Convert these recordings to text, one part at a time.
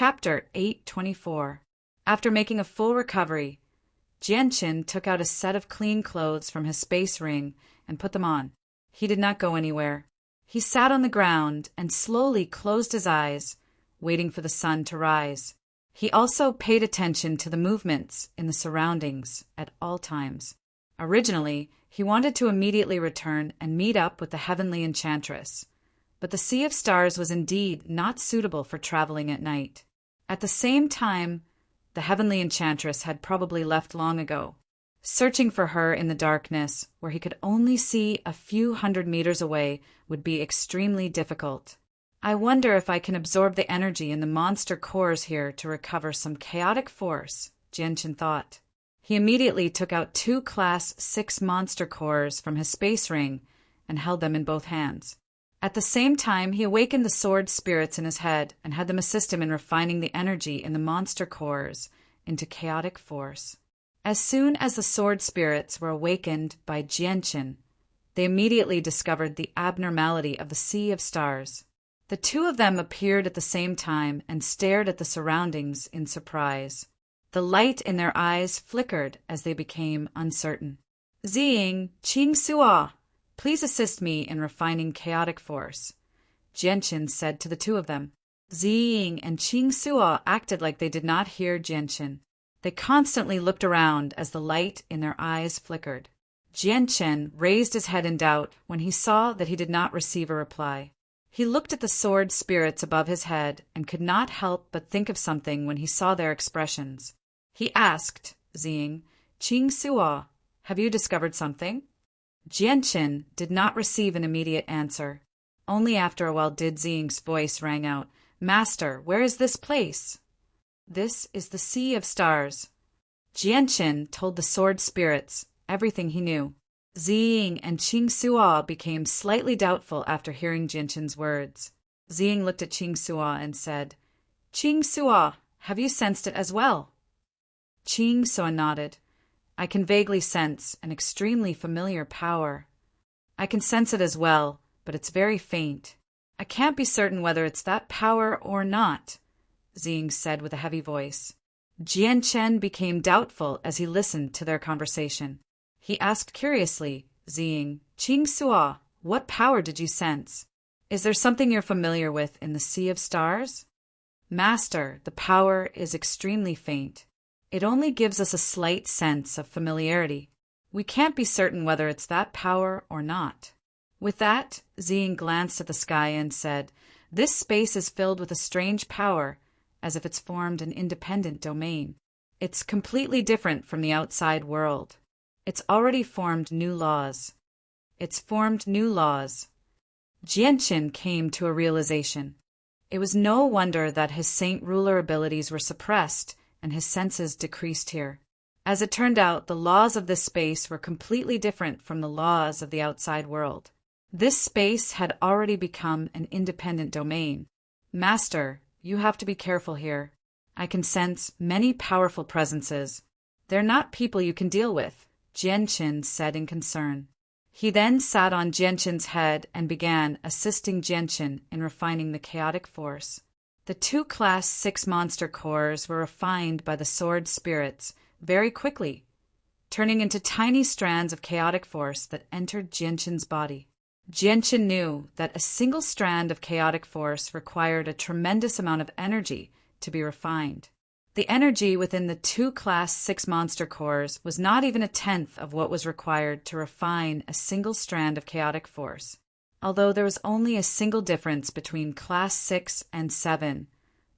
Chapter 824. After making a full recovery, Jianqin took out a set of clean clothes from his space ring and put them on. He did not go anywhere. He sat on the ground and slowly closed his eyes, waiting for the sun to rise. He also paid attention to the movements in the surroundings at all times. Originally, he wanted to immediately return and meet up with the heavenly enchantress, but the Sea of Stars was indeed not suitable for traveling at night. At the same time, the heavenly enchantress had probably left long ago. Searching for her in the darkness, where he could only see a few hundred meters away, would be extremely difficult. I wonder if I can absorb the energy in the monster cores here to recover some chaotic force, Jianqin thought. He immediately took out 2 Class 6 monster cores from his space ring and held them in both hands. At the same time, he awakened the sword spirits in his head and had them assist him in refining the energy in the monster cores into chaotic force. As soon as the sword spirits were awakened by Jianqin, they immediately discovered the abnormality of the Sea of Stars. The 2 of them appeared at the same time and stared at the surroundings in surprise. The light in their eyes flickered as they became uncertain. Ziying, Qing Suo, please assist me in refining chaotic force, Jianqin said to the 2 of them. Ziying and Qing Suo acted like they did not hear Jianqin. They constantly looked around as the light in their eyes flickered. Jianqin raised his head in doubt when he saw that he did not receive a reply. He looked at the sword spirits above his head and could not help but think of something when he saw their expressions. He asked Ziying, Qing Suo, have you discovered something? Jianqin did not receive an immediate answer. Only after a while did Ziying's voice rang out, Master, where is this place? This is the Sea of Stars. Jianqin told the sword spirits everything he knew. Ziying and Qing Suo became slightly doubtful after hearing Jianqin's words. Ziying looked at Qing Suo and said, Qing Suo, have you sensed it as well? Qing Suo nodded. I can vaguely sense an extremely familiar power. I can sense it as well, but it's very faint. I can't be certain whether it's that power or not, Ziying said with a heavy voice. Jianqin became doubtful as he listened to their conversation. He asked curiously, Ziying, Qing Suo, what power did you sense? Is there something you're familiar with in the Sea of Stars? Master, the power is extremely faint. It only gives us a slight sense of familiarity. We can't be certain whether it's that power or not. With that, Ziying glanced at the sky and said, This space is filled with a strange power, as if it's formed an independent domain. It's completely different from the outside world. It's already formed new laws. It's formed new laws. Jianqin came to a realization. It was no wonder that his saint ruler abilities were suppressed and his senses decreased here. As it turned out, the laws of this space were completely different from the laws of the outside world. This space had already become an independent domain. Master, you have to be careful here. I can sense many powerful presences. They're not people you can deal with, Jianqin said in concern. He then sat on Jianqin's head and began assisting Jianqin in refining the chaotic force. The 2 Class 6 monster cores were refined by the sword spirits very quickly, turning into tiny strands of chaotic force that entered Jianqin's body. Jianqin knew that a single strand of chaotic force required a tremendous amount of energy to be refined. The energy within the 2 Class 6 monster cores was not even a tenth of what was required to refine a single strand of chaotic force. Although there was only a single difference between Class 6 and 7,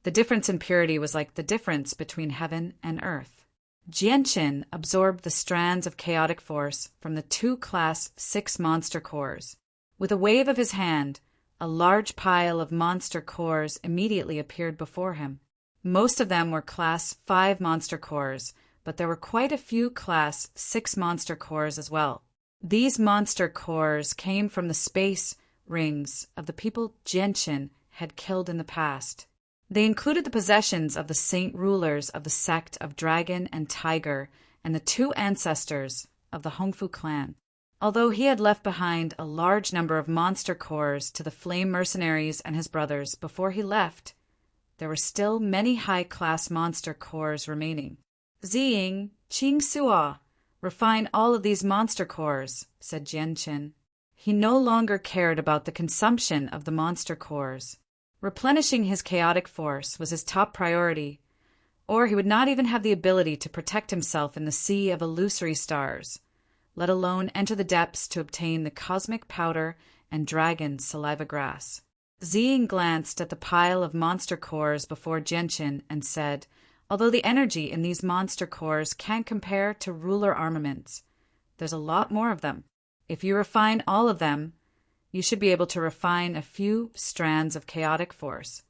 the difference in purity was like the difference between heaven and earth. Jianqin absorbed the strands of chaotic force from the 2 Class 6 monster cores. With a wave of his hand, a large pile of monster cores immediately appeared before him. Most of them were Class 5 monster cores, but there were quite a few Class 6 monster cores as well. These monster cores came from the space rings of the people Jianqin had killed in the past. They included the possessions of the saint rulers of the sect of Dragon and Tiger and the 2 ancestors of the Hongfu clan. Although he had left behind a large number of monster cores to the flame mercenaries and his brothers before he left, there were still many high-class monster cores remaining. Ziying, Qing Suo, refine all of these monster cores, said Jianqin. He no longer cared about the consumption of the monster cores. Replenishing his chaotic force was his top priority, or he would not even have the ability to protect himself in the sea of illusory stars, let alone enter the depths to obtain the cosmic powder and dragon saliva grass. Ziying glanced at the pile of monster cores before Jianqin and said, although the energy in these monster cores can't compare to ruler armaments, there's a lot more of them. If you refine all of them, you should be able to refine a few strands of chaotic force.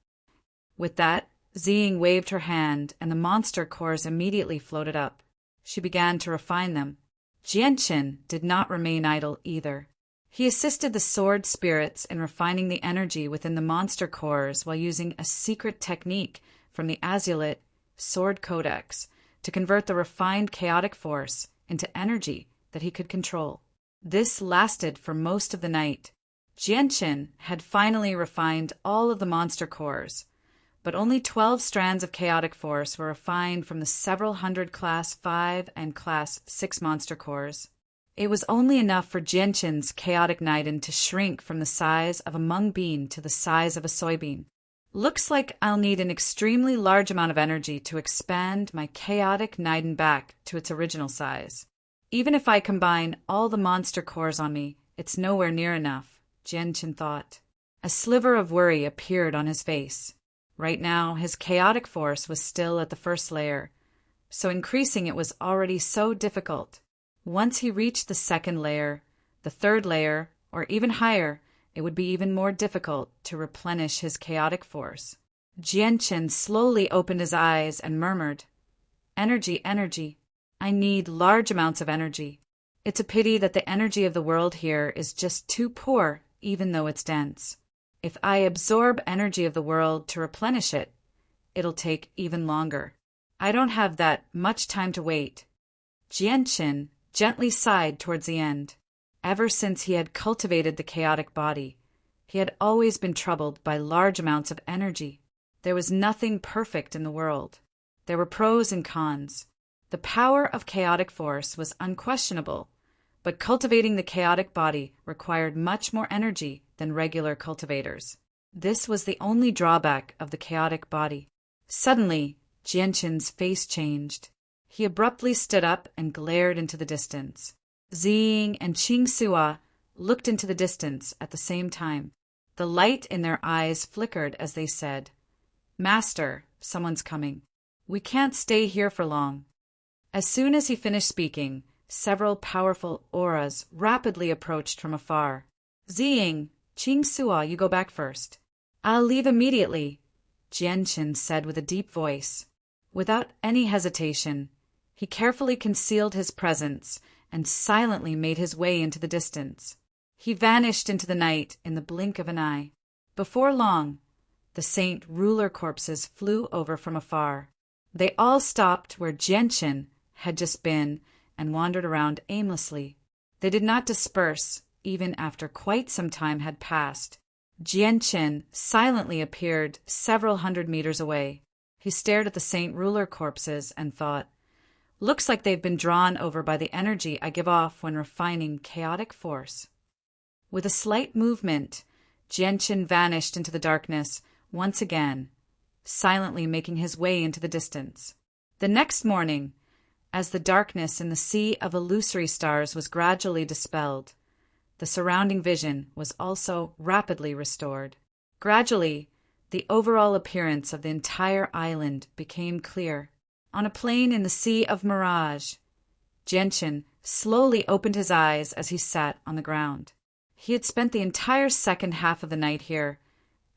With that, Ziying waved her hand, and the monster cores immediately floated up. She began to refine them. Jianqin did not remain idle either. He assisted the sword spirits in refining the energy within the monster cores while using a secret technique from the Azulite Sword Codex to convert the refined chaotic force into energy that he could control. This lasted for most of the night. Jianqin had finally refined all of the monster cores, but only 12 strands of chaotic force were refined from the several hundred Class 5 and Class 6 monster cores. It was only enough for Jianqin's chaotic Niden to shrink from the size of a mung bean to the size of a soybean. Looks like I'll need an extremely large amount of energy to expand my chaotic Niden back to its original size. Even if I combine all the monster cores on me, it's nowhere near enough, Jianqin thought. A sliver of worry appeared on his face. Right now, his chaotic force was still at the first layer, so increasing it was already so difficult. Once he reached the second layer, the third layer, or even higher, it would be even more difficult to replenish his chaotic force. Jianqin slowly opened his eyes and murmured, "Energy, energy. I need large amounts of energy. It's a pity that the energy of the world here is just too poor, even though it's dense. If I absorb energy of the world to replenish it, it'll take even longer. I don't have that much time to wait." Jianqin gently sighed towards the end. Ever since he had cultivated the chaotic body, he had always been troubled by large amounts of energy. There was nothing perfect in the world. There were pros and cons. The power of chaotic force was unquestionable, but cultivating the chaotic body required much more energy than regular cultivators. This was the only drawback of the chaotic body. Suddenly, Jianqin's face changed. He abruptly stood up and glared into the distance. Ziying and Qing Suo looked into the distance at the same time. The light in their eyes flickered as they said, "Master, someone's coming. We can't stay here for long." As soon as he finished speaking, several powerful auras rapidly approached from afar. "Ziying, Qing Suo, you go back first." "I'll leave immediately," Jianqin said with a deep voice. Without any hesitation, he carefully concealed his presence and silently made his way into the distance. He vanished into the night in the blink of an eye. Before long, the saint ruler corpses flew over from afar. They all stopped where Jianqin had just been and wandered around aimlessly. They did not disperse, even after quite some time had passed. Jianqin silently appeared several hundred meters away. He stared at the saint ruler corpses and thought, "Looks like they've been drawn over by the energy I give off when refining chaotic force." With a slight movement, Jianqin vanished into the darkness once again, silently making his way into the distance. The next morning, as the darkness in the sea of illusory stars was gradually dispelled, the surrounding vision was also rapidly restored. Gradually, the overall appearance of the entire island became clear. On a plain in the sea of mirage, Jianqin slowly opened his eyes as he sat on the ground. He had spent the entire second half of the night here,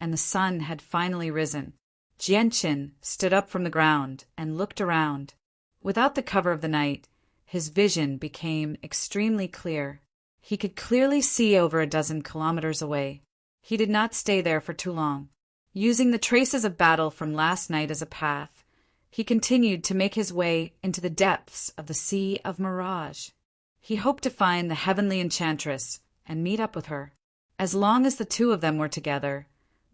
and the sun had finally risen. Jianqin stood up from the ground and looked around. Without the cover of the night, his vision became extremely clear. He could clearly see over a dozen kilometers away. He did not stay there for too long. Using the traces of battle from last night as a path, he continued to make his way into the depths of the Sea of Mirage. He hoped to find the heavenly enchantress and meet up with her. As long as the two of them were together,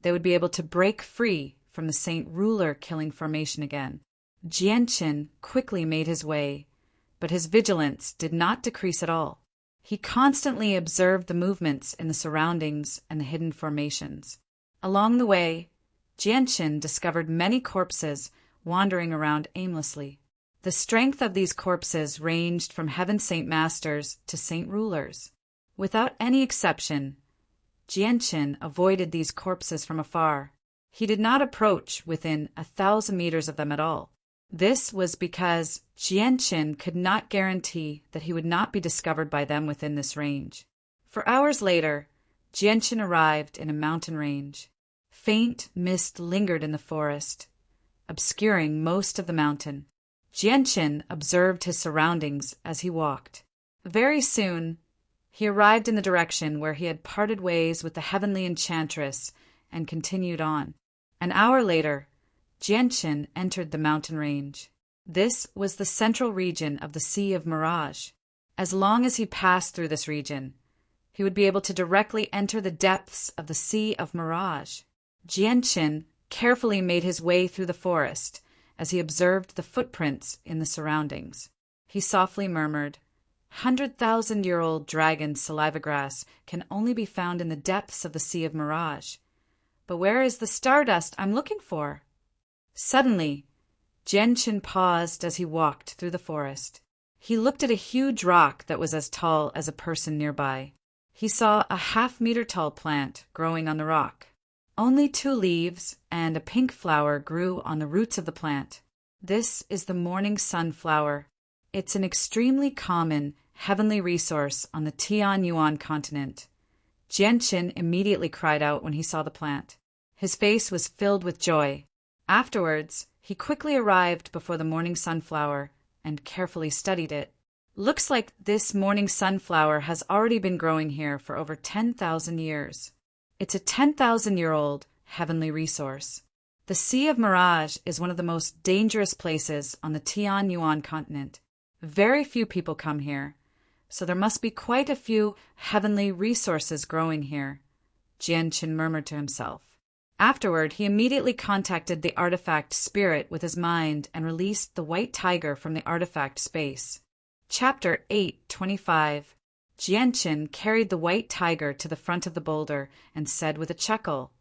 they would be able to break free from the Saint Ruler killing formation again. Jianqin quickly made his way, but his vigilance did not decrease at all. He constantly observed the movements in the surroundings and the hidden formations. Along the way, Jianqin discovered many corpses wandering around aimlessly. The strength of these corpses ranged from heaven saint masters to saint rulers. Without any exception, Jianqin avoided these corpses from afar. He did not approach within 1,000 meters of them at all. This was because Jianqin could not guarantee that he would not be discovered by them within this range. For hours later, Jianqin arrived in a mountain range. Faint mist lingered in the forest, obscuring most of the mountain. Jianqin observed his surroundings as he walked. Very soon, he arrived in the direction where he had parted ways with the heavenly enchantress and continued on. An hour later, Jianqin entered the mountain range. This was the central region of the Sea of Mirage. As long as he passed through this region, he would be able to directly enter the depths of the Sea of Mirage. Jianqin carefully made his way through the forest as he observed the footprints in the surroundings. He softly murmured, 100,000-year-old dragon saliva grass can only be found in the depths of the Sea of Mirage. But where is the stardust I'm looking for? Suddenly, Jianqin paused as he walked through the forest. He looked at a huge rock that was as tall as a person nearby. He saw a half-meter-tall plant growing on the rock. Only 2 leaves and a pink flower grew on the roots of the plant. This is the morning sunflower. It's an extremely common heavenly resource on the Tianyuan continent. Jianqin immediately cried out when he saw the plant. His face was filled with joy. Afterwards, he quickly arrived before the morning sunflower and carefully studied it. Looks like this morning sunflower has already been growing here for over 10,000 years. It's a 10,000-year-old heavenly resource. The Sea of Mirage is one of the most dangerous places on the Tianyuan continent. Very few people come here, so there must be quite a few heavenly resources growing here, Jianqin murmured to himself. Afterward, he immediately contacted the artifact spirit with his mind and released the white tiger from the artifact space. Chapter 8:25. Jianqin carried the white tiger to the front of the boulder and said with a chuckle,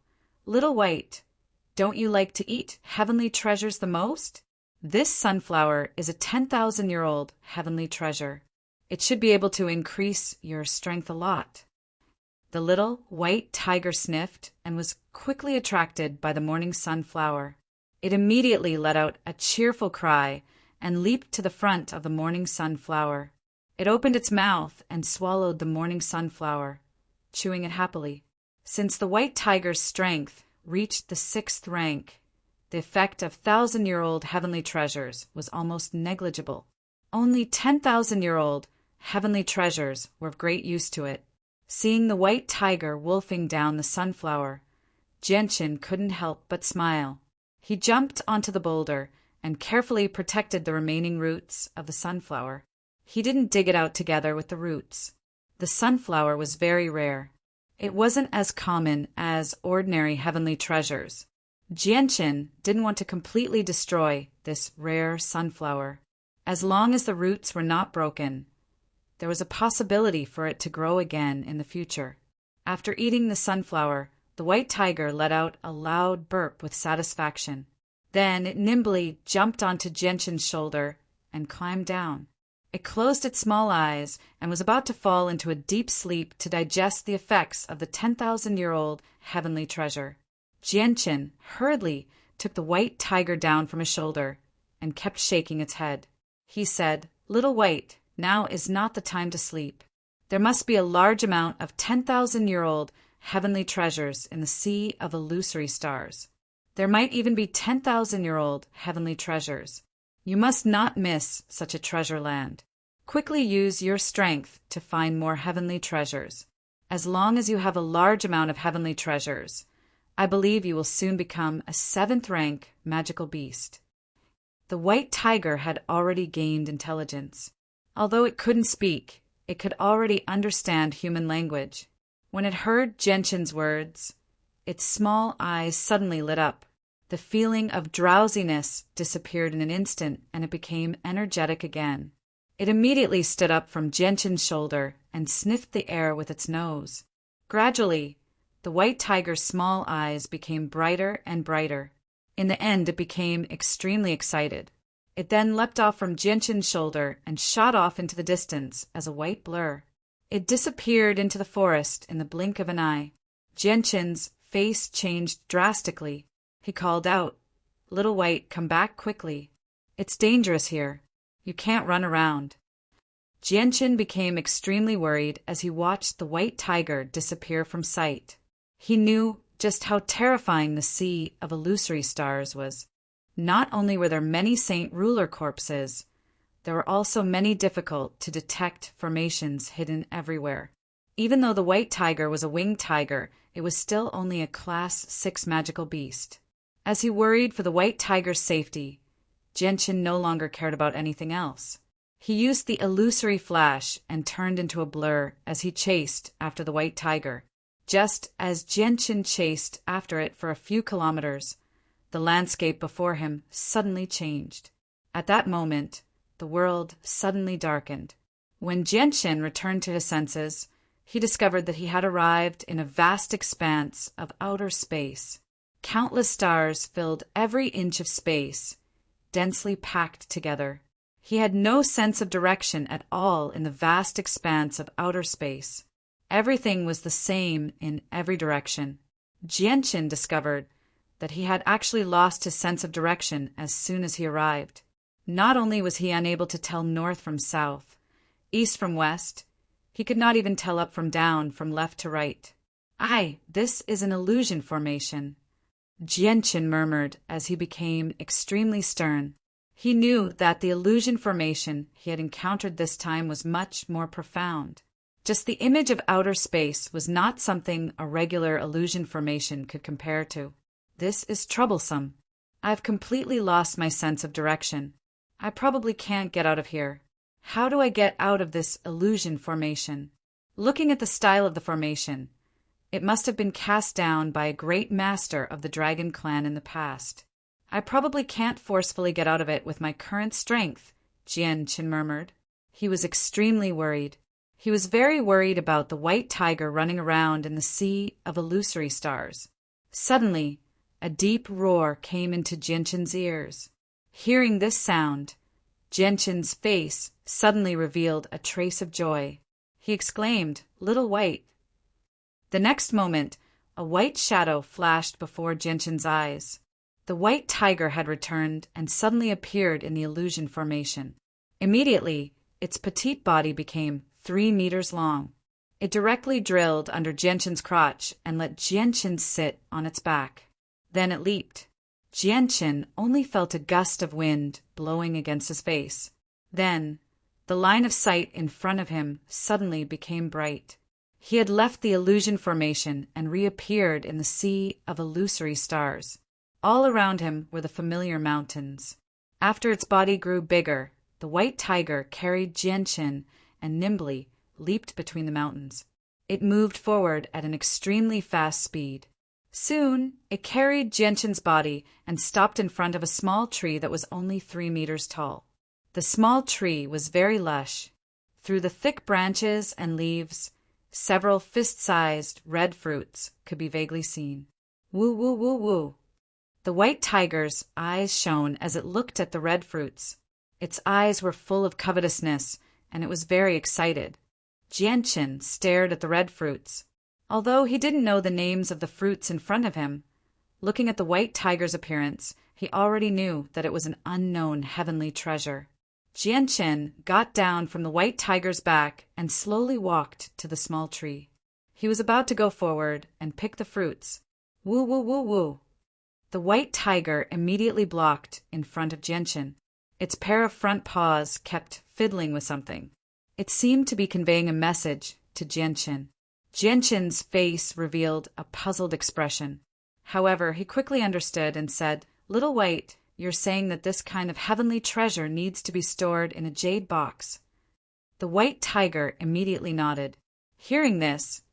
"Little White, don't you like to eat heavenly treasures the most? This sunflower is a 10,000-year-old heavenly treasure. It should be able to increase your strength a lot." The little white tiger sniffed and was quickly attracted by the morning sunflower. It immediately let out a cheerful cry and leaped to the front of the morning sunflower. It opened its mouth and swallowed the morning sunflower, chewing it happily. Since the white tiger's strength reached the 6th rank, the effect of 1,000-year-old heavenly treasures was almost negligible. Only 10,000-year-old heavenly treasures were of great use to it. Seeing the white tiger wolfing down the sunflower, Jianqin couldn't help but smile. He jumped onto the boulder and carefully protected the remaining roots of the sunflower. He didn't dig it out together with the roots. The sunflower was very rare. It wasn't as common as ordinary heavenly treasures. Jianqin didn't want to completely destroy this rare sunflower. As long as the roots were not broken, there was a possibility for it to grow again in the future. After eating the sunflower, the white tiger let out a loud burp with satisfaction. Then it nimbly jumped onto Jianqin's shoulder and climbed down. It closed its small eyes and was about to fall into a deep sleep to digest the effects of the 10,000-year-old heavenly treasure. Jianqin hurriedly took the white tiger down from his shoulder and kept shaking its head. He said, "Little White, now is not the time to sleep. There must be a large amount of 10,000-year-old heavenly treasures in the sea of illusory stars. There might even be 10,000-year-old heavenly treasures. You must not miss such a treasure land. Quickly use your strength to find more heavenly treasures. As long as you have a large amount of heavenly treasures, I believe you will soon become a 7th-rank magical beast." The white tiger had already gained intelligence. Although it couldn't speak, it could already understand human language. When it heard Jianqin's words, its small eyes suddenly lit up. The feeling of drowsiness disappeared in an instant, and it became energetic again. It immediately stood up from Gentian's shoulder and sniffed the air with its nose. Gradually, the white tiger's small eyes became brighter and brighter. In the end, it became extremely excited. It then leapt off from Gentian's shoulder and shot off into the distance as a white blur. It disappeared into the forest in the blink of an eye. Gentian's face changed drastically. He called out, "Little White, come back quickly. It's dangerous here. You can't run around." Gentian became extremely worried as he watched the white tiger disappear from sight. He knew just how terrifying the sea of illusory stars was. Not only were there many saint ruler corpses, there were also many difficult to detect formations hidden everywhere. Even though the white tiger was a winged tiger, it was still only a Class 6 magical beast. As he worried for the white tiger's safety, Gentian no longer cared about anything else. He used the illusory flash and turned into a blur as he chased after the white tiger. Just as Gentian chased after it for a few kilometers, the landscape before him suddenly changed. At that moment, the world suddenly darkened. When Gentian returned to his senses, he discovered that he had arrived in a vast expanse of outer space. Countless stars filled every inch of space, densely packed together. He had no sense of direction at all in the vast expanse of outer space. Everything was the same in every direction. Gentian discovered that he had actually lost his sense of direction as soon as he arrived. Not only was he unable to tell north from south, east from west, he could not even tell up from down, from left to right. This is an illusion formation," Gentian murmured as he became extremely stern. He knew that the illusion formation he had encountered this time was much more profound. Just the image of outer space was not something a regular illusion formation could compare to. "This is troublesome. I've completely lost my sense of direction. I probably can't get out of here. How do I get out of this illusion formation?" Looking at the style of the formation, it must have been cast down by a great master of the dragon clan in the past. "I probably can't forcefully get out of it with my current strength," Gentian murmured. He was extremely worried. He was very worried about the white tiger running around in the sea of illusory stars. Suddenly, a deep roar came into Gentian's ears. Hearing this sound, Gentian's face suddenly revealed a trace of joy. He exclaimed, "Little White." The next moment, a white shadow flashed before Gentian's eyes. The white tiger had returned and suddenly appeared in the illusion formation. Immediately, its petite body became 3 meters long. It directly drilled under Gentian's crotch and let Gentian sit on its back. Then it leaped. Gentian only felt a gust of wind blowing against his face. Then, the line of sight in front of him suddenly became bright. He had left the illusion formation and reappeared in the sea of illusory stars. All around him were the familiar mountains. After its body grew bigger, the white tiger carried Gentian and nimbly leaped between the mountains. It moved forward at an extremely fast speed. Soon, it carried Gentian's body and stopped in front of a small tree that was only 3 meters tall. The small tree was very lush. Through the thick branches and leaves, several fist-sized red fruits could be vaguely seen. Woo, woo, woo, woo. The white tiger's eyes shone as it looked at the red fruits. Its eyes were full of covetousness, and it was very excited. Gentian stared at the red fruits. Although he didn't know the names of the fruits in front of him, looking at the white tiger's appearance, he already knew that it was an unknown heavenly treasure. Gentian got down from the white tiger's back and slowly walked to the small tree. He was about to go forward and pick the fruits. Woo, woo, woo, woo. The white tiger immediately blocked in front of Gentian. Its pair of front paws kept fiddling with something. It seemed to be conveying a message to Gentian. Gentian's face revealed a puzzled expression. However, he quickly understood and said, "Little White, you're saying that this kind of heavenly treasure needs to be stored in a jade box." The white tiger immediately nodded. Hearing this,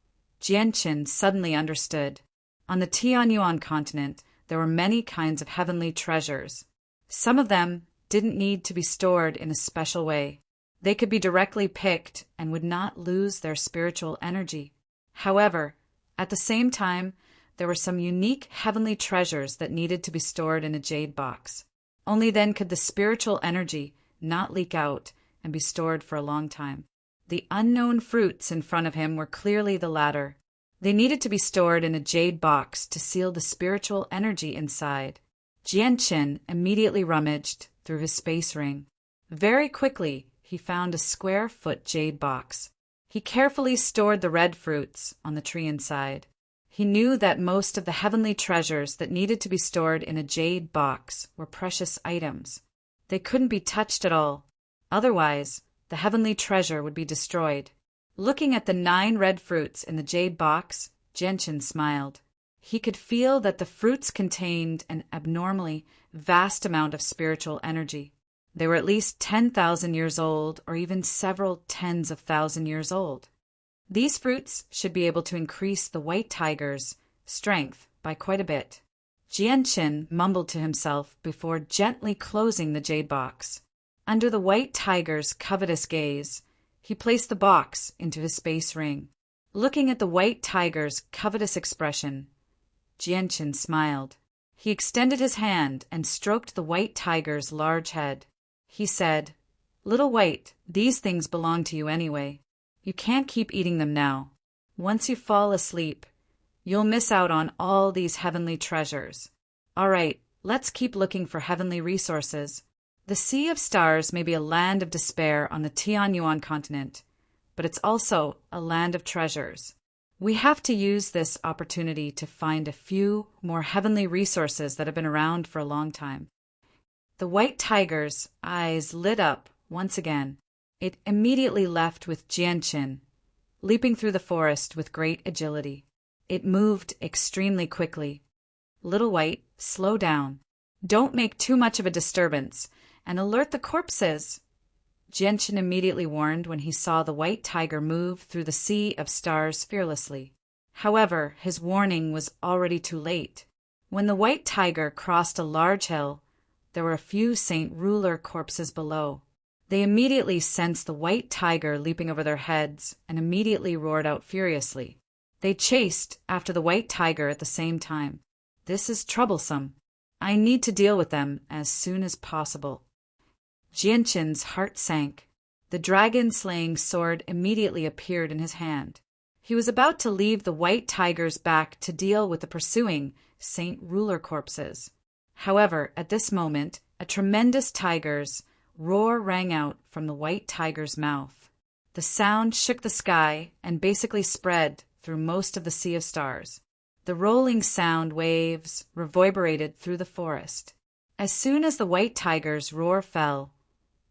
Gentian suddenly understood. On the Tianyuan continent, there were many kinds of heavenly treasures. Some of them didn't need to be stored in a special way. They could be directly picked and would not lose their spiritual energy. However, at the same time, there were some unique heavenly treasures that needed to be stored in a jade box. Only then could the spiritual energy not leak out and be stored for a long time. The unknown fruits in front of him were clearly the latter. They needed to be stored in a jade box to seal the spiritual energy inside. Jianqin immediately rummaged through his space ring. Very quickly, he found a square-foot jade box. He carefully stored the red fruits on the tree inside. He knew that most of the heavenly treasures that needed to be stored in a jade box were precious items. They couldn't be touched at all. Otherwise, the heavenly treasure would be destroyed. Looking at the 9 red fruits in the jade box, Jianqin smiled. He could feel that the fruits contained an abnormally vast amount of spiritual energy. They were at least 10,000 years old, or even several tens of thousand years old. These fruits should be able to increase the white tiger's strength by quite a bit. Jianqin mumbled to himself before gently closing the jade box. Under the white tiger's covetous gaze, he placed the box into his space ring. Looking at the white tiger's covetous expression, Jianqin smiled. He extended his hand and stroked the white tiger's large head. He said, "Little White, these things belong to you anyway. You can't keep eating them now. Once you fall asleep, you'll miss out on all these heavenly treasures. All right, let's keep looking for heavenly resources. The Sea of Stars may be a land of despair on the Tianyuan continent, but it's also a land of treasures. We have to use this opportunity to find a few more heavenly resources that have been around for a long time." The white tiger's eyes lit up once again. It immediately left with Jianqin, leaping through the forest with great agility. It moved extremely quickly. "Little White, slow down. Don't make too much of a disturbance, and alert the corpses," Jianqin immediately warned when he saw the white tiger move through the Sea of Stars fearlessly. However, his warning was already too late. When the white tiger crossed a large hill, there were a few Saint Ruler corpses below. They immediately sensed the white tiger leaping over their heads and immediately roared out furiously. They chased after the white tiger at the same time. "This is troublesome. I need to deal with them as soon as possible." Jianqin's heart sank. The dragon-slaying sword immediately appeared in his hand. He was about to leave the white tiger's back to deal with the pursuing Saint Ruler corpses. However, at this moment, a tremendous tiger's roar rang out from the white tiger's mouth. The sound shook the sky and basically spread through most of the Sea of Stars. The rolling sound waves reverberated through the forest. As soon as the white tiger's roar fell,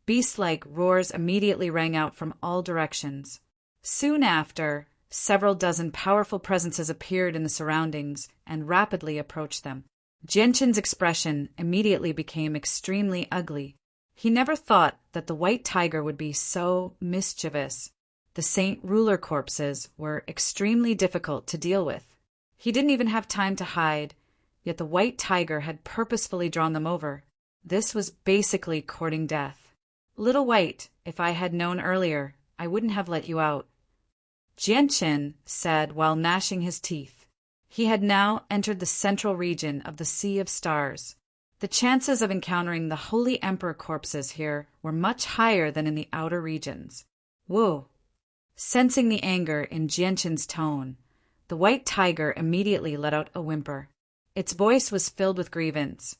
beast-like roars immediately rang out from all directions. Soon after, several dozen powerful presences appeared in the surroundings and rapidly approached them. Jianqin's expression immediately became extremely ugly. He never thought that the white tiger would be so mischievous. The Saint Ruler corpses were extremely difficult to deal with. He didn't even have time to hide, yet the white tiger had purposefully drawn them over. This was basically courting death. "Little White, if I had known earlier, I wouldn't have let you out," Jianqin said while gnashing his teeth. He had now entered the central region of the Sea of Stars. The chances of encountering the Holy Emperor corpses here were much higher than in the outer regions. "Whoa!" Sensing the anger in Jianqin's tone, the white tiger immediately let out a whimper. Its voice was filled with grievance,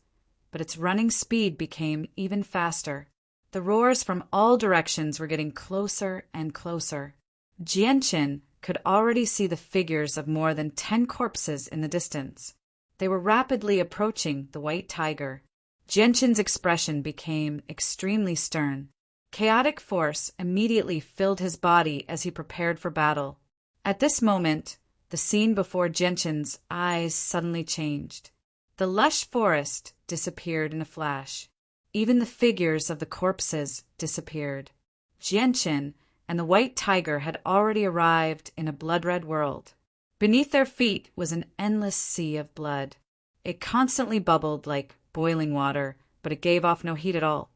but its running speed became even faster. The roars from all directions were getting closer and closer. Jianqin could already see the figures of more than 10 corpses in the distance. They were rapidly approaching the white tiger. Jianqin's expression became extremely stern. Chaotic force immediately filled his body as he prepared for battle. At this moment, the scene before Jianqin's eyes suddenly changed. The lush forest disappeared in a flash. Even the figures of the corpses disappeared. Jianqin and the white tiger had already arrived in a blood-red world. Beneath their feet was an endless sea of blood. It constantly bubbled like boiling water, but it gave off no heat at all.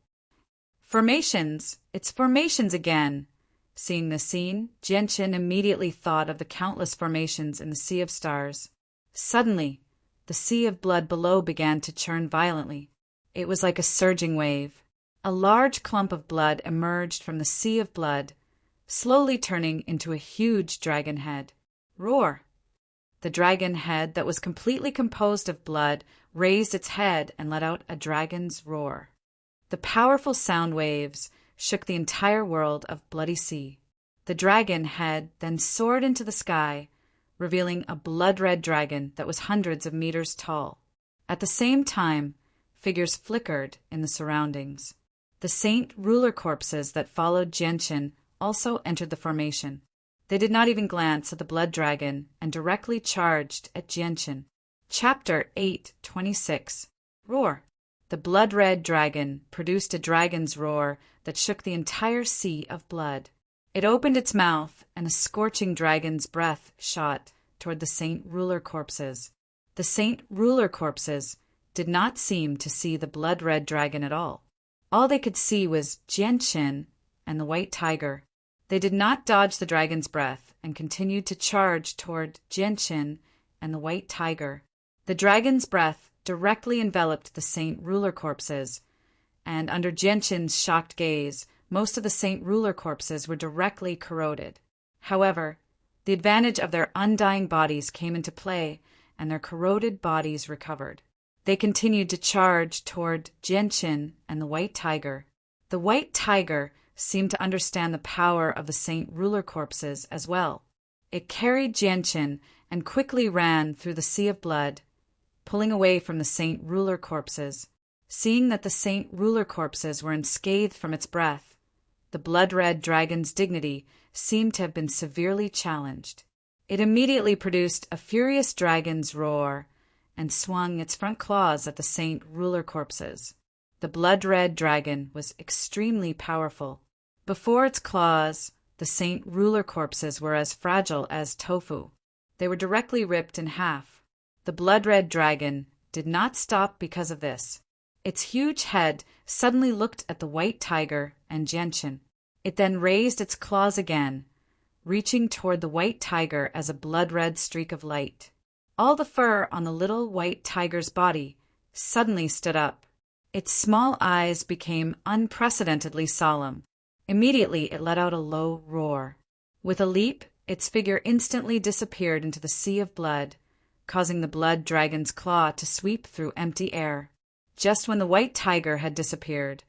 Formations! It's formations again! Seeing the scene, Genshin immediately thought of the countless formations in the sea of stars. Suddenly, the sea of blood below began to churn violently. It was like a surging wave. A large clump of blood emerged from the sea of blood, slowly turning into a huge dragon head. Roar! The dragon head that was completely composed of blood raised its head and let out a dragon's roar. The powerful sound waves shook the entire world of bloody sea. The dragon head then soared into the sky, revealing a blood-red dragon that was hundreds of meters tall. At the same time, figures flickered in the surroundings. The saint ruler corpses that followed Genshin also entered the formation. They did not even glance at the blood dragon and directly charged at Genshin. Chapter 8:26 Roar! The blood-red dragon produced a dragon's roar that shook the entire sea of blood. It opened its mouth, and a scorching dragon's breath shot toward the saint ruler corpses. The saint ruler corpses did not seem to see the blood-red dragon at all. All they could see was Genshin and the white tiger. They did not dodge the dragon's breath and continued to charge toward Genshin and the white tiger. The dragon's breath directly enveloped the saint ruler corpses, and under Genshin's shocked gaze, most of the saint ruler corpses were directly corroded. However, the advantage of their undying bodies came into play, and their corroded bodies recovered. They continued to charge toward Genshin and the white tiger. The white tiger seemed to understand the power of the saint ruler corpses as well. It carried Genshin and quickly ran through the sea of blood, pulling away from the saint ruler corpses. Seeing that the saint ruler corpses were unscathed from its breath, the blood-red dragon's dignity seemed to have been severely challenged. It immediately produced a furious dragon's roar and swung its front claws at the saint ruler corpses. The blood-red dragon was extremely powerful. Before its claws, the saint ruler corpses were as fragile as tofu. They were directly ripped in half. The blood-red dragon did not stop because of this. Its huge head suddenly looked at the white tiger and Genshin. It then raised its claws again, reaching toward the white tiger as a blood-red streak of light. All the fur on the little white tiger's body suddenly stood up. Its small eyes became unprecedentedly solemn. Immediately it let out a low roar. With a leap, its figure instantly disappeared into the sea of blood, causing the blood dragon's claw to sweep through empty air. Just when the white tiger had disappeared,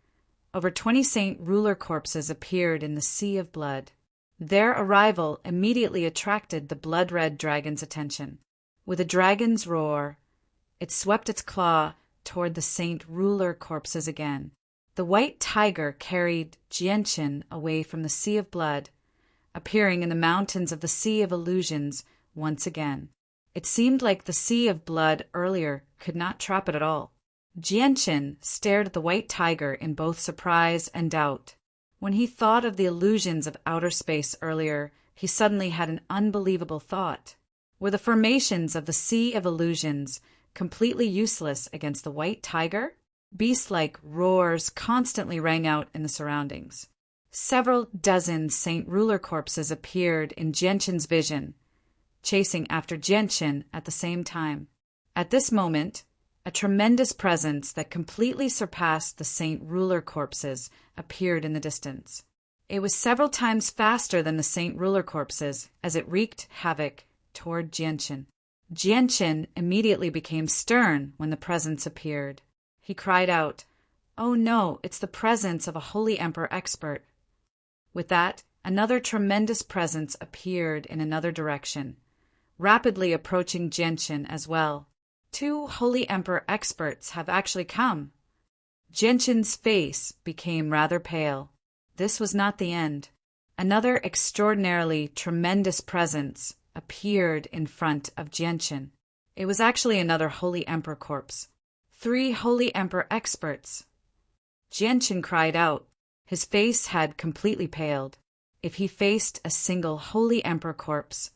over 20 saint ruler corpses appeared in the sea of blood. Their arrival immediately attracted the blood-red dragon's attention. With a dragon's roar, it swept its claw toward the saint ruler corpses again. The white tiger carried Genshin away from the sea of blood, appearing in the mountains of the Sea of Illusions once again. It seemed like the sea of blood earlier could not trap it at all. Genshin stared at the white tiger in both surprise and doubt. When he thought of the illusions of outer space earlier, he suddenly had an unbelievable thought. Were the formations of the Sea of Illusions completely useless against the white tiger? Beast-like roars constantly rang out in the surroundings. Several dozen saint ruler corpses appeared in Genshin's vision, chasing after Genshin at the same time. At this moment, a tremendous presence that completely surpassed the saint ruler corpses appeared in the distance. It was several times faster than the saint ruler corpses as it wreaked havoc toward Genshin. Genshin immediately became stern when the presence appeared. He cried out, "Oh no, it's the presence of a holy emperor expert." With that, another tremendous presence appeared in another direction, rapidly approaching Genshin as well. 2 holy emperor experts have actually come. Genshin's face became rather pale. This was not the end. Another extraordinarily tremendous presence appeared in front of Genshin. It was actually another holy emperor corpse. 3 holy emperor experts. Genshin cried out. His face had completely paled. If he faced a single holy emperor corpse,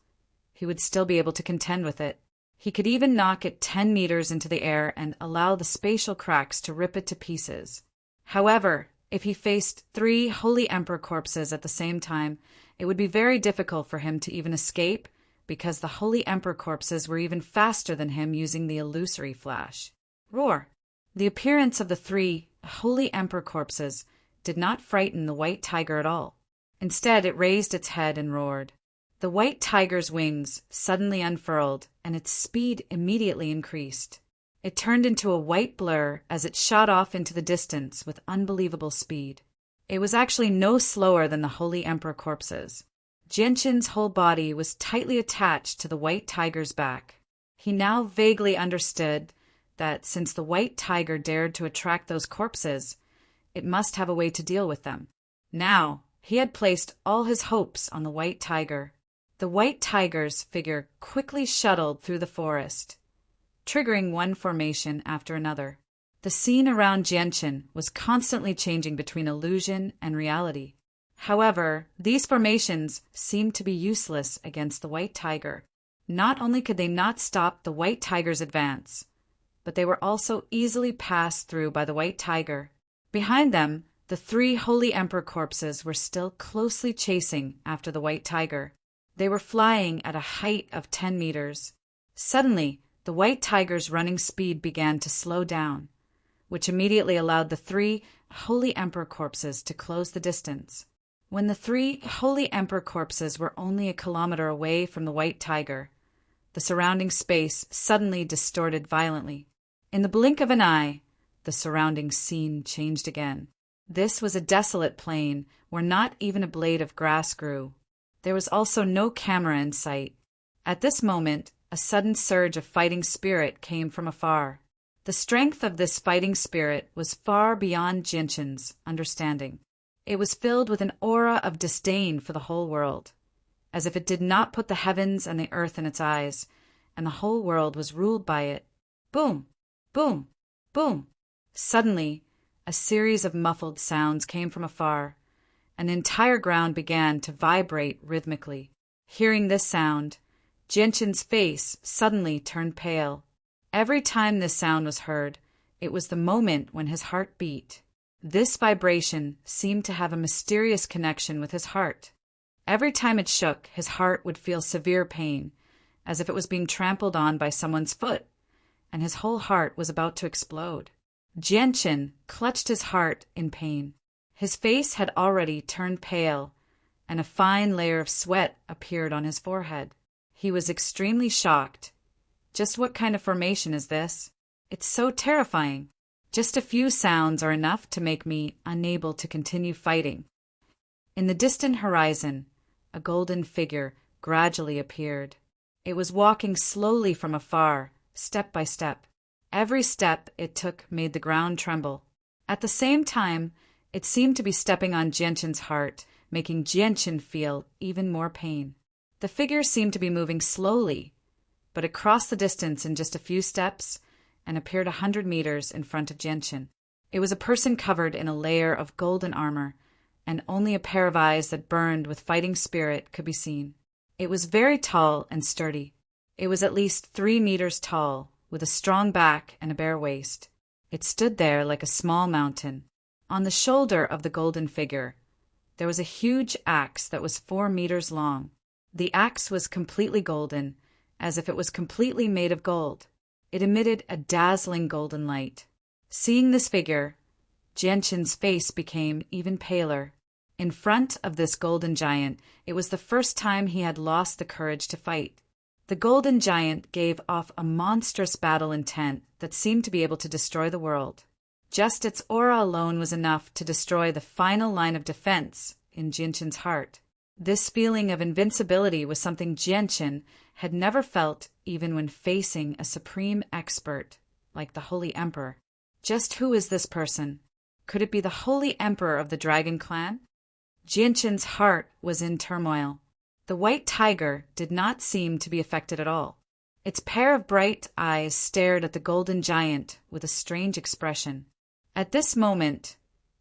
he would still be able to contend with it. He could even knock it 10 meters into the air and allow the spatial cracks to rip it to pieces. However, if he faced 3 Holy Emperor corpses at the same time, it would be very difficult for him to even escape, because the Holy Emperor corpses were even faster than him using the illusory flash. Roar! The appearance of the 3 Holy Emperor corpses did not frighten the white tiger at all. Instead, it raised its head and roared. The white tiger's wings suddenly unfurled, and its speed immediately increased. It turned into a white blur as it shot off into the distance with unbelievable speed. It was actually no slower than the Holy Emperor corpses. Genshin's whole body was tightly attached to the white tiger's back. He now vaguely understood that since the white tiger dared to attract those corpses, it must have a way to deal with them. Now, he had placed all his hopes on the white tiger. The white tiger's figure quickly shuttled through the forest, triggering one formation after another. The scene around Genshin was constantly changing between illusion and reality. However, these formations seemed to be useless against the white tiger. Not only could they not stop the white tiger's advance, but they were also easily passed through by the white tiger. Behind them, the 3 Holy Emperor corpses were still closely chasing after the white tiger. They were flying at a height of 10 meters. Suddenly, the white tiger's running speed began to slow down, which immediately allowed the 3 Holy Emperor corpses to close the distance. When the 3 Holy Emperor corpses were only a kilometer away from the white tiger, the surrounding space suddenly distorted violently. In the blink of an eye, the surrounding scene changed again. This was a desolate plain where not even a blade of grass grew. There was also no camera in sight. At this moment, a sudden surge of fighting spirit came from afar. The strength of this fighting spirit was far beyond Genshin's understanding. It was filled with an aura of disdain for the whole world, as if it did not put the heavens and the earth in its eyes, and the whole world was ruled by it. Boom! Boom! Boom! Suddenly, a series of muffled sounds came from afar, and the entire ground began to vibrate rhythmically. Hearing this sound, Genshin's face suddenly turned pale. Every time this sound was heard, it was the moment when his heart beat. This vibration seemed to have a mysterious connection with his heart. Every time it shook, his heart would feel severe pain, as if it was being trampled on by someone's foot, and his whole heart was about to explode. Genshin clutched his heart in pain. His face had already turned pale, and a fine layer of sweat appeared on his forehead. He was extremely shocked. Just what kind of formation is this? It's so terrifying. Just a few sounds are enough to make me unable to continue fighting. In the distant horizon, a golden figure gradually appeared. It was walking slowly from afar, step by step. Every step it took made the ground tremble. At the same time, it seemed to be stepping on Genshin's heart, making Genshin feel even more pain. The figure seemed to be moving slowly, but it crossed the distance in just a few steps and appeared 100 meters in front of Genshin. It was a person covered in a layer of golden armor, and only a pair of eyes that burned with fighting spirit could be seen. It was very tall and sturdy. It was at least 3 meters tall, with a strong back and a bare waist. It stood there like a small mountain. On the shoulder of the golden figure, there was a huge axe that was 4 meters long. The axe was completely golden, as if it was completely made of gold. It emitted a dazzling golden light. Seeing this figure, Genshin's face became even paler. In front of this golden giant, it was the first time he had lost the courage to fight. The golden giant gave off a monstrous battle intent that seemed to be able to destroy the world. Just its aura alone was enough to destroy the final line of defense in Genshin's heart. This feeling of invincibility was something Genshin had never felt even when facing a supreme expert like the Holy Emperor. Just who is this person? Could it be the Holy Emperor of the Dragon Clan? Genshin's heart was in turmoil. The white tiger did not seem to be affected at all. Its pair of bright eyes stared at the golden giant with a strange expression. At this moment,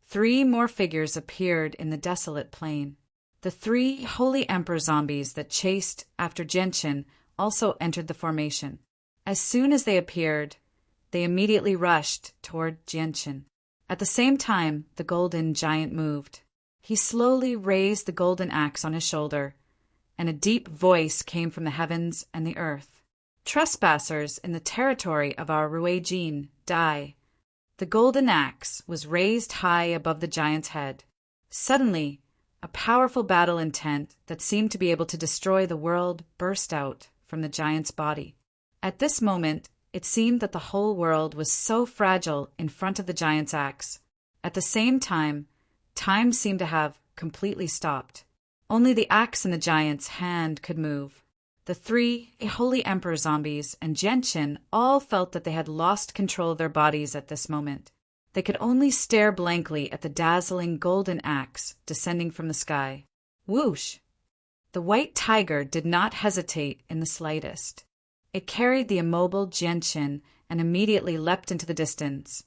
3 more figures appeared in the desolate plain. The 3 Holy Emperor zombies that chased after Genshin also entered the formation. As soon as they appeared, they immediately rushed toward Jianqin. At the same time, the golden giant moved. He slowly raised the golden axe on his shoulder, and a deep voice came from the heavens and the earth. Trespassers in the territory of our Ruijin die. The golden axe was raised high above the giant's head. Suddenly, a powerful battle intent that seemed to be able to destroy the world burst out from the giant's body. At this moment, it seemed that the whole world was so fragile in front of the giant's axe. At the same time, time seemed to have completely stopped. Only the axe in the giant's hand could move. The three Holy Emperor zombies and Jianqin all felt that they had lost control of their bodies at this moment. They could only stare blankly at the dazzling golden axe descending from the sky. Whoosh! The white tiger did not hesitate in the slightest. It carried the immobile Jianqin and immediately leapt into the distance,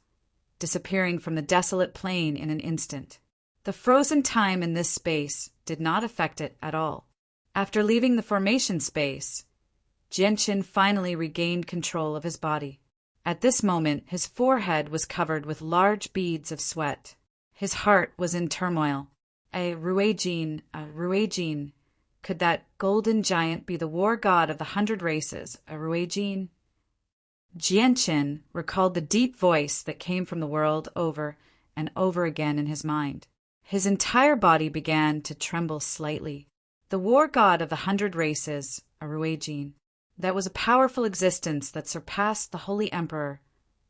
disappearing from the desolate plain in an instant. The frozen time in this space did not affect it at all. After leaving the formation space, Jianqin finally regained control of his body. At this moment, his forehead was covered with large beads of sweat. His heart was in turmoil. A Ruijin. Could that golden giant be the war god of the 100 races, a Ruijin? Jianqin recalled the deep voice that came from the world over and over again in his mind. His entire body began to tremble slightly. The war god of the 100 races, a Ruijin. That was a powerful existence that surpassed the Holy Emperor,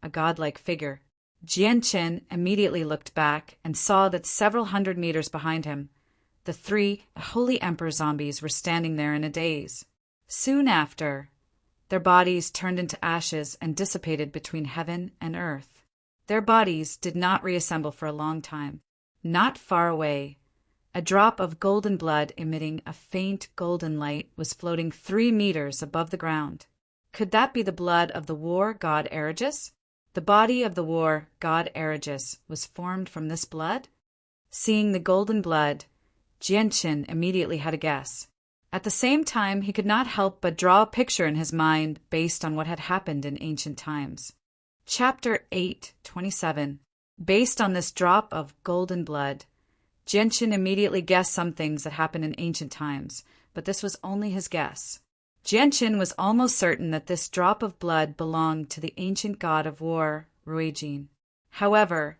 a godlike figure. Jianqin immediately looked back and saw that several hundred meters behind him, the three Holy Emperor zombies were standing there in a daze. Soon after, their bodies turned into ashes and dissipated between heaven and earth. Their bodies did not reassemble for a long time. Not far away, a drop of golden blood emitting a faint golden light was floating 3 meters above the ground. Could that be the blood of the war god Eregis? The body of the war god Eregis was formed from this blood? Seeing the golden blood, Jianqin immediately had a guess. At the same time, he could not help but draw a picture in his mind based on what had happened in ancient times. Chapter 8:27. Based on this drop of golden blood, Jianqin immediately guessed some things that happened in ancient times, but this was only his guess. Jianqin was almost certain that this drop of blood belonged to the ancient god of war, Ruijin. However,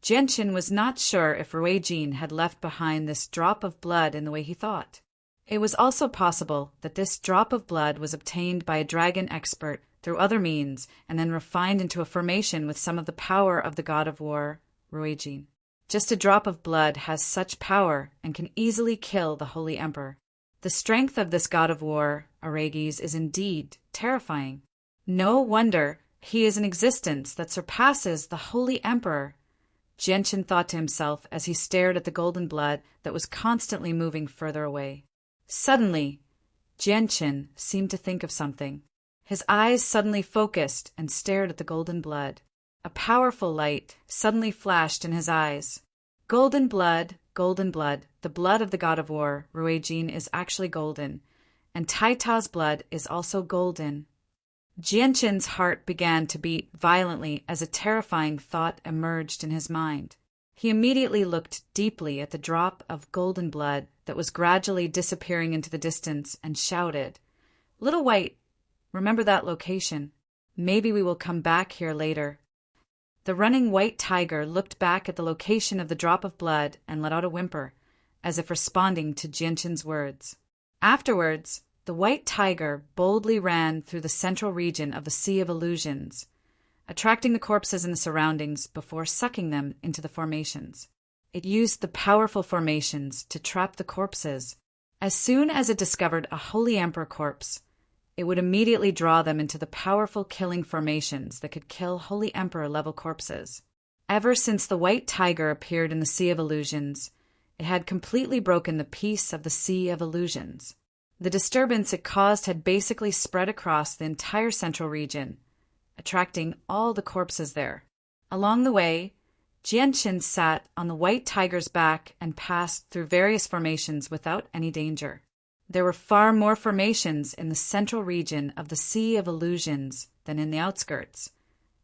Jianqin was not sure if Ruijin had left behind this drop of blood in the way he thought. It was also possible that this drop of blood was obtained by a dragon expert through other means and then refined into a formation with some of the power of the god of war, Ruijin. Just a drop of blood has such power and can easily kill the Holy Emperor. The strength of this god of war, Eregis, is indeed terrifying. No wonder he is an existence that surpasses the Holy Emperor, Jianqin thought to himself as he stared at the golden blood that was constantly moving further away. Suddenly, Jianqin seemed to think of something. His eyes suddenly focused and stared at the golden blood. A powerful light suddenly flashed in his eyes. Golden blood, the blood of the god of war, Ruijin, is actually golden, and Taita's blood is also golden. Jianqin's heart began to beat violently as a terrifying thought emerged in his mind. He immediately looked deeply at the drop of golden blood that was gradually disappearing into the distance and shouted, "Little White, remember that location. Maybe we will come back here later." The running white tiger looked back at the location of the drop of blood and let out a whimper, as if responding to Jianqin's words. Afterwards, the white tiger boldly ran through the central region of the Sea of Illusions, attracting the corpses in the surroundings before sucking them into the formations. It used the powerful formations to trap the corpses. As soon as it discovered a Holy Emperor corpse, it would immediately draw them into the powerful killing formations that could kill Holy Emperor-level corpses. Ever since the white tiger appeared in the Sea of Illusions, it had completely broken the peace of the Sea of Illusions. The disturbance it caused had basically spread across the entire central region, attracting all the corpses there. Along the way, Jianqin sat on the white tiger's back and passed through various formations without any danger. There were far more formations in the central region of the Sea of Illusions than in the outskirts,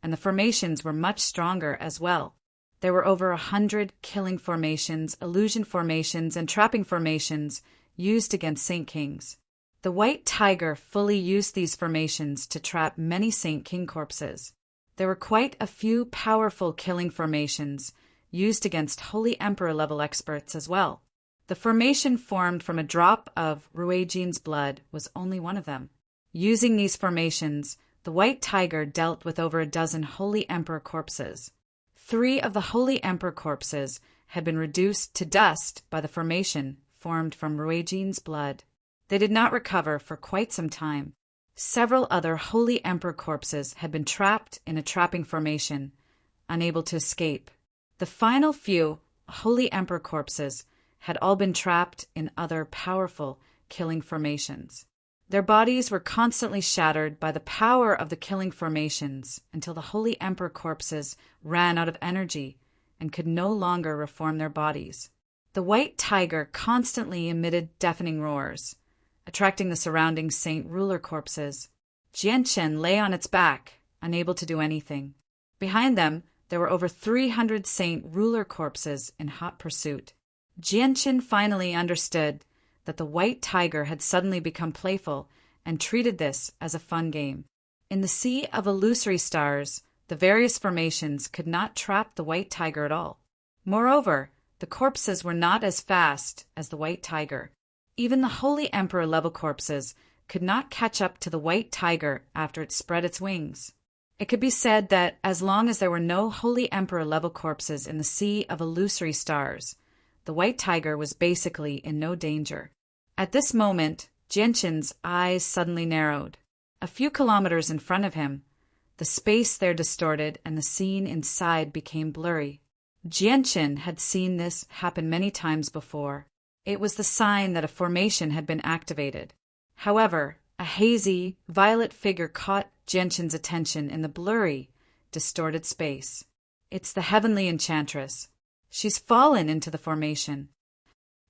and the formations were much stronger as well. There were over 100 killing formations, illusion formations, and trapping formations used against Saint Kings. The White Tiger fully used these formations to trap many Saint King corpses. There were quite a few powerful killing formations used against Holy Emperor level experts as well. The formation formed from a drop of Ruejine's blood was only one of them. Using these formations, the White Tiger dealt with over a dozen Holy Emperor corpses. 3 of the Holy Emperor corpses had been reduced to dust by the formation formed from Ruejine's blood. They did not recover for quite some time. Several other Holy Emperor corpses had been trapped in a trapping formation, unable to escape. The final few Holy Emperor corpses had all been trapped in other powerful killing formations. Their bodies were constantly shattered by the power of the killing formations until the Holy Emperor corpses ran out of energy and could no longer reform their bodies. The White Tiger constantly emitted deafening roars, attracting the surrounding Saint Ruler corpses. Jianchen lay on its back, unable to do anything. Behind them, there were over 300 Saint Ruler corpses in hot pursuit. Jianchen finally understood that the White Tiger had suddenly become playful and treated this as a fun game. In the Sea of Illusory Stars, the various formations could not trap the White Tiger at all. Moreover, the corpses were not as fast as the White Tiger. Even the Holy Emperor level corpses could not catch up to the White Tiger after it spread its wings. It could be said that as long as there were no Holy Emperor level corpses in the Sea of Illusory Stars, the White Tiger was basically in no danger. At this moment, Jianchen's eyes suddenly narrowed. A few kilometers in front of him, the space there distorted and the scene inside became blurry. Jianchen had seen this happen many times before. It was the sign that a formation had been activated. However, a hazy, violet figure caught Jianchen's attention in the blurry, distorted space. It's the Heavenly Enchantress. She's fallen into the formation.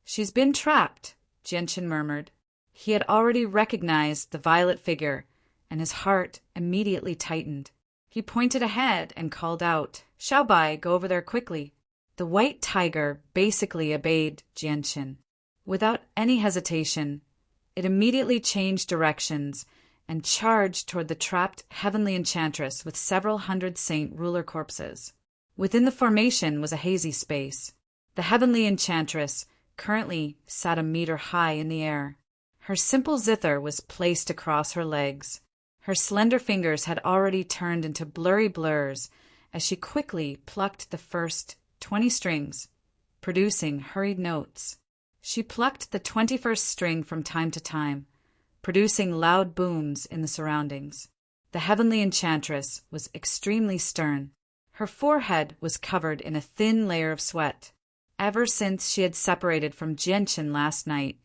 She's been trapped, Jianchen murmured. He had already recognized the violet figure, and his heart immediately tightened. He pointed ahead and called out, "Xiaobai, go over there quickly." The White Tiger basically obeyed Jianchen. Without any hesitation, it immediately changed directions and charged toward the trapped Heavenly Enchantress with several hundred Saint Ruler corpses. Within the formation was a hazy space. The Heavenly Enchantress currently sat a meter high in the air. Her simple zither was placed across her legs. Her slender fingers had already turned into blurry blurs as she quickly plucked the first 20 strings, producing hurried notes. She plucked the 21st string from time to time, producing loud booms in the surroundings. The Heavenly Enchantress was extremely stern. Her forehead was covered in a thin layer of sweat. Ever since she had separated from Jianchen last night,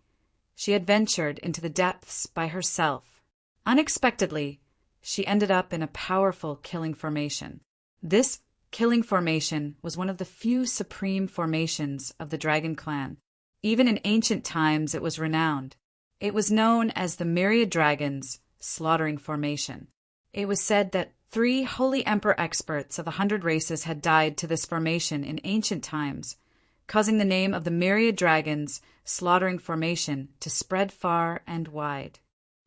she had ventured into the depths by herself. Unexpectedly, she ended up in a powerful killing formation. This killing formation was one of the few supreme formations of the Dragon Clan. Even in ancient times it was renowned. It was known as the Myriad Dragons Slaughtering Formation. It was said that 3 Holy Emperor experts of 100 races had died to this formation in ancient times, causing the name of the Myriad Dragons Slaughtering Formation to spread far and wide.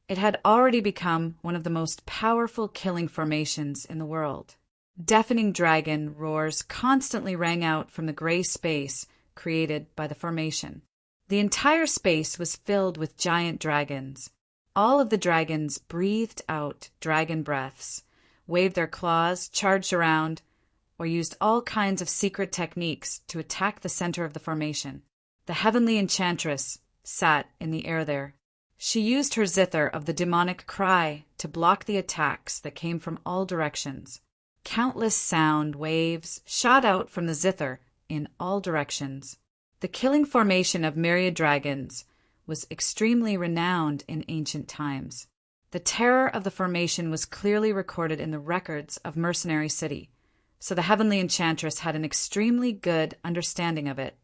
It had already become one of the most powerful killing formations in the world. Deafening dragon roars constantly rang out from the gray space created by the formation. The entire space was filled with giant dragons. All of the dragons breathed out dragon breaths, waved their claws, charged around, or used all kinds of secret techniques to attack the center of the formation. The Heavenly Enchantress sat in the air there. She used her zither of the demonic cry to block the attacks that came from all directions. Countless sound waves shot out from the zither in all directions. The killing formation of myriad dragons was extremely renowned in ancient times. The terror of the formation was clearly recorded in the records of Mercenary City, so the Heavenly Enchantress had an extremely good understanding of it.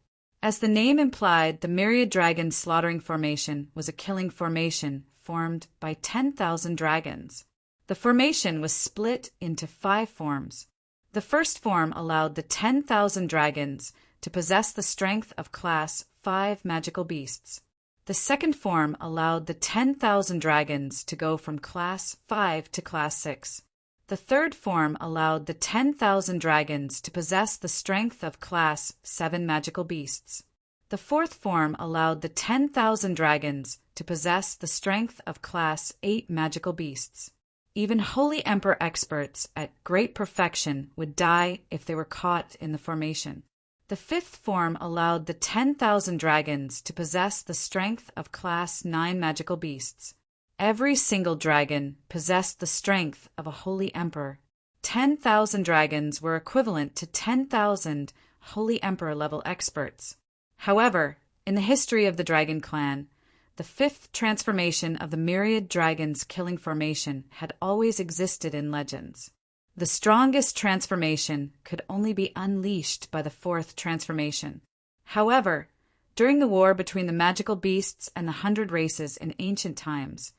As the name implied, the myriad dragons slaughtering formation was a killing formation formed by 10,000 dragons. The formation was split into 5 forms. The first form allowed the 10,000 dragons to possess the strength of Class 5 magical beasts. The second form allowed the 10,000 dragons to go from Class 5 to Class 6. The third form allowed the 10,000 dragons to possess the strength of Class 7 magical beasts. The fourth form allowed the 10,000 dragons to possess the strength of Class 8 magical beasts. Even Holy Emperor experts at great perfection would die if they were caught in the formation. The fifth form allowed the 10,000 dragons to possess the strength of Class 9 magical beasts. Every single dragon possessed the strength of a Holy Emperor. 10,000 dragons were equivalent to 10,000 Holy Emperor level experts. However, in the history of the Dragon Clan, the fifth transformation of the myriad dragons killing formation had always existed in legends. The strongest transformation could only be unleashed by the fourth transformation. However, during the war between the magical beasts and the 100 races in ancient times,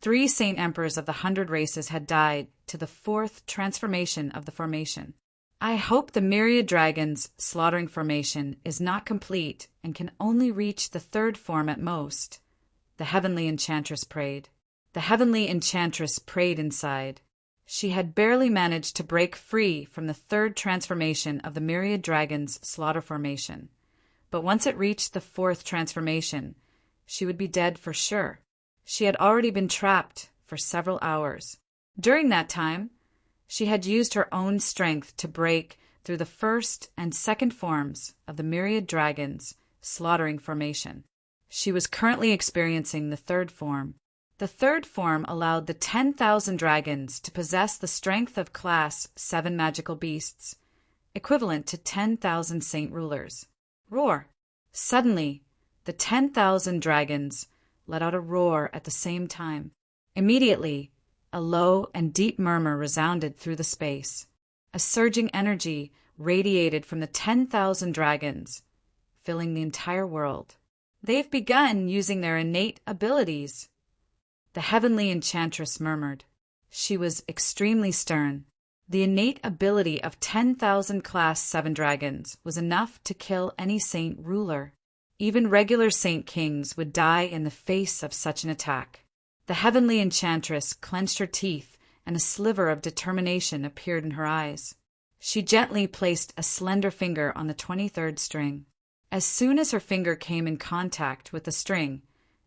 3 Saint Emperors of the 100 races had died to the fourth transformation of the formation. I hope the myriad dragons slaughtering formation is not complete and can only reach the third form at most. The Heavenly Enchantress prayed. The Heavenly Enchantress prayed inside. She had barely managed to break free from the third transformation of the myriad dragons' slaughter formation. But once it reached the fourth transformation, she would be dead for sure. She had already been trapped for several hours. During that time, she had used her own strength to break through the first and second forms of the myriad dragons' slaughtering formation. She was currently experiencing the third form. The third form allowed the 10,000 dragons to possess the strength of Class 7 magical beasts, equivalent to 10,000 saint rulers. Roar! Suddenly, the 10,000 dragons let out a roar at the same time. Immediately, a low and deep murmur resounded through the space. A surging energy radiated from the 10,000 dragons, filling the entire world. They've begun using their innate abilities. The Heavenly Enchantress murmured. She was extremely stern. The innate ability of 10,000 Class 7 dragons was enough to kill any saint ruler. Even regular saint kings would die in the face of such an attack. The Heavenly Enchantress clenched her teeth, and a sliver of determination appeared in her eyes. She gently placed a slender finger on the 23rd string. As soon as her finger came in contact with the string,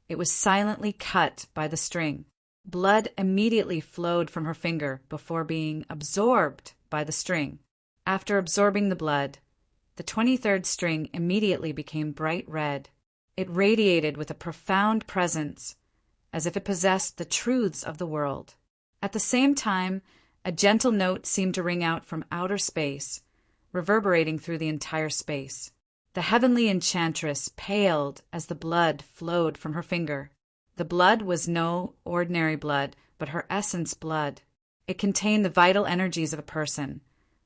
it was silently cut by the string. Blood immediately flowed from her finger before being absorbed by the string. After absorbing the blood, the 23rd string immediately became bright red. It radiated with a profound presence, as if it possessed the truths of the world. At the same time, a gentle note seemed to ring out from outer space, reverberating through the entire space. The Heavenly Enchantress paled as the blood flowed from her finger. The blood was no ordinary blood, but her essence blood. It contained the vital energies of a person,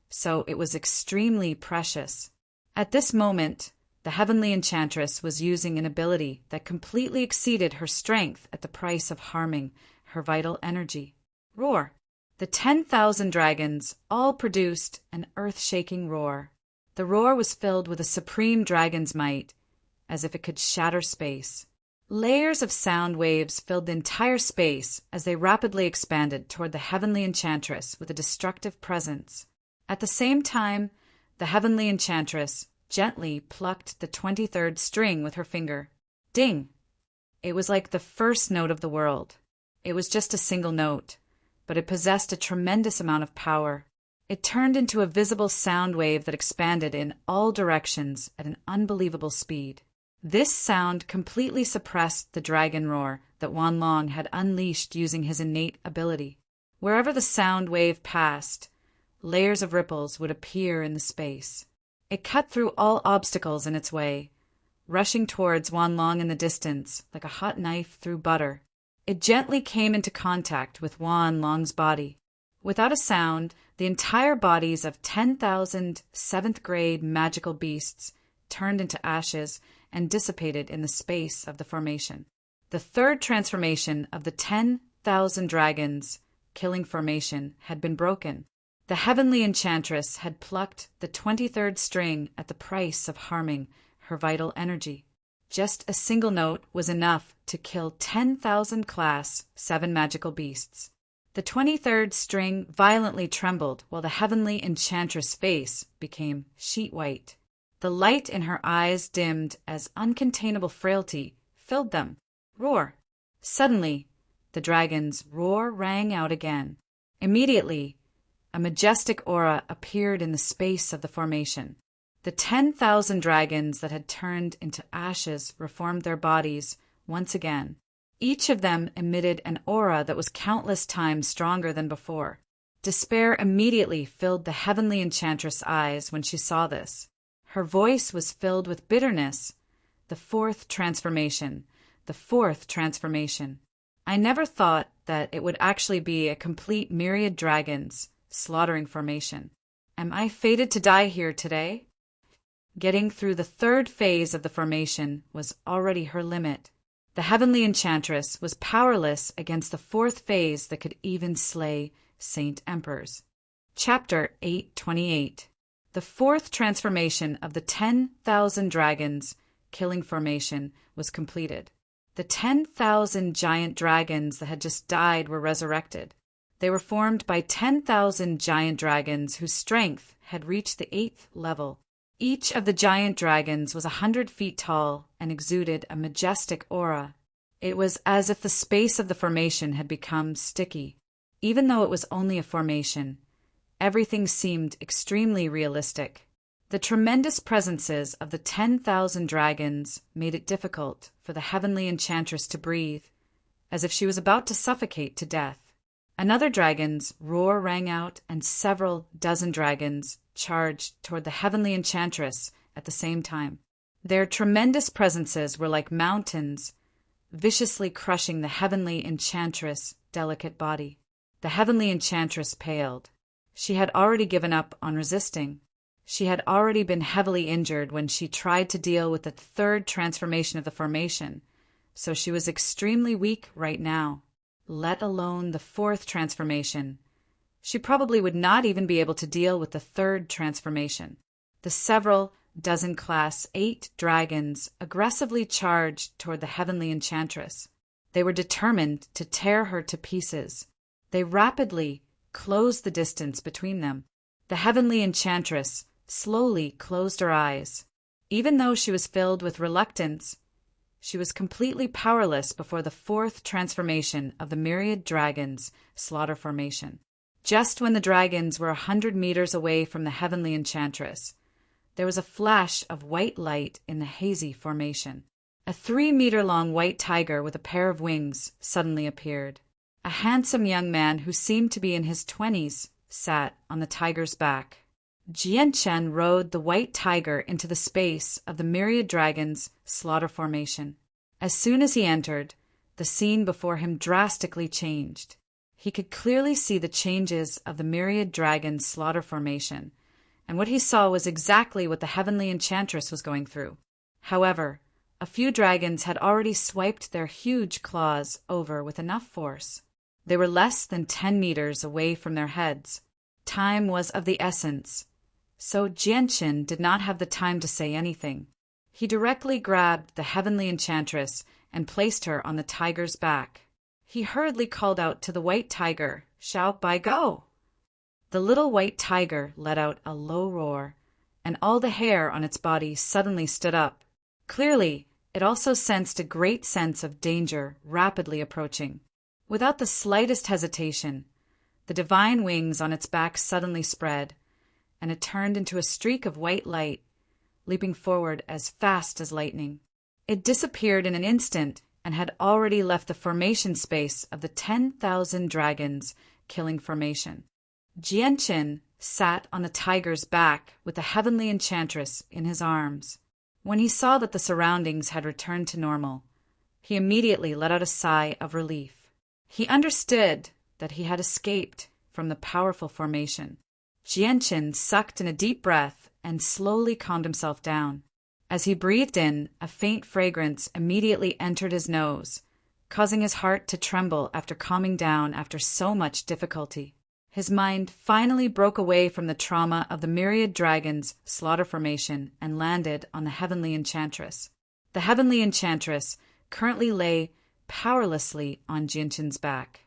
so it was extremely precious. At this moment, the Heavenly Enchantress was using an ability that completely exceeded her strength at the price of harming her vital energy. Roar! The 10,000 dragons all produced an earth-shaking roar. The roar was filled with a supreme dragon's might, as if it could shatter space. Layers of sound waves filled the entire space as they rapidly expanded toward the Heavenly Enchantress with a destructive presence. At the same time, the Heavenly Enchantress gently plucked the 23rd string with her finger. Ding! It was like the first note of the world. It was just a single note, but it possessed a tremendous amount of power. It turned into a visible sound wave that expanded in all directions at an unbelievable speed. This sound completely suppressed the dragon roar that Wan Long had unleashed using his innate ability. Wherever the sound wave passed, layers of ripples would appear in the space. It cut through all obstacles in its way, rushing towards Wan Long in the distance like a hot knife through butter. It gently came into contact with Wan Long's body. Without a sound, the entire bodies of 10,000 seventh-grade magical beasts turned into ashes and dissipated in the space of the formation. The third transformation of the 10,000 dragons killing formation had been broken. The heavenly enchantress had plucked the 23rd string at the price of harming her vital energy. Just a single note was enough to kill 10,000 class 7 magical beasts. The 23rd string violently trembled while the heavenly enchantress' face became sheet white. The light in her eyes dimmed as uncontainable frailty filled them. Roar! Suddenly, the dragon's roar rang out again. Immediately, a majestic aura appeared in the space of the formation. The 10,000 dragons that had turned into ashes reformed their bodies once again. Each of them emitted an aura that was countless times stronger than before. Despair immediately filled the heavenly enchantress' eyes when she saw this. Her voice was filled with bitterness. The fourth transformation. The fourth transformation. I never thought that it would actually be a complete myriad dragons slaughtering formation. Am I fated to die here today? Getting through the third phase of the formation was already her limit. The heavenly enchantress was powerless against the fourth phase that could even slay Saint Emperors. Chapter 828. The fourth transformation of the 10,000 dragons killing formation was completed. The 10,000 giant dragons that had just died were resurrected. They were formed by 10,000 giant dragons whose strength had reached the 8th level. Each of the giant dragons was 100 feet tall and exuded a majestic aura. It was as if the space of the formation had become sticky. Even though it was only a formation, everything seemed extremely realistic. The tremendous presences of the 10,000 dragons made it difficult for the heavenly enchantress to breathe, as if she was about to suffocate to death. Another dragon's roar rang out, and several dozen dragons charged toward the heavenly enchantress at the same time. Their tremendous presences were like mountains, viciously crushing the heavenly enchantress' delicate body. The heavenly enchantress paled. She had already given up on resisting. She had already been heavily injured when she tried to deal with the third transformation of the formation, so she was extremely weak right now, let alone the fourth transformation. She probably would not even be able to deal with the third transformation. The several dozen class 8 dragons aggressively charged toward the heavenly enchantress. They were determined to tear her to pieces. They rapidly closed the distance between them. The heavenly enchantress slowly closed her eyes. Even though she was filled with reluctance, she was completely powerless before the fourth transformation of the myriad dragons slaughter formation. Just when the dragons were 100 meters away from the heavenly enchantress, there was a flash of white light in the hazy formation. A 3-meter-long white tiger with a pair of wings suddenly appeared. A handsome young man who seemed to be in his 20s sat on the tiger's back. Jianchen rode the white tiger into the space of the myriad dragons' slaughter formation. As soon as he entered, the scene before him drastically changed. He could clearly see the changes of the myriad dragons' slaughter formation, and what he saw was exactly what the heavenly enchantress was going through. However, a few dragons had already swiped their huge claws over with enough force. They were less than 10 meters away from their heads. Time was of the essence, so Jianchen did not have the time to say anything. He directly grabbed the heavenly enchantress and placed her on the tiger's back. He hurriedly called out to the white tiger, "Shall I go?" The little white tiger let out a low roar, and all the hair on its body suddenly stood up. Clearly, it also sensed a great sense of danger rapidly approaching. Without the slightest hesitation, the divine wings on its back suddenly spread, and it turned into a streak of white light, leaping forward as fast as lightning. It disappeared in an instant and had already left the formation space of the 10,000 dragons killing formation. Jianchen sat on the tiger's back with the heavenly enchantress in his arms. When he saw that the surroundings had returned to normal, he immediately let out a sigh of relief. He understood that he had escaped from the powerful formation. Jianchen sucked in a deep breath and slowly calmed himself down. As he breathed in, a faint fragrance immediately entered his nose, causing his heart to tremble after calming down after so much difficulty. His mind finally broke away from the trauma of the myriad dragons' slaughter formation and landed on the Heavenly Enchantress. The Heavenly Enchantress currently lay powerlessly on Jianshin's back.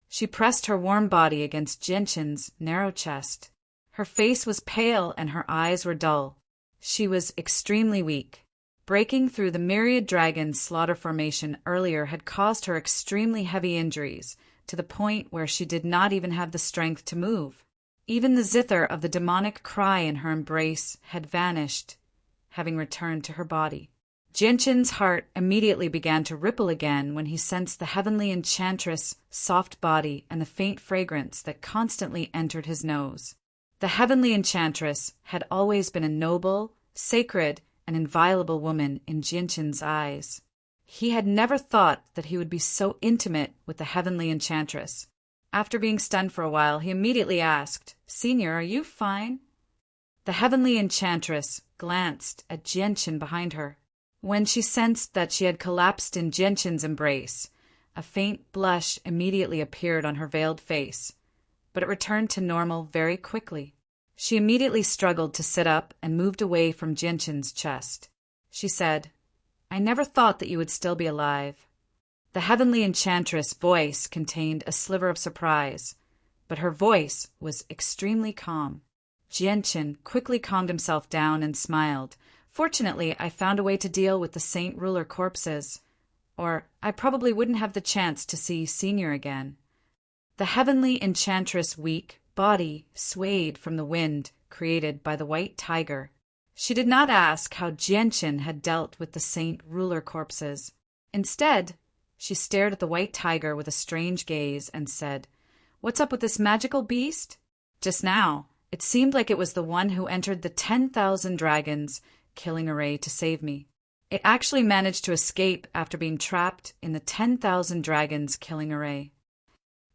She pressed her warm body against Jianshin's narrow chest. Her face was pale and her eyes were dull. She was extremely weak. Breaking through the myriad dragons' slaughter formation earlier had caused her extremely heavy injuries, to the point where she did not even have the strength to move. Even the zither of the demonic cry in her embrace had vanished, having returned to her body. Jianshin's heart immediately began to ripple again when he sensed the Heavenly Enchantress' soft body and the faint fragrance that constantly entered his nose. The Heavenly Enchantress had always been a noble, sacred, and inviolable woman in Jianshin's eyes. He had never thought that he would be so intimate with the Heavenly Enchantress. After being stunned for a while, he immediately asked, "Senior, are you fine?" The Heavenly Enchantress glanced at Jianshin behind her. When she sensed that she had collapsed in Jianshin's embrace, a faint blush immediately appeared on her veiled face, but it returned to normal very quickly. She immediately struggled to sit up and moved away from Jianshin's chest. She said, "I never thought that you would still be alive." The Heavenly Enchantress' voice contained a sliver of surprise, but her voice was extremely calm. Jianshin quickly calmed himself down and smiled. "Fortunately, I found a way to deal with the Saint Ruler corpses, or I probably wouldn't have the chance to see Senior again." The Heavenly Enchantress' weak body swayed from the wind created by the white tiger. She did not ask how Jianshin had dealt with the Saint Ruler corpses. Instead, she stared at the white tiger with a strange gaze and said, "What's up with this magical beast?" Just now, it seemed like it was the one who entered the 10,000 dragons killing array to save me. It actually managed to escape after being trapped in the 10,000 dragons killing array.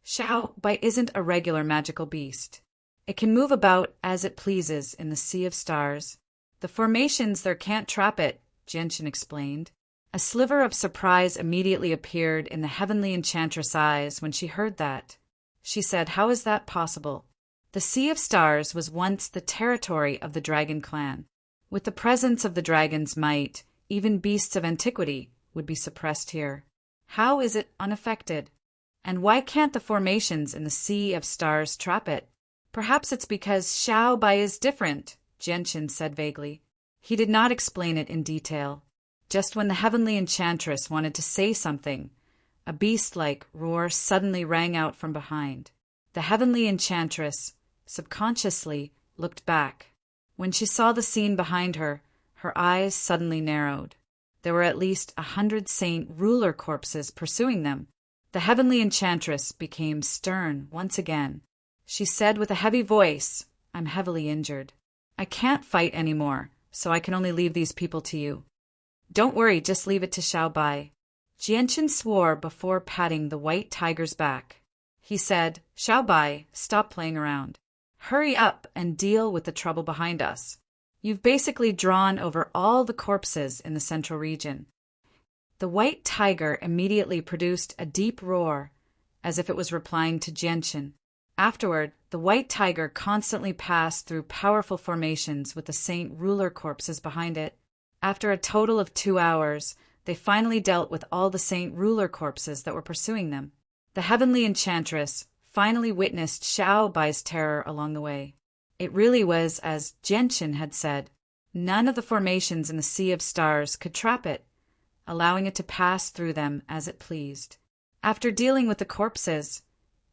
Xiao Bai isn't a regular magical beast. It can move about as it pleases in the sea of stars. The formations there can't trap it, Jianshin explained. A sliver of surprise immediately appeared in the Heavenly Enchantress' eyes when she heard that. She said, "How is that possible?" The Sea of Stars was once the territory of the Dragon Clan. With the presence of the dragon's might, even beasts of antiquity would be suppressed here. How is it unaffected? And why can't the formations in the Sea of Stars trap it? Perhaps it's because Xiao Bai is different, Jianshin said vaguely. He did not explain it in detail. Just when the Heavenly Enchantress wanted to say something, a beast-like roar suddenly rang out from behind. The Heavenly Enchantress subconsciously looked back. When she saw the scene behind her, her eyes suddenly narrowed. There were at least 100 Saint Ruler corpses pursuing them. The Heavenly Enchantress became stern once again. She said with a heavy voice, "I'm heavily injured. I can't fight anymore, so I can only leave these people to you." "Don't worry, just leave it to Xiao Bai." Jianshin swore before patting the white tiger's back. He said, "Xiao Bai, stop playing around. Hurry up and deal with the trouble behind us. You've basically drawn over all the corpses in the central region." The white tiger immediately produced a deep roar, as if it was replying to Jianshin. Afterward, the white tiger constantly passed through powerful formations with the Saint Ruler corpses behind it. After a total of 2 hours, they finally dealt with all the Saint Ruler corpses that were pursuing them. The Heavenly Enchantress finally witnessed Xiao Bai's terror along the way. It really was as Jianshin had said. None of the formations in the Sea of Stars could trap it, allowing it to pass through them as it pleased. After dealing with the corpses,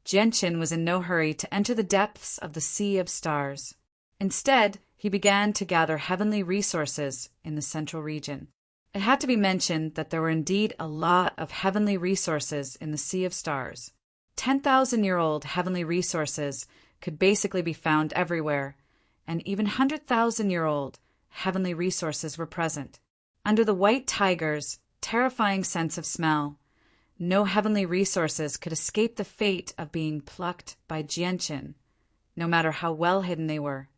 Jianshin was in no hurry to enter the depths of the Sea of Stars. Instead, he began to gather heavenly resources in the central region. It had to be mentioned that there were indeed a lot of heavenly resources in the Sea of Stars. 10,000-year-old heavenly resources could basically be found everywhere, and even 100,000-year-old heavenly resources were present. Under the white tiger's terrifying sense of smell, no heavenly resources could escape the fate of being plucked by Jianshin, no matter how well hidden they were.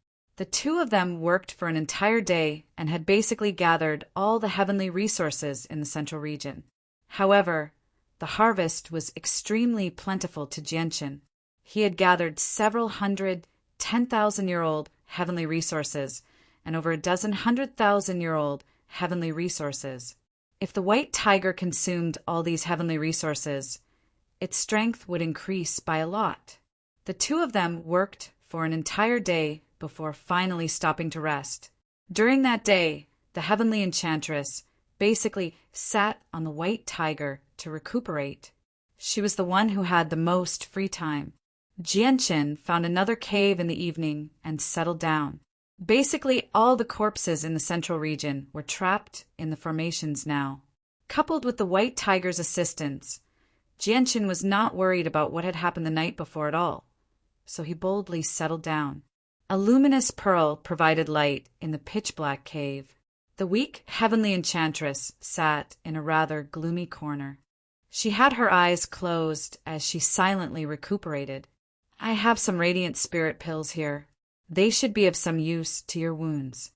The two of them worked for an entire day and had basically gathered all the heavenly resources in the central region. However, the harvest was extremely plentiful to Jianqin. He had gathered several hundred 10,000-year-old heavenly resources and over a dozen 100,000-year-old heavenly resources. If the white tiger consumed all these heavenly resources, its strength would increase by a lot. The two of them worked for an entire day before finally stopping to rest. During that day, the heavenly enchantress basically sat on the white tiger to recuperate. She was the one who had the most free time. Jianqin found another cave in the evening and settled down. Basically, all the corpses in the central region were trapped in the formations now. Coupled with the white tiger's assistance, Jianqin was not worried about what had happened the night before at all, so he boldly settled down. A luminous pearl provided light in the pitch-black cave. The weak heavenly enchantress sat in a rather gloomy corner. She had her eyes closed as she silently recuperated. "I have some radiant spirit pills here. They should be of some use to your wounds."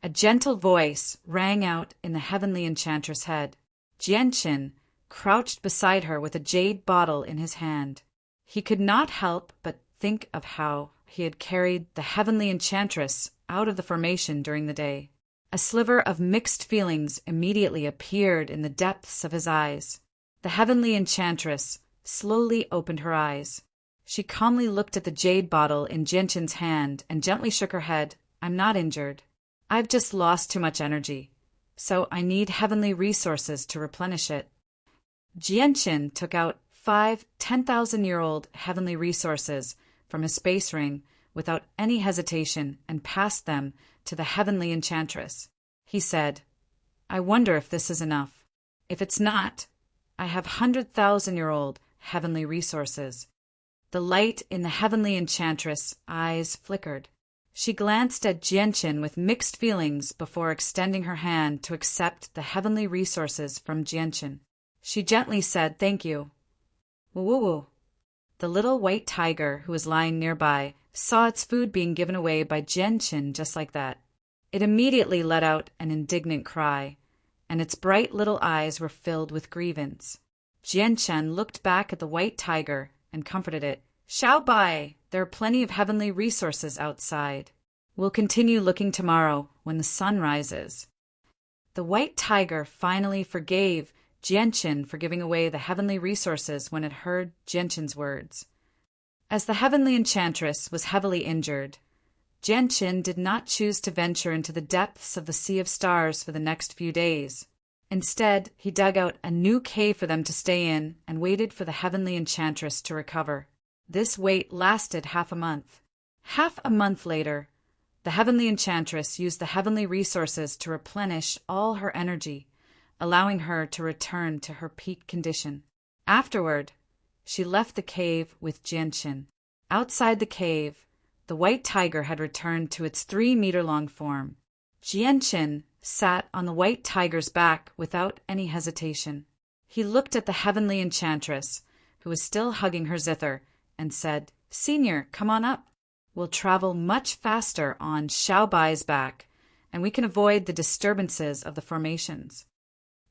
A gentle voice rang out in the heavenly enchantress' head. Jianqin crouched beside her with a jade bottle in his hand. He could not help but think of how he had carried the heavenly enchantress out of the formation during the day. A sliver of mixed feelings immediately appeared in the depths of his eyes. The heavenly enchantress slowly opened her eyes. She calmly looked at the jade bottle in Jianqin's hand and gently shook her head. "I'm not injured. I've just lost too much energy, so I need heavenly resources to replenish it." Jianqin took out 5 10,000-year-old heavenly resources from his space ring without any hesitation and passed them to the heavenly enchantress. He said, "I wonder if this is enough. If it's not, I have 100,000-year-old heavenly resources." The light in the heavenly enchantress' eyes flickered. She glanced at Jianqin with mixed feelings before extending her hand to accept the heavenly resources from Jianqin. She gently said, "Thank you." "Woo-woo-woo." The little white tiger who was lying nearby saw its food being given away by Jianqin just like that. It immediately let out an indignant cry, and its bright little eyes were filled with grievance. Jianqin looked back at the white tiger and comforted it. "Xiao Bai, there are plenty of heavenly resources outside. We'll continue looking tomorrow when the sun rises." The white tiger finally forgave Jianqin for giving away the heavenly resources when it heard Jianqin's words. As the heavenly enchantress was heavily injured, Jianqin did not choose to venture into the depths of the Sea of Stars for the next few days. Instead, he dug out a new cave for them to stay in and waited for the heavenly enchantress to recover. This wait lasted half a month. Half a month later, the heavenly enchantress used the heavenly resources to replenish all her energy, allowing her to return to her peak condition. Afterward, she left the cave with Jianqin. Outside the cave, the white tiger had returned to its 3-meter-long form. Jianqin sat on the white tiger's back without any hesitation. He looked at the heavenly enchantress, who was still hugging her zither, and said, "Senior, come on up. We'll travel much faster on Xiao Bai's back, and we can avoid the disturbances of the formations."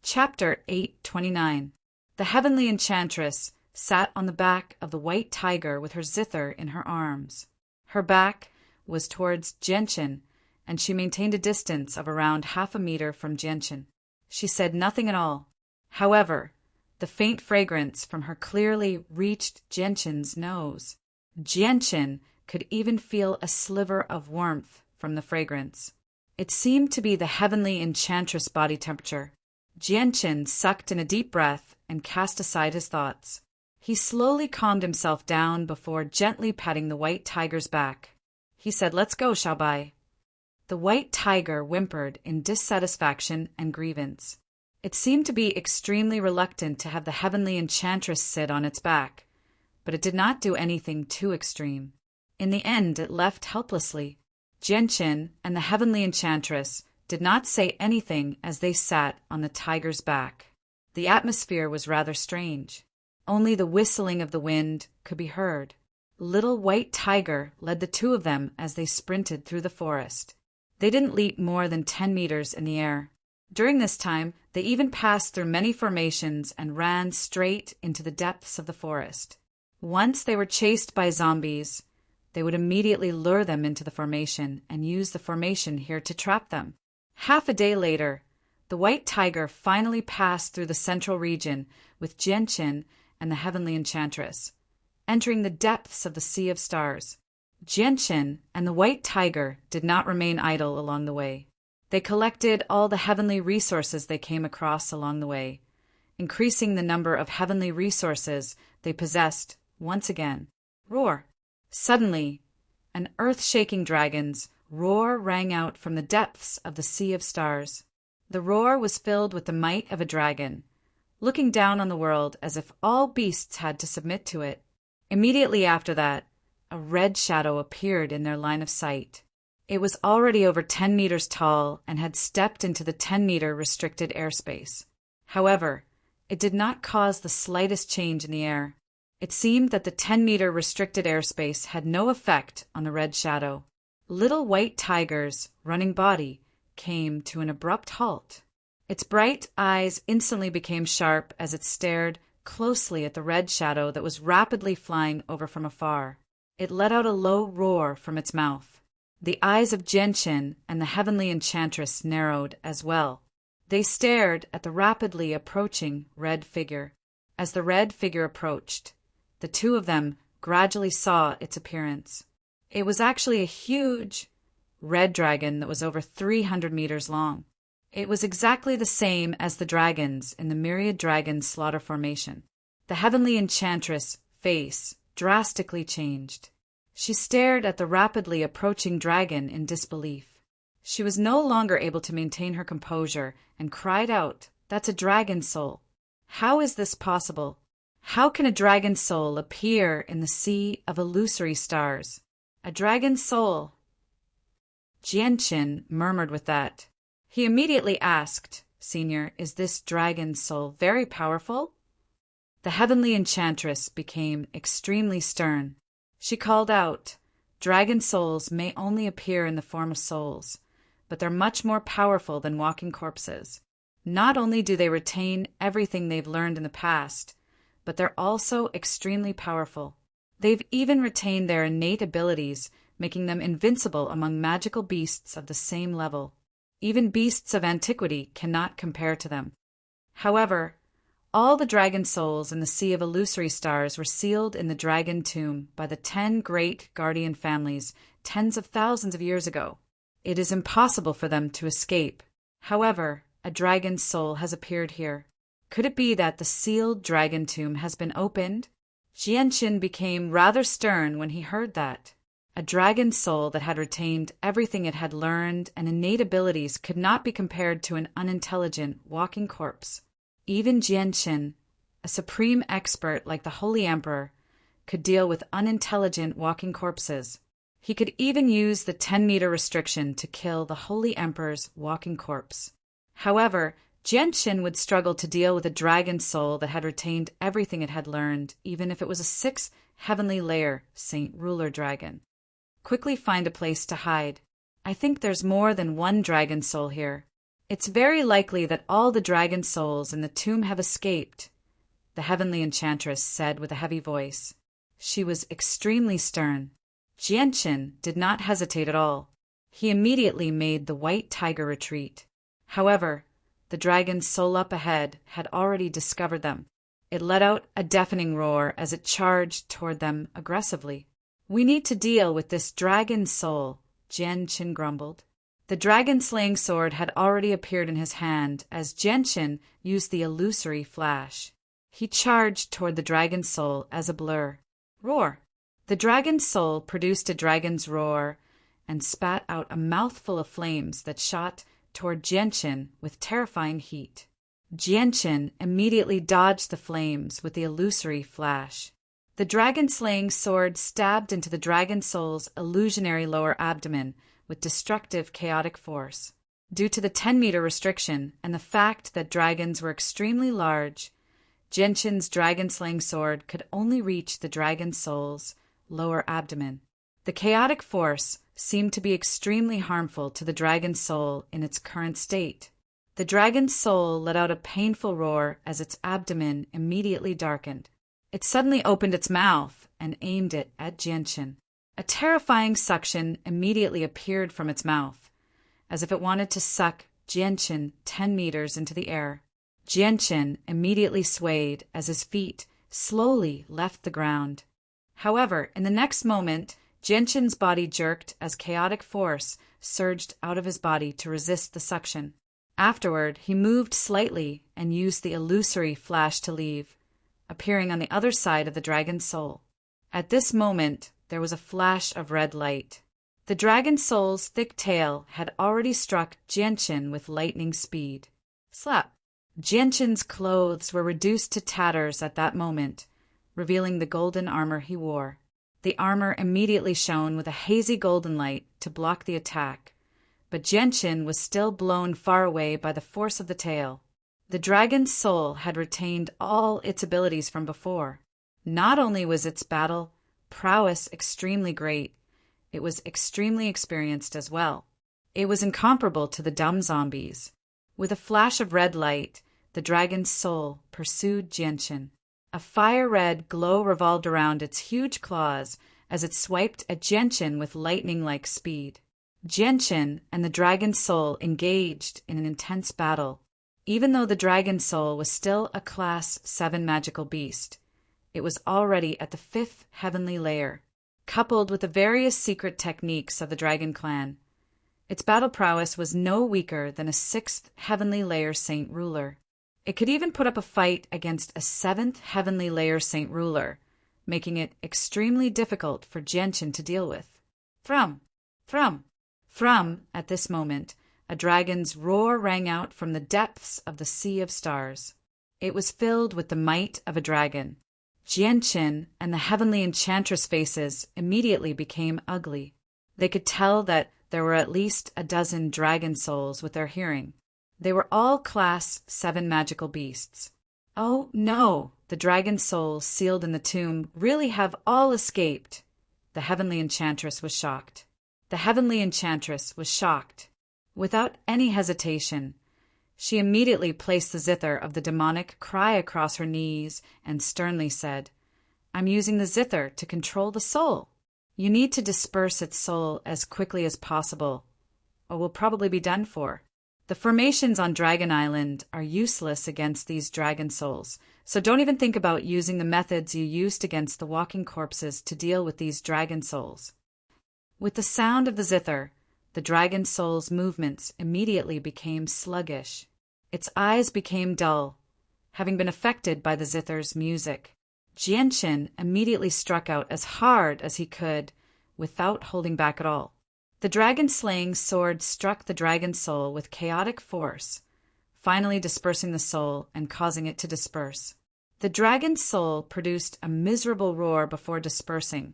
Chapter 829. The heavenly enchantress sat on the back of the white tiger with her zither in her arms. Her back was towards Jianqin, and she maintained a distance of around half a meter from Jianqin. She said nothing at all. However, the faint fragrance from her clearly reached Jianqin's nose. Jianqin could even feel a sliver of warmth from the fragrance. It seemed to be the heavenly enchantress body temperature. Jianqin sucked in a deep breath and cast aside his thoughts. He slowly calmed himself down before gently patting the white tiger's back. He said, "Let's go, Xiao Bai." The white tiger whimpered in dissatisfaction and grievance. It seemed to be extremely reluctant to have the heavenly enchantress sit on its back, but it did not do anything too extreme. In the end, it left helplessly. Jianqin and the heavenly enchantress did not say anything as they sat on the tiger's back. The atmosphere was rather strange. Only the whistling of the wind could be heard. Little White Tiger led the two of them as they sprinted through the forest. They didn't leap more than 10 meters in the air. During this time, they even passed through many formations and ran straight into the depths of the forest. Once they were chased by zombies, they would immediately lure them into the formation and use the formation here to trap them. Half a day later, the White Tiger finally passed through the central region with Jianqin and the Heavenly Enchantress, entering the depths of the Sea of Stars. Jianqin and the White Tiger did not remain idle along the way. They collected all the heavenly resources they came across along the way, increasing the number of heavenly resources they possessed once again. Roar! Suddenly, an earth-shaking dragon's roar rang out from the depths of the Sea of Stars. The roar was filled with the might of a dragon, looking down on the world as if all beasts had to submit to it. Immediately after that, a red shadow appeared in their line of sight. It was already over 10 meters tall and had stepped into the 10-meter restricted airspace. However, it did not cause the slightest change in the air. It seemed that the 10-meter restricted airspace had no effect on the red shadow. Little White Tiger's running body came to an abrupt halt. Its bright eyes instantly became sharp as it stared closely at the red shadow that was rapidly flying over from afar. It let out a low roar from its mouth. The eyes of Jianqin and the Heavenly Enchantress narrowed as well. They stared at the rapidly approaching red figure. As the red figure approached, the two of them gradually saw its appearance. It was actually a huge red dragon that was over 300 meters long. It was exactly the same as the dragons in the Myriad Dragon Slaughter Formation. The Heavenly Enchantress' face drastically changed. She stared at the rapidly approaching dragon in disbelief. She was no longer able to maintain her composure and cried out, "That's a dragon soul. How is this possible? How can a dragon soul appear in the sea of illusory stars? A dragon soul?" Jianqin murmured with that. He immediately asked, "Senior, is this dragon soul very powerful?" The Heavenly Enchantress became extremely stern. She called out, "Dragon souls may only appear in the form of souls, but they're much more powerful than walking corpses. Not only do they retain everything they've learned in the past, but they're also extremely powerful. They've even retained their innate abilities, making them invincible among magical beasts of the same level. Even beasts of antiquity cannot compare to them." However, all the dragon souls in the Sea of Illusory Stars were sealed in the Dragon Tomb by the 10 great guardian families tens of thousands of years ago. It is impossible for them to escape. However, a dragon's soul has appeared here. Could it be that the sealed Dragon Tomb has been opened? Jianqin became rather stern when he heard that. A dragon soul that had retained everything it had learned and innate abilities could not be compared to an unintelligent walking corpse. Even Jianqin, a supreme expert like the Holy Emperor, could deal with unintelligent walking corpses. He could even use the 10-meter restriction to kill the Holy Emperor's walking corpse. However, Jianqin would struggle to deal with a dragon soul that had retained everything it had learned, even if it was a 6th heavenly layer Saint Ruler dragon. Quickly find a place to hide. I think there's more than one dragon soul here. It's very likely that all the dragon souls in the tomb have escaped, the Heavenly Enchantress said with a heavy voice. She was extremely stern. Jianqin did not hesitate at all. He immediately made the White Tiger retreat. However, the dragon's soul up ahead had already discovered them. It let out a deafening roar as it charged toward them aggressively. "We need to deal with this dragon soul," Jianqin grumbled. The dragon-slaying sword had already appeared in his hand as Jianqin used the illusory flash. He charged toward the dragon soul as a blur. Roar! The dragon's soul produced a dragon's roar and spat out a mouthful of flames that shot toward Jianqin with terrifying heat. Jianqin immediately dodged the flames with the illusory flash. The dragon-slaying sword stabbed into the dragon soul's illusionary lower abdomen with destructive chaotic force. Due to the 10-meter restriction and the fact that dragons were extremely large, Jianqin's dragon-slaying sword could only reach the dragon soul's lower abdomen. The chaotic force seemed to be extremely harmful to the dragon's soul in its current state. The dragon's soul let out a painful roar as its abdomen immediately darkened. It suddenly opened its mouth and aimed it at Jianqin. A terrifying suction immediately appeared from its mouth, as if it wanted to suck Jianqin 10 meters into the air. Jianqin immediately swayed as his feet slowly left the ground. However, in the next moment, Jianqin's body jerked as chaotic force surged out of his body to resist the suction. Afterward, he moved slightly and used the illusory flash to leave, appearing on the other side of the dragon's soul. At this moment, there was a flash of red light. The dragon's soul's thick tail had already struck Jianqin with lightning speed. Slap! Jianqin's clothes were reduced to tatters at that moment, revealing the golden armor he wore. The armor immediately shone with a hazy golden light to block the attack, but Jianqin was still blown far away by the force of the tail. The dragon's soul had retained all its abilities from before. Not only was its battle prowess extremely great, it was extremely experienced as well. It was incomparable to the dumb zombies. With a flash of red light, the dragon's soul pursued Jianqin. A fire-red glow revolved around its huge claws as it swiped at Jianqin with lightning-like speed. Jianqin and the dragon's soul engaged in an intense battle. Even though the dragon's soul was still a Class 7 magical beast, it was already at the 5th heavenly layer. Coupled with the various secret techniques of the dragon clan, its battle prowess was no weaker than a 6th heavenly layer saint ruler. It could even put up a fight against a 7th heavenly layer saint ruler, making it extremely difficult for Jianqin to deal with. Thrum! Thrum! Thrum! At this moment, a dragon's roar rang out from the depths of the sea of stars. It was filled with the might of a dragon. Jianqin and the heavenly enchantress faces immediately became ugly. They could tell that there were at least a dozen dragon souls with their hearing. They were all Class 7 magical beasts. Oh no! The dragon souls sealed in the tomb really have all escaped. The heavenly enchantress was shocked. The heavenly enchantress was shocked. Without any hesitation, she immediately placed the zither of the demonic cry across her knees and sternly said, "I'm using the zither to control the soul. You need to disperse its soul as quickly as possible, or we'll probably be done for. The formations on Dragon Island are useless against these dragon souls, so don't even think about using the methods you used against the walking corpses to deal with these dragon souls." With the sound of the zither, the dragon soul's movements immediately became sluggish. Its eyes became dull, having been affected by the zither's music. Jianqin immediately struck out as hard as he could, without holding back at all. The dragon-slaying sword struck the dragon soul with chaotic force, finally dispersing the soul and causing it to disperse. The dragon's soul produced a miserable roar before dispersing,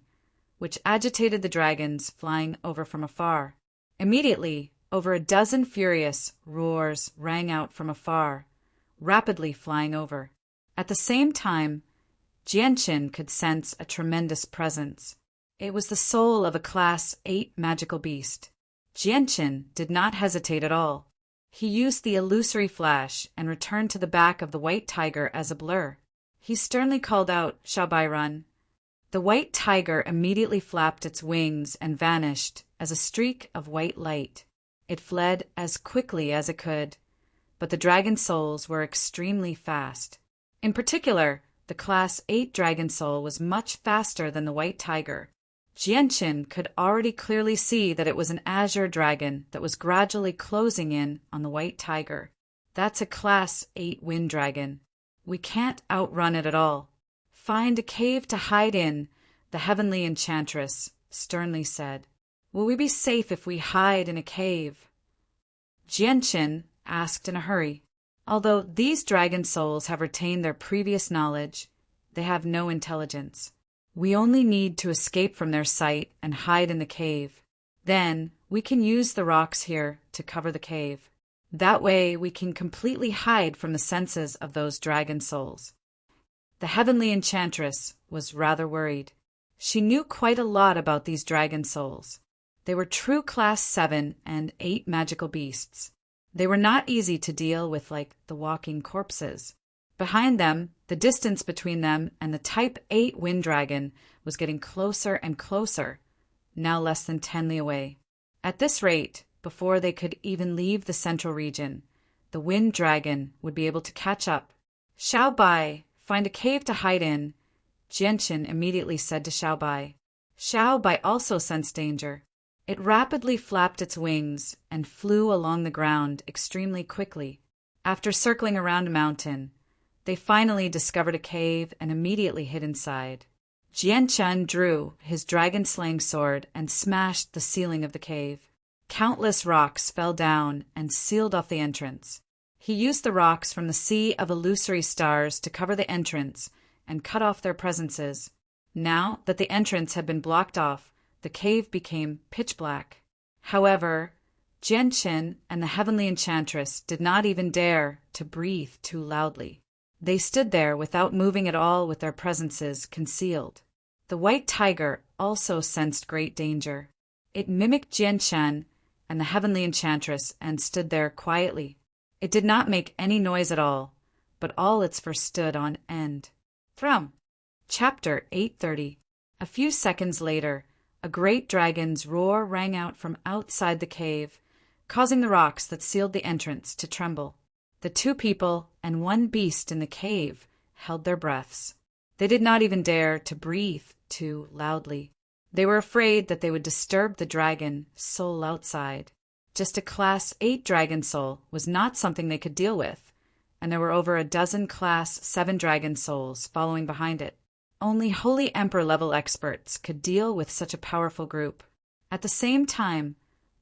which agitated the dragons flying over from afar. Immediately, over a dozen furious roars rang out from afar, rapidly flying over. At the same time, Jianqin could sense a tremendous presence. It was the soul of a Class 8 magical beast. Jianqin did not hesitate at all. He used the illusory flash and returned to the back of the white tiger as a blur. He sternly called out, "Shall I run?" The white tiger immediately flapped its wings and vanished as a streak of white light. It fled as quickly as it could, but the dragon souls were extremely fast. In particular, the Class 8 dragon soul was much faster than the white tiger. Jianqin could already clearly see that it was an azure dragon that was gradually closing in on the white tiger. That's a Class 8 wind dragon. We can't outrun it at all. Find a cave to hide in, the heavenly enchantress sternly said. Will we be safe if we hide in a cave? Jianqin asked in a hurry. Although these dragon souls have retained their previous knowledge, they have no intelligence. We only need to escape from their sight and hide in the cave. Then we can use the rocks here to cover the cave. That way we can completely hide from the senses of those dragon souls. The heavenly enchantress was rather worried. She knew quite a lot about these dragon souls. They were true Class 7 and 8 magical beasts. They were not easy to deal with like the walking corpses. Behind them, the distance between them and the Type 8 wind dragon was getting closer and closer, now less than 10 li away. At this rate, before they could even leave the central region, the wind dragon would be able to catch up. Xiao Bai, find a cave to hide in, Jianqin immediately said to Xiao Bai. Xiao Bai also sensed danger. It rapidly flapped its wings and flew along the ground extremely quickly. After circling around a mountain, they finally discovered a cave and immediately hid inside. Jianqin drew his dragon-slaying sword and smashed the ceiling of the cave. Countless rocks fell down and sealed off the entrance. He used the rocks from the sea of illusory stars to cover the entrance and cut off their presences. Now that the entrance had been blocked off, the cave became pitch black. However, Jianqin and the heavenly enchantress did not even dare to breathe too loudly. They stood there without moving at all with their presences concealed. The white tiger also sensed great danger. It mimicked Jianqin and the heavenly enchantress and stood there quietly. It did not make any noise at all, but all its fur stood on end. From Chapter 830. A few seconds later, a great dragon's roar rang out from outside the cave, causing the rocks that sealed the entrance to tremble. The two people and one beast in the cave held their breaths. They did not even dare to breathe too loudly. They were afraid that they would disturb the dragon soul outside. Just a Class 8 dragon soul was not something they could deal with, and there were over a dozen Class 7 dragon souls following behind it. Only Holy Emperor level experts could deal with such a powerful group. At the same time,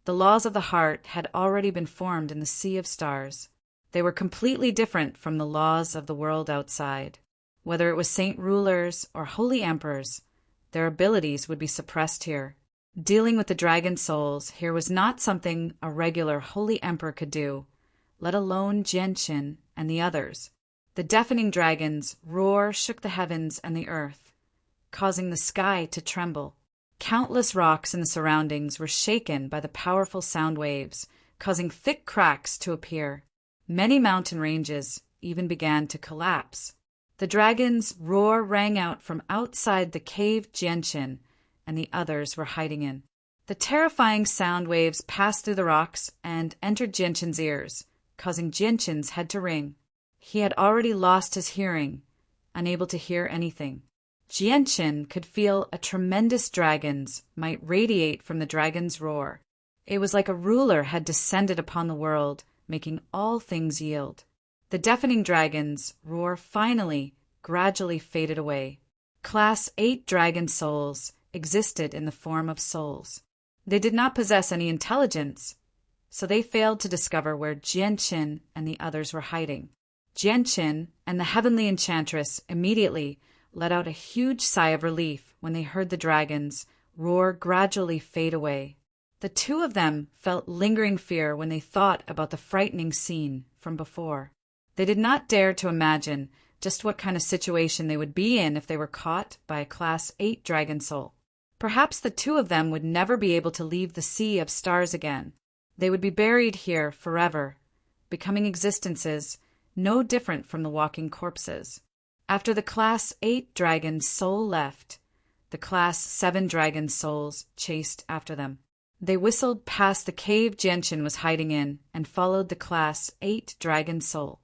the laws of the heart had already been formed in the sea of stars. They were completely different from the laws of the world outside. Whether it was saint rulers or holy emperors, their abilities would be suppressed here. Dealing with the dragon souls here was not something a regular holy emperor could do, let alone Jianqin and the others. The deafening dragon's roar shook the heavens and the earth, causing the sky to tremble. Countless rocks in the surroundings were shaken by the powerful sound waves, causing thick cracks to appear. Many mountain ranges even began to collapse. The dragon's roar rang out from outside the cave Jianqin and the others were hiding in. The terrifying sound waves passed through the rocks and entered Jianqin's ears, causing Jianqin's head to ring. He had already lost his hearing, unable to hear anything. Jianqin could feel a tremendous dragon's might radiate from the dragon's roar. It was like a ruler had descended upon the world, making all things yield. The deafening dragon's roar finally, gradually faded away. Class 8 dragon souls existed in the form of souls. They did not possess any intelligence, so they failed to discover where Jianqin and the others were hiding. Jianqin and the heavenly enchantress immediately let out a huge sigh of relief when they heard the dragon's roar gradually fade away. The two of them felt lingering fear when they thought about the frightening scene from before. They did not dare to imagine just what kind of situation they would be in if they were caught by a Class 8 dragon soul. Perhaps the two of them would never be able to leave the sea of stars again. They would be buried here forever, becoming existences no different from the walking corpses. After the Class 8 dragon soul left, the Class 7 dragon souls chased after them. They whistled past the cave Jianqin was hiding in and followed the Class 8 dragon soul.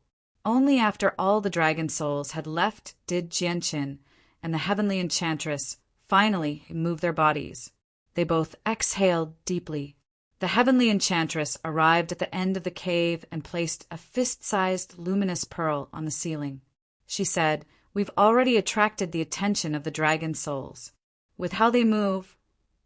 Only after all the dragon souls had left did Jianqin and the heavenly enchantress finally move their bodies. They both exhaled deeply. The heavenly enchantress arrived at the end of the cave and placed a fist-sized luminous pearl on the ceiling. She said, "We've already attracted the attention of the dragon souls. With how they move,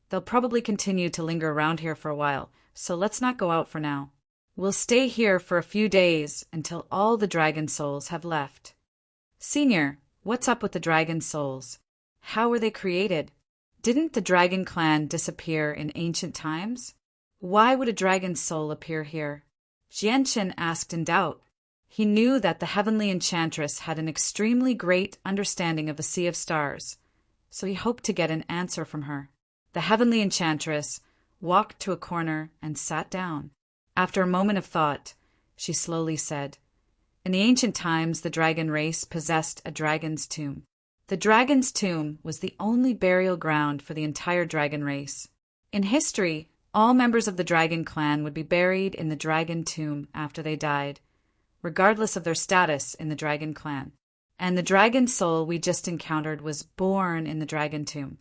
they'll probably continue to linger around here for a while, so let's not go out for now. We'll stay here for a few days until all the dragon souls have left." "Senior, what's up with the dragon souls? How were they created? Didn't the dragon clan disappear in ancient times? Why would a dragon soul appear here?" Jianqin asked in doubt. He knew that the heavenly enchantress had an extremely great understanding of the Sea of Stars, so he hoped to get an answer from her. The heavenly enchantress walked to a corner and sat down. After a moment of thought, she slowly said, "In the ancient times, the dragon race possessed a dragon's tomb. The dragon's tomb was the only burial ground for the entire dragon race. In history, all members of the dragon clan would be buried in the dragon tomb after they died, regardless of their status in the dragon clan. And the dragon soul we just encountered was born in the dragon tomb.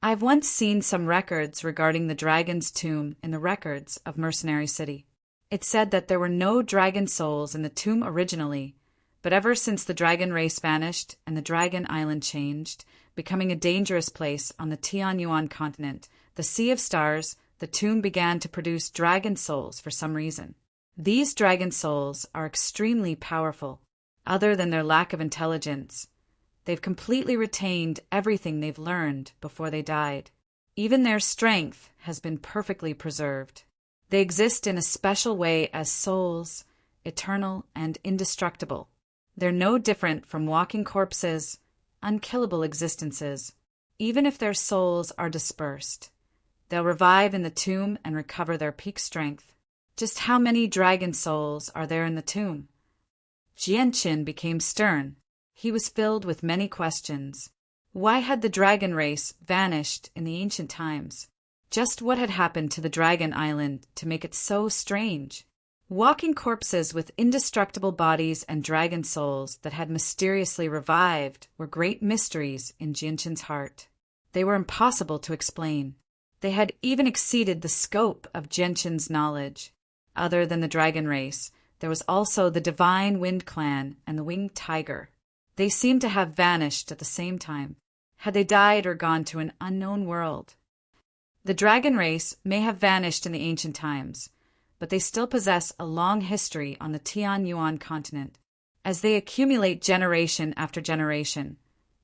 I've once seen some records regarding the dragon's tomb in the records of Mercenary City. It said that there were no dragon souls in the tomb originally, but ever since the dragon race vanished and the dragon island changed, becoming a dangerous place on the Tianyuan continent, the Sea of Stars, the tomb began to produce dragon souls for some reason. These dragon souls are extremely powerful. Other than their lack of intelligence, they've completely retained everything they've learned before they died. Even their strength has been perfectly preserved. They exist in a special way as souls, eternal and indestructible. They're no different from walking corpses, unkillable existences. Even if their souls are dispersed, they'll revive in the tomb and recover their peak strength. Just how many dragon souls are there in the tomb?" Jianqin became stern. He was filled with many questions. Why had the dragon race vanished in the ancient times? Just what had happened to the dragon island to make it so strange? Walking corpses with indestructible bodies and dragon souls that had mysteriously revived were great mysteries in Jianqin's heart. They were impossible to explain. They had even exceeded the scope of Jianqin's knowledge. Other than the dragon race, there was also the Divine Wind Clan and the Winged Tiger. They seemed to have vanished at the same time. Had they died or gone to an unknown world? The dragon race may have vanished in the ancient times, but they still possess a long history on the Tianyuan continent. As they accumulate generation after generation,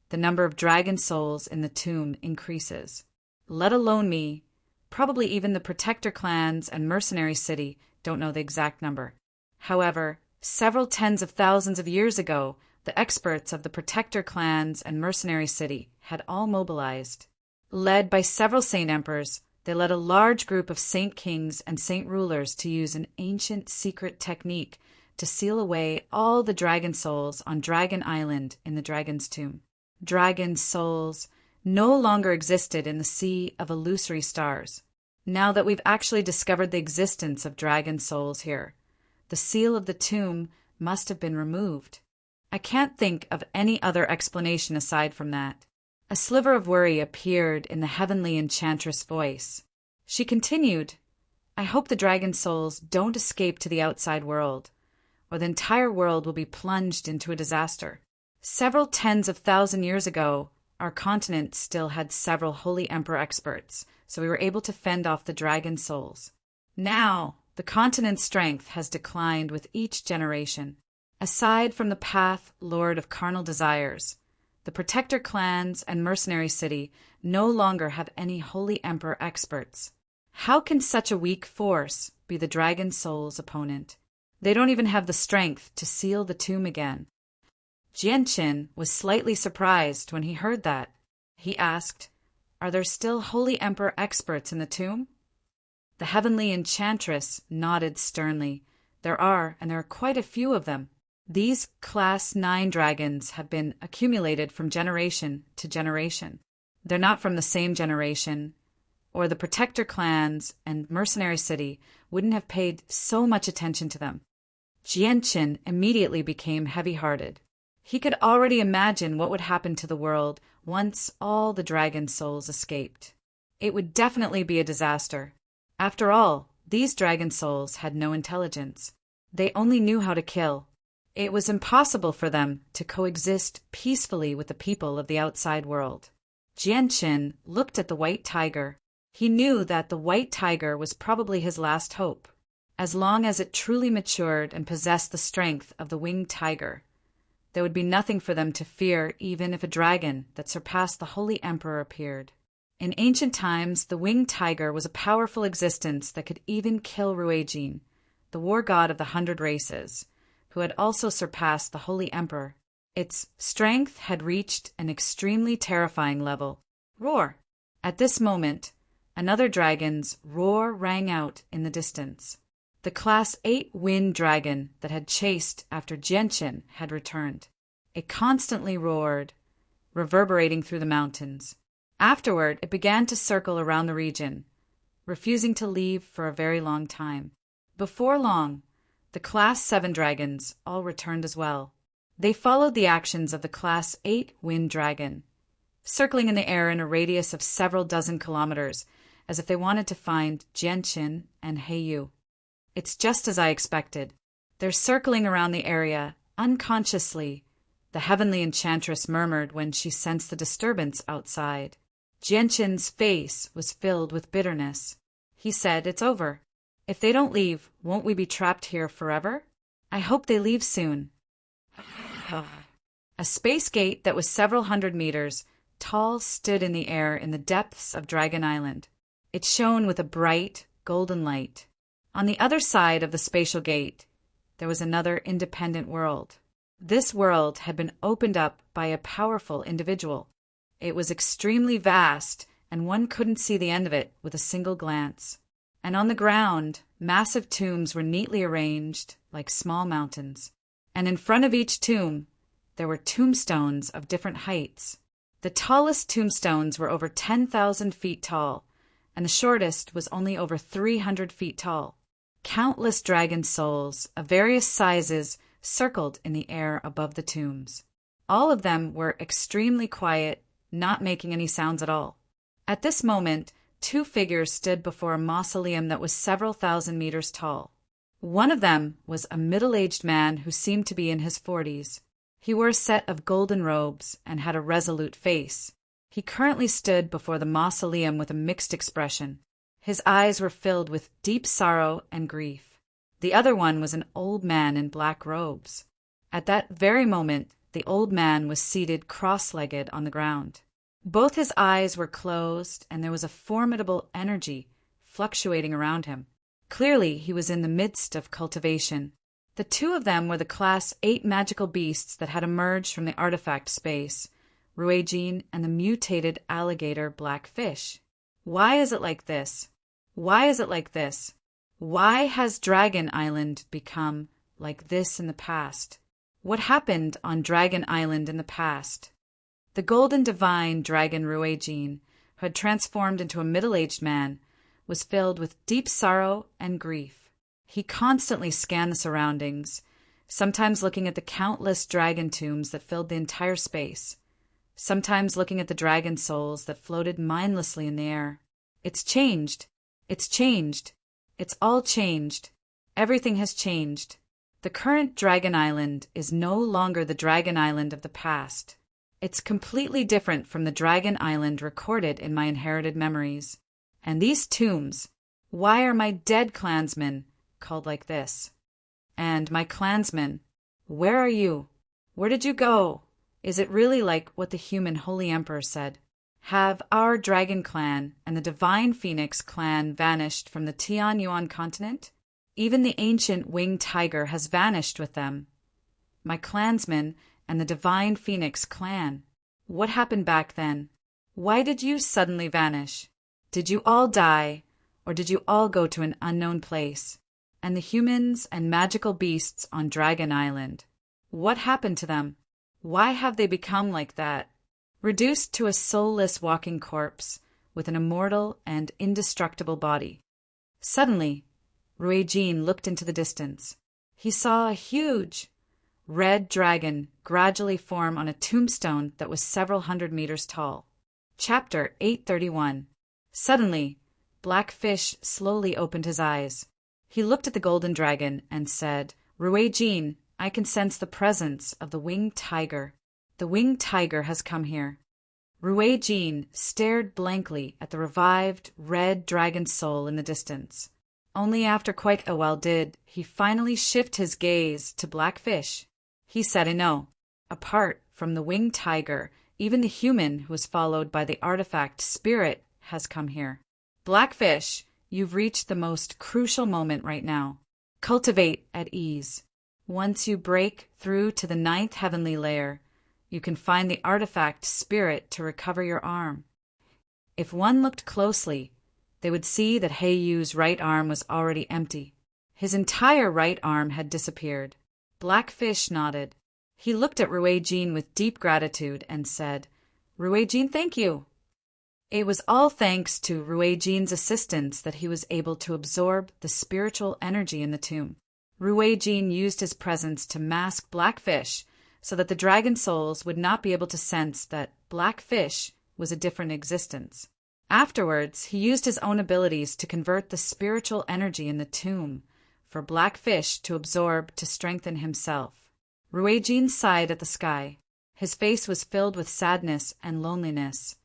the number of dragon souls in the tomb increases. Let alone me, probably even the Protector clans and Mercenary City don't know the exact number. However, several tens of thousands of years ago, the experts of the Protector clans and Mercenary City had all mobilized. Led by several saint emperors, they led a large group of saint kings and saint rulers to use an ancient secret technique to seal away all the dragon souls on Dragon Island in the dragon's tomb. Dragon souls no longer existed in the sea of illusory stars. Now that we've actually discovered the existence of dragon souls here, the seal of the tomb must have been removed. I can't think of any other explanation aside from that. A sliver of worry appeared in the heavenly enchantress' voice. She continued, "I hope the dragon souls don't escape to the outside world, or the entire world will be plunged into a disaster. Several tens of thousand years ago, our continent still had several holy emperor experts, so we were able to fend off the dragon souls. Now, the continent's strength has declined with each generation. Aside from the path lord of carnal desires, the Protector clans and Mercenary City no longer have any holy emperor experts. How can such a weak force be the dragon soul's opponent? They don't even have the strength to seal the tomb again." Jianqin was slightly surprised when he heard that. He asked, "Are there still holy emperor experts in the tomb?" The heavenly enchantress nodded sternly. "There are, and there are quite a few of them. These Class 9 dragons have been accumulated from generation to generation. They're not from the same generation, or the Protector clans and Mercenary City wouldn't have paid so much attention to them." Jianqin immediately became heavy-hearted. He could already imagine what would happen to the world once all the dragon souls escaped. It would definitely be a disaster. After all, these dragon souls had no intelligence. They only knew how to kill. It was impossible for them to coexist peacefully with the people of the outside world. Jianqin looked at the white tiger. He knew that the white tiger was probably his last hope. As long as it truly matured and possessed the strength of the winged tiger, there would be nothing for them to fear even if a dragon that surpassed the holy emperor appeared. In ancient times, the winged tiger was a powerful existence that could even kill Ruijin, the war god of the 100 races, who had also surpassed the holy emperor. Its strength had reached an extremely terrifying level. Roar! At this moment, another dragon's roar rang out in the distance. The Class 8 wind dragon that had chased after Genshin had returned. It constantly roared, reverberating through the mountains. Afterward, it began to circle around the region, refusing to leave for a very long time. Before long, the Class 7 dragons all returned as well. They followed the actions of the Class 8 wind dragon, circling in the air in a radius of several dozen kilometers, as if they wanted to find Genshin and Heiyu. It's just as I expected. They're circling around the area, unconsciously, the heavenly enchantress murmured when she sensed the disturbance outside. Genshin's face was filled with bitterness. He said, "It's over. If they don't leave, won't we be trapped here forever? I hope they leave soon." A space gate that was several hundred meters tall stood in the air in the depths of Dragon Island. It shone with a bright, golden light. On the other side of the spatial gate, there was another independent world. This world had been opened up by a powerful individual. It was extremely vast, and one couldn't see the end of it with a single glance. And on the ground, massive tombs were neatly arranged like small mountains. And in front of each tomb, there were tombstones of different heights. The tallest tombstones were over 10,000 feet tall, and the shortest was only over 300 feet tall. Countless dragon souls of various sizes circled in the air above the tombs. All of them were extremely quiet, not making any sounds at all. At this moment, two figures stood before a mausoleum that was several thousand meters tall. One of them was a middle-aged man who seemed to be in his 40s. He wore a set of golden robes and had a resolute face. He currently stood before the mausoleum with a mixed expression. His eyes were filled with deep sorrow and grief. The other one was an old man in black robes. At that very moment, the old man was seated cross-legged on the ground. Both his eyes were closed, and there was a formidable energy fluctuating around him. Clearly, he was in the midst of cultivation. The two of them were the Class 8 magical beasts that had emerged from the artifact space, Ruijin and the mutated alligator blackfish. Why is it like this? Why is it like this? Why has Dragon Island become like this in the past? What happened on Dragon Island in the past? The golden divine dragon Ruijin, who had transformed into a middle-aged man, was filled with deep sorrow and grief. He constantly scanned the surroundings, sometimes looking at the countless dragon tombs that filled the entire space, sometimes looking at the dragon souls that floated mindlessly in the air. It's changed. It's changed. It's all changed. Everything has changed. The current Dragon Island is no longer the Dragon Island of the past. It's completely different from the Dragon Island recorded in my inherited memories. And these tombs, why are my dead clansmen called like this? And my clansmen, where are you? Where did you go? Is it really like what the human Holy Emperor said? Have our dragon clan and the divine phoenix clan vanished from the Tianyuan continent? Even the ancient winged tiger has vanished with them. My clansmen and the divine phoenix clan. What happened back then? Why did you suddenly vanish? Did you all die, or did you all go to an unknown place? And the humans and magical beasts on Dragon Island, what happened to them? Why have they become like that? Reduced to a soulless walking corpse with an immortal and indestructible body. Suddenly, Ruijin looked into the distance. He saw a huge red dragon gradually form on a tombstone that was several hundred meters tall. Chapter 831. Suddenly, Blackfish slowly opened his eyes. He looked at the golden dragon and said, "Ruijin, I can sense the presence of the winged tiger. The winged tiger has come here." Ruijin stared blankly at the revived red dragon soul in the distance. Only after quite a while did he finally shift his gaze to Blackfish. He said, "No, apart from the winged tiger, even the human who was followed by the artifact spirit has come here. Blackfish, you've reached the most crucial moment right now. Cultivate at ease. Once you break through to the 9th heavenly layer, you can find the artifact spirit to recover your arm. If one looked closely, they would see that Heiyu's right arm was already empty. His entire right arm had disappeared. Blackfish nodded. He looked at Ruijin with deep gratitude and said, "Ruijin, thank you." It was all thanks to Ruijin's assistance that he was able to absorb the spiritual energy in the tomb. Ruijin used his presence to mask Blackfish so that the dragon souls would not be able to sense that Blackfish was a different existence. Afterwards, he used his own abilities to convert the spiritual energy in the tomb for Blackfish to absorb to strengthen himself. Ruijin sighed at the sky. His face was filled with sadness and loneliness.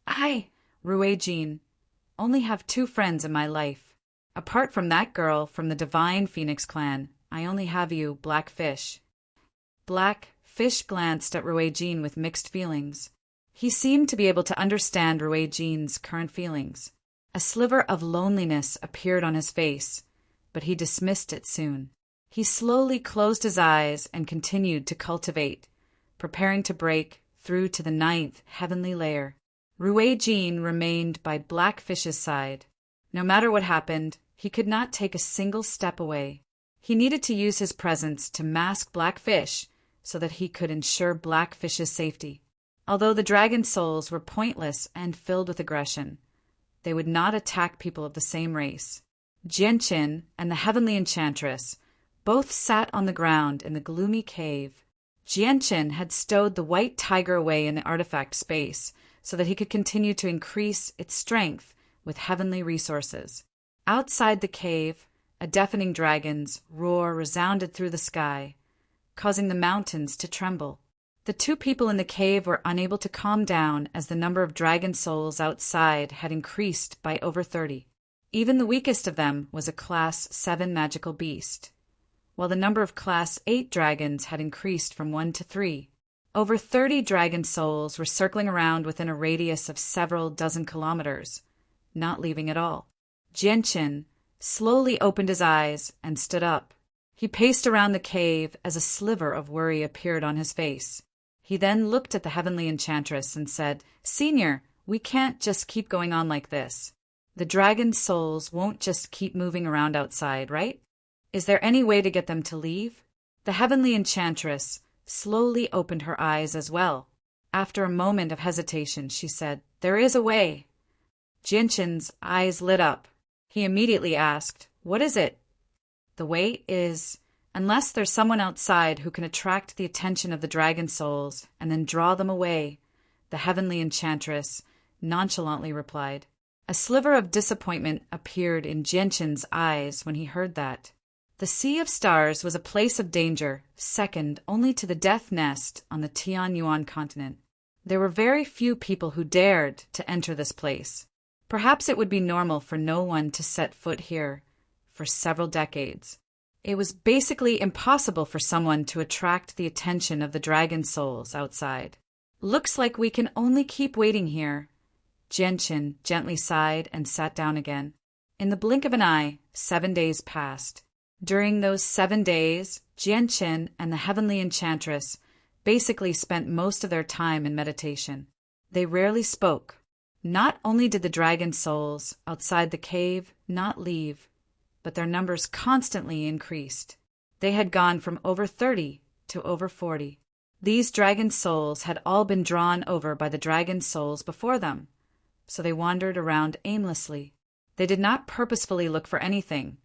I, Ruijin, only have 2 friends in my life. Apart from that girl from the Divine Phoenix clan, I only have you, Blackfish. Blackfish glanced at Ruijin with mixed feelings. He seemed to be able to understand Ruijin's current feelings. A sliver of loneliness appeared on his face, but he dismissed it soon. He slowly closed his eyes and continued to cultivate, preparing to break through to the 9th heavenly layer. Ruijin remained by Blackfish's side. No matter what happened, he could not take a single step away. He needed to use his presence to mask Blackfish so that he could ensure Blackfish's safety. Although the dragon souls were pointless and filled with aggression, they would not attack people of the same race. Jianqin and the heavenly enchantress both sat on the ground in the gloomy cave. Jianqin had stowed the white tiger away in the artifact space so that he could continue to increase its strength with heavenly resources. Outside the cave, a deafening dragon's roar resounded through the sky, causing the mountains to tremble. The 2 people in the cave were unable to calm down as the number of dragon souls outside had increased by over 30. Even the weakest of them was a Class 7 magical beast, while the number of Class 8 dragons had increased from 1 to 3. Over 30 dragon souls were circling around within a radius of several dozen kilometers, not leaving at all. Jianqin slowly opened his eyes and stood up. He paced around the cave as a sliver of worry appeared on his face. He then looked at the heavenly enchantress and said, "Senior, we can't just keep going on like this. The dragon souls won't just keep moving around outside, right? Is there any way to get them to leave?" The heavenly enchantress slowly opened her eyes as well. After a moment of hesitation, she said, "There is a way." Jianqin's eyes lit up. He immediately asked, "What is it?" "The way is, unless there's someone outside who can attract the attention of the dragon souls and then draw them away," the heavenly enchantress nonchalantly replied. A sliver of disappointment appeared in Jianqin's eyes when he heard that. The Sea of Stars was a place of danger, second only to the Death Nest on the Tianyuan continent. There were very few people who dared to enter this place. Perhaps it would be normal for no one to set foot here for several decades. It was basically impossible for someone to attract the attention of the dragon souls outside. "Looks like we can only keep waiting here." Jianqin gently sighed and sat down again. In the blink of an eye, 7 days passed. During those 7 days, Jianqin and the heavenly enchantress basically spent most of their time in meditation. They rarely spoke. Not only did the dragon souls outside the cave not leave, but their numbers constantly increased. They had gone from over 30 to over 40. These dragon souls had all been drawn over by the dragon souls before them, so they wandered around aimlessly. They did not purposefully look for anything,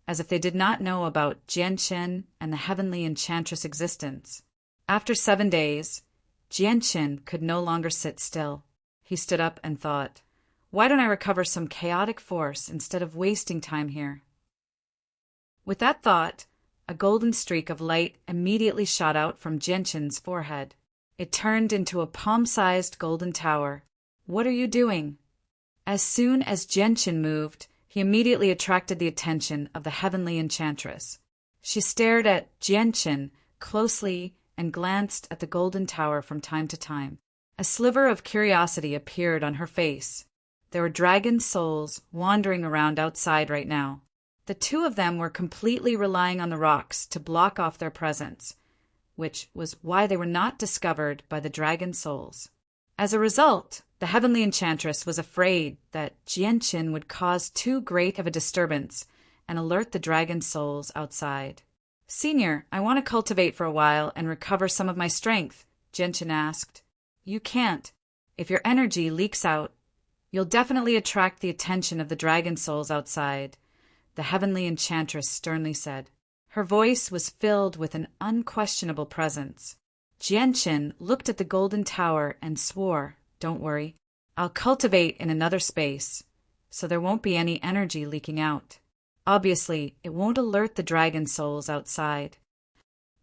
as if they did not know about Jianqin and the heavenly enchantress' existence. After 7 days, Jianqin could no longer sit still. He stood up and thought, "Why don't I recover some chaotic force instead of wasting time here?" With that thought, a golden streak of light immediately shot out from Jianqin's forehead. It turned into a palm-sized golden tower. "What are you doing?" As soon as Jianqin moved, he immediately attracted the attention of the heavenly enchantress. She stared at Jianqin closely and glanced at the golden tower from time to time. A sliver of curiosity appeared on her face. There were dragon souls wandering around outside right now. The 2 of them were completely relying on the rocks to block off their presence, which was why they were not discovered by the dragon souls. As a result, the heavenly enchantress was afraid that Jianqin would cause too great of a disturbance and alert the dragon souls outside. "Senior, I want to cultivate for a while and recover some of my strength," Jianqin asked. "You can't. If your energy leaks out, you'll definitely attract the attention of the dragon souls outside," the heavenly enchantress sternly said. Her voice was filled with an unquestionable presence. Jianqin looked at the golden tower and swore, "Don't worry. I'll cultivate in another space, so there won't be any energy leaking out. Obviously, it won't alert the dragon souls outside."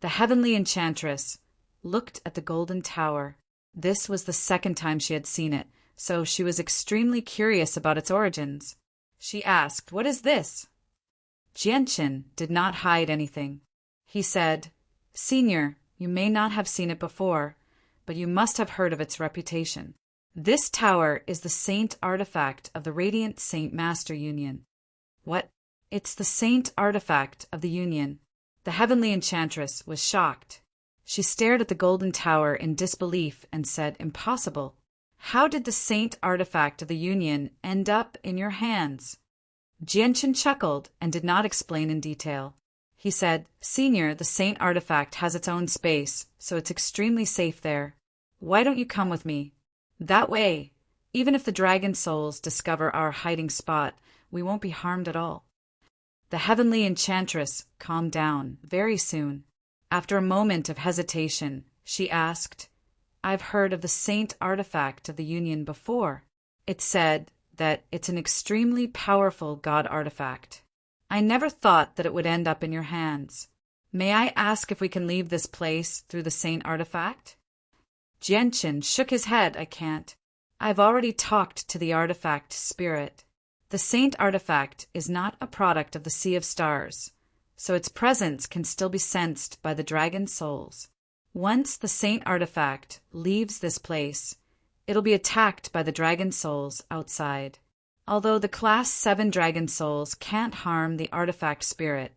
The heavenly enchantress looked at the golden tower. This was the second time she had seen it, so she was extremely curious about its origins. She asked, "What is this?" Jianqin did not hide anything. He said, "Senior, you may not have seen it before, but you must have heard of its reputation. This tower is the saint artifact of the Radiant Saint Master Union." "What? It's the saint artifact of the Union?" The heavenly enchantress was shocked. She stared at the golden tower in disbelief and said, "Impossible. How did the saint artifact of the Union end up in your hands?" Jianqin chuckled and did not explain in detail. He said, "Senior, the saint artifact has its own space, so it's extremely safe there. Why don't you come with me? That way, even if the dragon souls discover our hiding spot, we won't be harmed at all." The heavenly enchantress calmed down very soon. After a moment of hesitation, she asked, "I've heard of the saint artifact of the Union before. It's said that it's an extremely powerful god artifact. I never thought that it would end up in your hands. May I ask if we can leave this place through the saint artifact?" Jianqin shook his head. "I can't. I've already talked to the artifact spirit. The saint artifact is not a product of the Sea of Stars, so its presence can still be sensed by the dragon souls. Once the saint artifact leaves this place, it'll be attacked by the dragon souls outside. Although the Class 7 dragon souls can't harm the artifact spirit,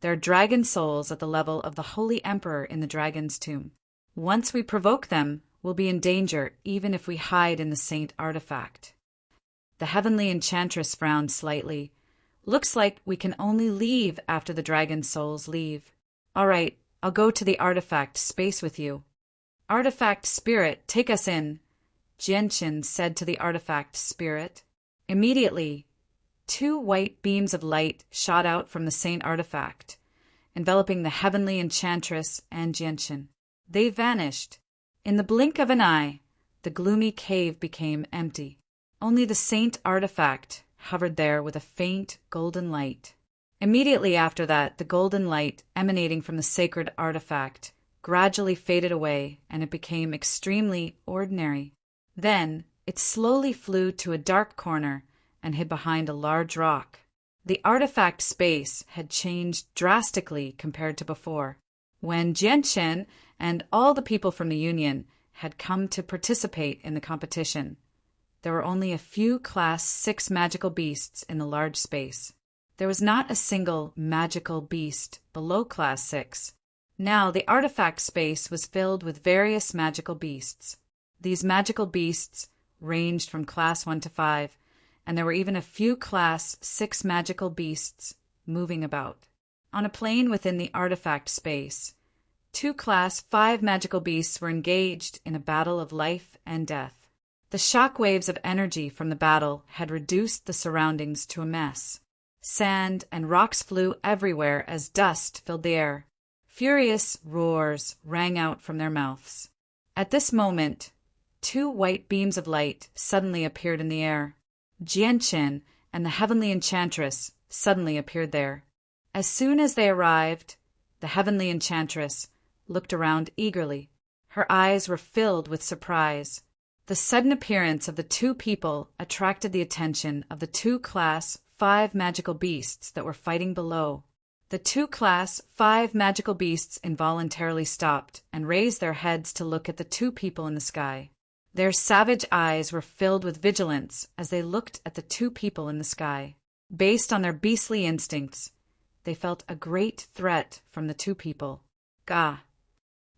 there are dragon souls at the level of the Holy Emperor in the dragon's tomb. Once we provoke them, we'll be in danger even if we hide in the saint artifact." The heavenly enchantress frowned slightly. "Looks like we can only leave after the dragon souls leave. All right, I'll go to the artifact space with you." "Artifact spirit, take us in," Jianqin said to the artifact spirit. Immediately, 2 white beams of light shot out from the saint artifact, enveloping the heavenly enchantress and Jianqin. They vanished. In the blink of an eye, the gloomy cave became empty. Only the saint artifact hovered there with a faint golden light. Immediately after that, the golden light emanating from the sacred artifact gradually faded away, and it became extremely ordinary. Then it slowly flew to a dark corner and hid behind a large rock. The artifact space had changed drastically compared to before. When Jianqin and all the people from the Union had come to participate in the competition, there were only a few Class 6 magical beasts in the large space. There was not a single magical beast below Class 6. Now the artifact space was filled with various magical beasts. These magical beasts ranged from Class 1 to 5, and there were even a few Class 6 magical beasts moving about. On a plane within the artifact space, 2 Class 5 magical beasts were engaged in a battle of life and death. The shock waves of energy from the battle had reduced the surroundings to a mess. Sand and rocks flew everywhere as dust filled the air. Furious roars rang out from their mouths. At this moment, 2 white beams of light suddenly appeared in the air. Jianqin and the heavenly enchantress suddenly appeared there. As soon as they arrived, the heavenly enchantress looked around eagerly. Her eyes were filled with surprise. The sudden appearance of the 2 people attracted the attention of the 2 Class 5 magical beasts that were fighting below. The 2 Class 5 magical beasts involuntarily stopped and raised their heads to look at the 2 people in the sky. Their savage eyes were filled with vigilance as they looked at the 2 people in the sky. Based on their beastly instincts, they felt a great threat from the 2 people. "Gah!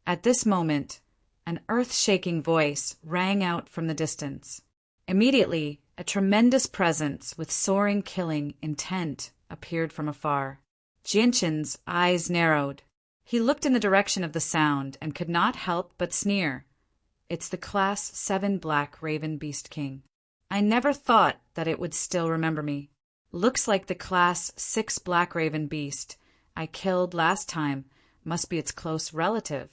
At this moment, an earth-shaking voice rang out from the distance. Immediately, a tremendous presence with soaring killing intent appeared from afar. Jianshan's eyes narrowed. He looked in the direction of the sound and could not help but sneer. It's the Class 7 Black Raven Beast King. I never thought that it would still remember me. Looks like the Class 6 Black Raven Beast I killed last time must be its close relative.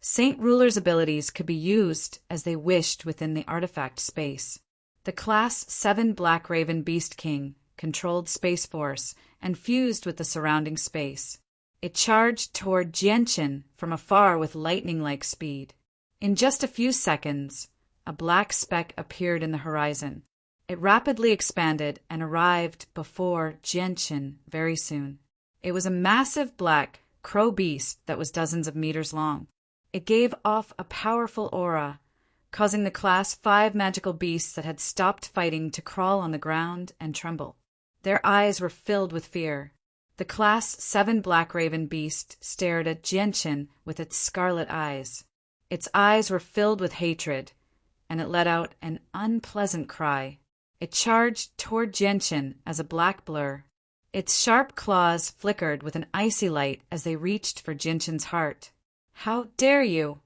Saint Ruler's abilities could be used as they wished within the artifact space. The Class 7 Black Raven Beast King controlled Space Force and fused with the surrounding space. It charged toward Jianshan from afar with lightning-like speed. In just a few seconds, a black speck appeared in the horizon. It rapidly expanded and arrived before Jianshan very soon. It was a massive black crow beast that was dozens of meters long. It gave off a powerful aura, causing the Class 5 magical beasts that had stopped fighting to crawl on the ground and tremble. Their eyes were filled with fear. The Class 7 Black Raven Beast stared at Jianshan with its scarlet eyes. Its eyes were filled with hatred, and it let out an unpleasant cry. It charged toward Jianshan as a black blur. Its sharp claws flickered with an icy light as they reached for Jianshan's heart. "How dare you!"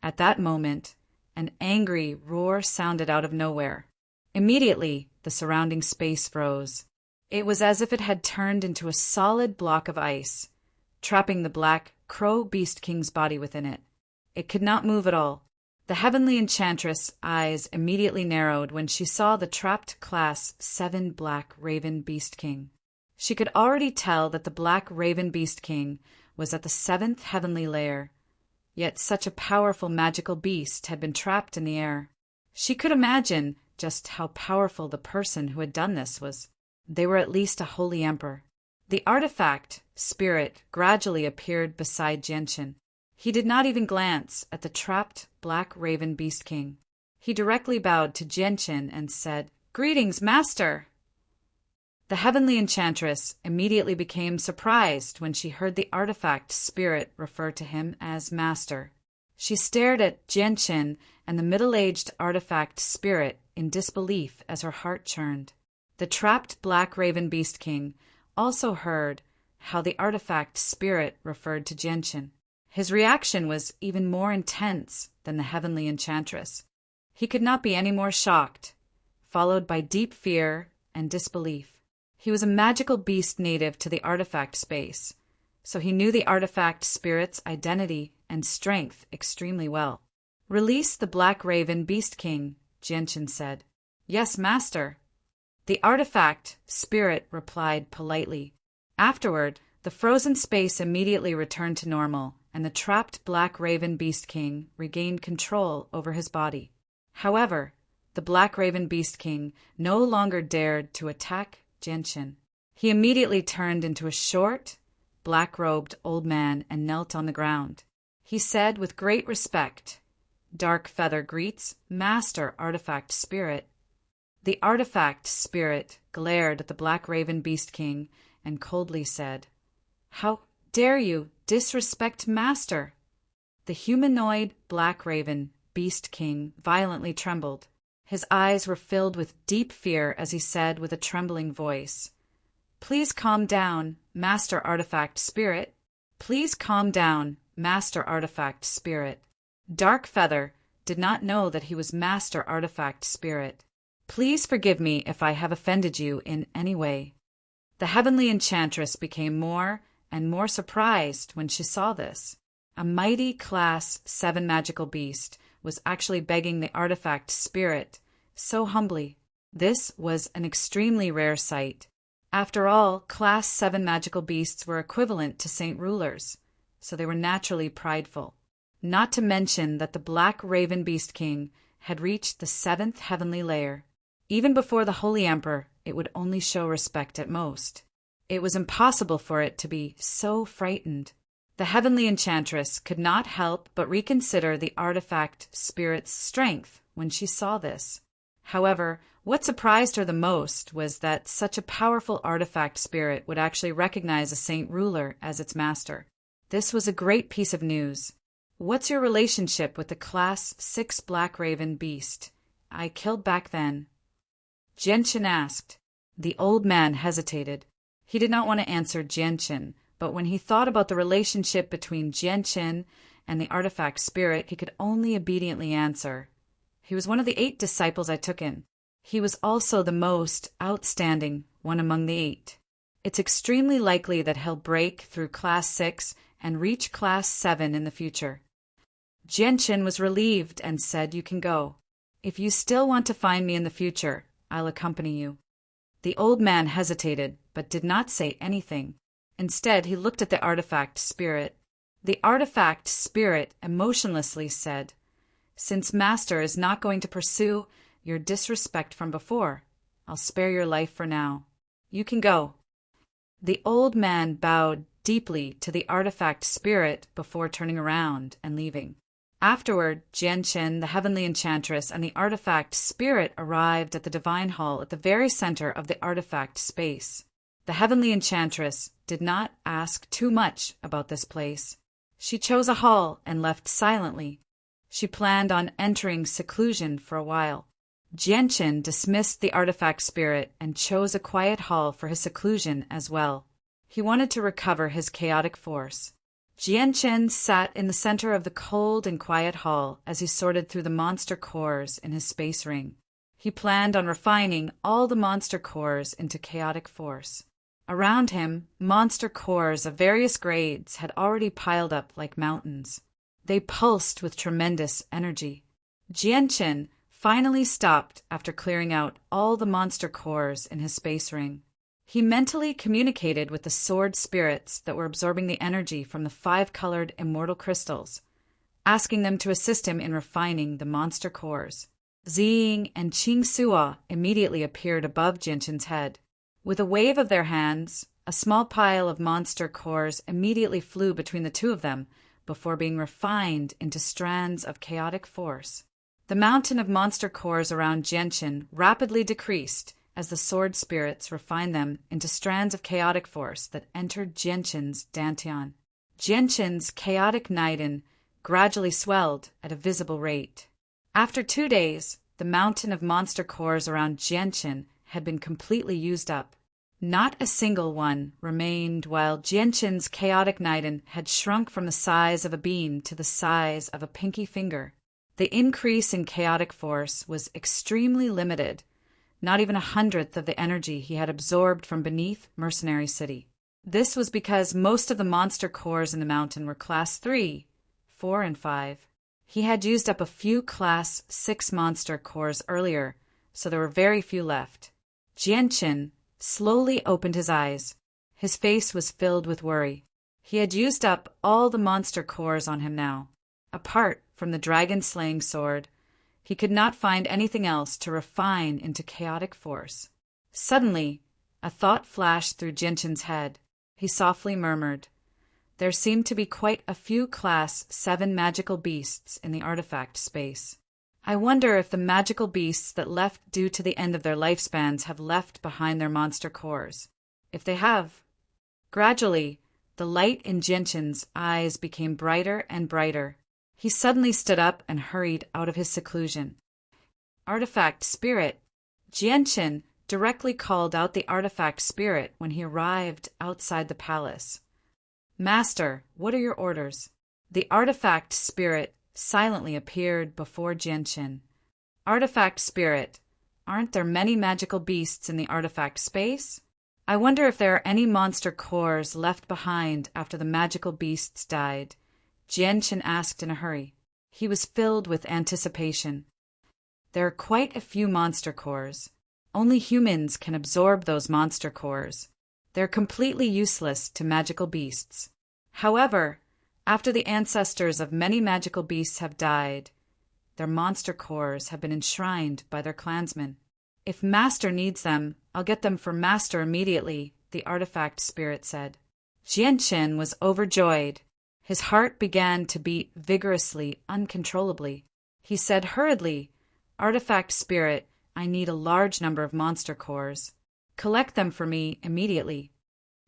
At that moment, an angry roar sounded out of nowhere. Immediately, the surrounding space froze. It was as if it had turned into a solid block of ice, trapping the black crow beast king's body within it. It could not move at all. The heavenly enchantress' eyes immediately narrowed when she saw the trapped Class 7 Black Raven Beast King. She could already tell that the Black Raven Beast King was at the 7th heavenly layer, yet such a powerful magical beast had been trapped in the air. She could imagine just how powerful the person who had done this was. They were at least a holy emperor. The artifact spirit gradually appeared beside Jianshan. He did not even glance at the trapped Black Raven Beast King. He directly bowed to Jianshan and said, "Greetings, Master!" The heavenly enchantress immediately became surprised when she heard the artifact spirit refer to him as Master. She stared at Jianshan and the middle-aged artifact spirit in disbelief as her heart churned. The trapped Black Raven Beast King also heard how the artifact spirit referred to Jianshan. His reaction was even more intense than the heavenly enchantress. He could not be any more shocked, followed by deep fear and disbelief. He was a magical beast native to the artifact space, so he knew the artifact spirit's identity and strength extremely well. "Release the Black Raven Beast King," Jianshan said. "Yes, Master." The artifact spirit replied politely. Afterward, the frozen space immediately returned to normal, and the trapped Black Raven Beast King regained control over his body. However, the Black Raven Beast King no longer dared to attack Jianshan. He immediately turned into a short, black-robed old man and knelt on the ground. He said with great respect, "Dark Feather greets Master Artifact Spirit." The artifact spirit glared at the Black Raven Beast King and coldly said, "How dare you disrespect Master?" The humanoid Black Raven Beast King violently trembled. His eyes were filled with deep fear as he said with a trembling voice, "Please calm down, Master Artifact Spirit. Please calm down, Master Artifact Spirit." Dark Feather did not know that he was Master Artifact Spirit. "Please forgive me if I have offended you in any way." The heavenly enchantress became more and more surprised when she saw this. A mighty Class 7 magical beast was actually begging the artifact spirit so humbly. This was an extremely rare sight. After all, Class 7 magical beasts were equivalent to Saint Rulers, so they were naturally prideful. Not to mention that the Black Raven Beast King had reached the 7th heavenly layer. Even before the Holy Emperor, it would only show respect at most. It was impossible for it to be so frightened. The heavenly enchantress could not help but reconsider the artifact spirit's strength when she saw this. However, what surprised her the most was that such a powerful artifact spirit would actually recognize a Saint Ruler as its master. This was a great piece of news. "What's your relationship with the Class 6 Black Raven beast I killed back then?" Jianchen asked. The old man hesitated. He did not want to answer Jianchen, but when he thought about the relationship between Jianchen and the artifact spirit, he could only obediently answer. He was one of the 8 disciples I took in. He was also the most outstanding one among the 8. It's extremely likely that he'll break through Class 6 and reach Class 7 in the future. Jianchen was relieved and said, "You can go. If you still want to find me in the future, I'll accompany you." The old man hesitated, but did not say anything. Instead, he looked at the artifact spirit. The artifact spirit emotionlessly said, "Since Master is not going to pursue your disrespect from before, I'll spare your life for now. You can go." The old man bowed deeply to the artifact spirit before turning around and leaving. Afterward, Jianchen, the heavenly enchantress, and the artifact spirit arrived at the divine hall at the very center of the artifact space. The heavenly enchantress did not ask too much about this place. She chose a hall and left silently. She planned on entering seclusion for a while. Jianchen dismissed the artifact spirit and chose a quiet hall for his seclusion as well. He wanted to recover his chaotic force. Jianchen sat in the center of the cold and quiet hall as he sorted through the monster cores in his space ring. He planned on refining all the monster cores into chaotic force. Around him, monster cores of various grades had already piled up like mountains. They pulsed with tremendous energy. Jianchen finally stopped after clearing out all the monster cores in his space ring. He mentally communicated with the sword spirits that were absorbing the energy from the 5-colored immortal crystals, asking them to assist him in refining the monster cores. Ziying and Qing Suo immediately appeared above Jianchen's head. With a wave of their hands, a small pile of monster cores immediately flew between the two of them before being refined into strands of chaotic force. The mountain of monster cores around Jianchen rapidly decreased as the sword spirits refined them into strands of chaotic force that entered Jianchen's dantian. Jianchen's chaotic naiden gradually swelled at a visible rate. After 2 days, the mountain of monster cores around Jianchen had been completely used up. Not a single one remained, while Jianchen's chaotic naiden had shrunk from the size of a bean to the size of a pinky finger. The increase in chaotic force was extremely limited, not even 1/100th of the energy he had absorbed from beneath Mercenary City. This was because most of the monster cores in the mountain were Class 3, 4, and 5. He had used up a few Class 6 monster cores earlier, so there were very few left. Jianchen slowly opened his eyes. His face was filled with worry. He had used up all the monster cores on him now. Apart from the dragon-slaying sword, he could not find anything else to refine into chaotic force. Suddenly, a thought flashed through Jianchen's head. He softly murmured, "There seem to be quite a few Class 7 magical beasts in the artifact space. I wonder if the magical beasts that left due to the end of their lifespans have left behind their monster cores. If they have..." Gradually, the light in Jianchen's eyes became brighter and brighter. He suddenly stood up and hurried out of his seclusion. Artifact Spirit. Jianchen directly called out the artifact spirit when he arrived outside the palace. "Master, what are your orders?" The artifact spirit silently appeared before Jianchen. "Artifact spirit, aren't there many magical beasts in the artifact space? I wonder if there are any monster cores left behind after the magical beasts died," Jianchen asked in a hurry. He was filled with anticipation. "There are quite a few monster cores. Only humans can absorb those monster cores. They're completely useless to magical beasts. However, after the ancestors of many magical beasts have died, their monster cores have been enshrined by their clansmen. If Master needs them, I'll get them for Master immediately," the artifact spirit said. Jianchen was overjoyed. His heart began to beat vigorously, uncontrollably. He said hurriedly, "Artifact spirit, I need a large number of monster cores. Collect them for me immediately."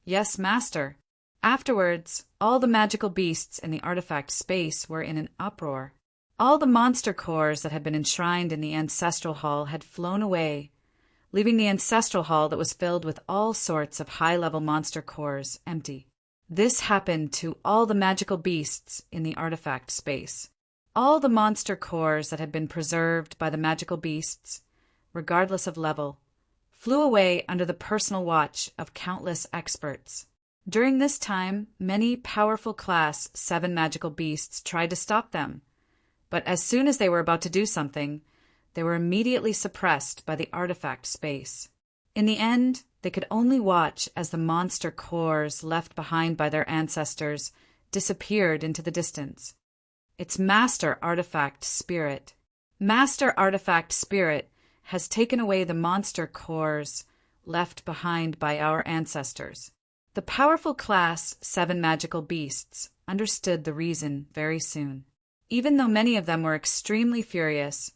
"Yes, Master." Afterwards, all the magical beasts in the artifact space were in an uproar. All the monster cores that had been enshrined in the ancestral hall had flown away, leaving the ancestral hall that was filled with all sorts of high-level monster cores empty. This happened to all the magical beasts in the artifact space. All the monster cores that had been preserved by the magical beasts, regardless of level, flew away under the personal watch of countless experts. During this time, many powerful Class 7 magical beasts tried to stop them, but as soon as they were about to do something, they were immediately suppressed by the artifact space. In the end, they could only watch as the monster cores left behind by their ancestors disappeared into the distance. Its Master Artifact Spirit. Master Artifact Spirit has taken away the monster cores left behind by our ancestors. The powerful Class 7 magical beasts understood the reason very soon. Even though many of them were extremely furious,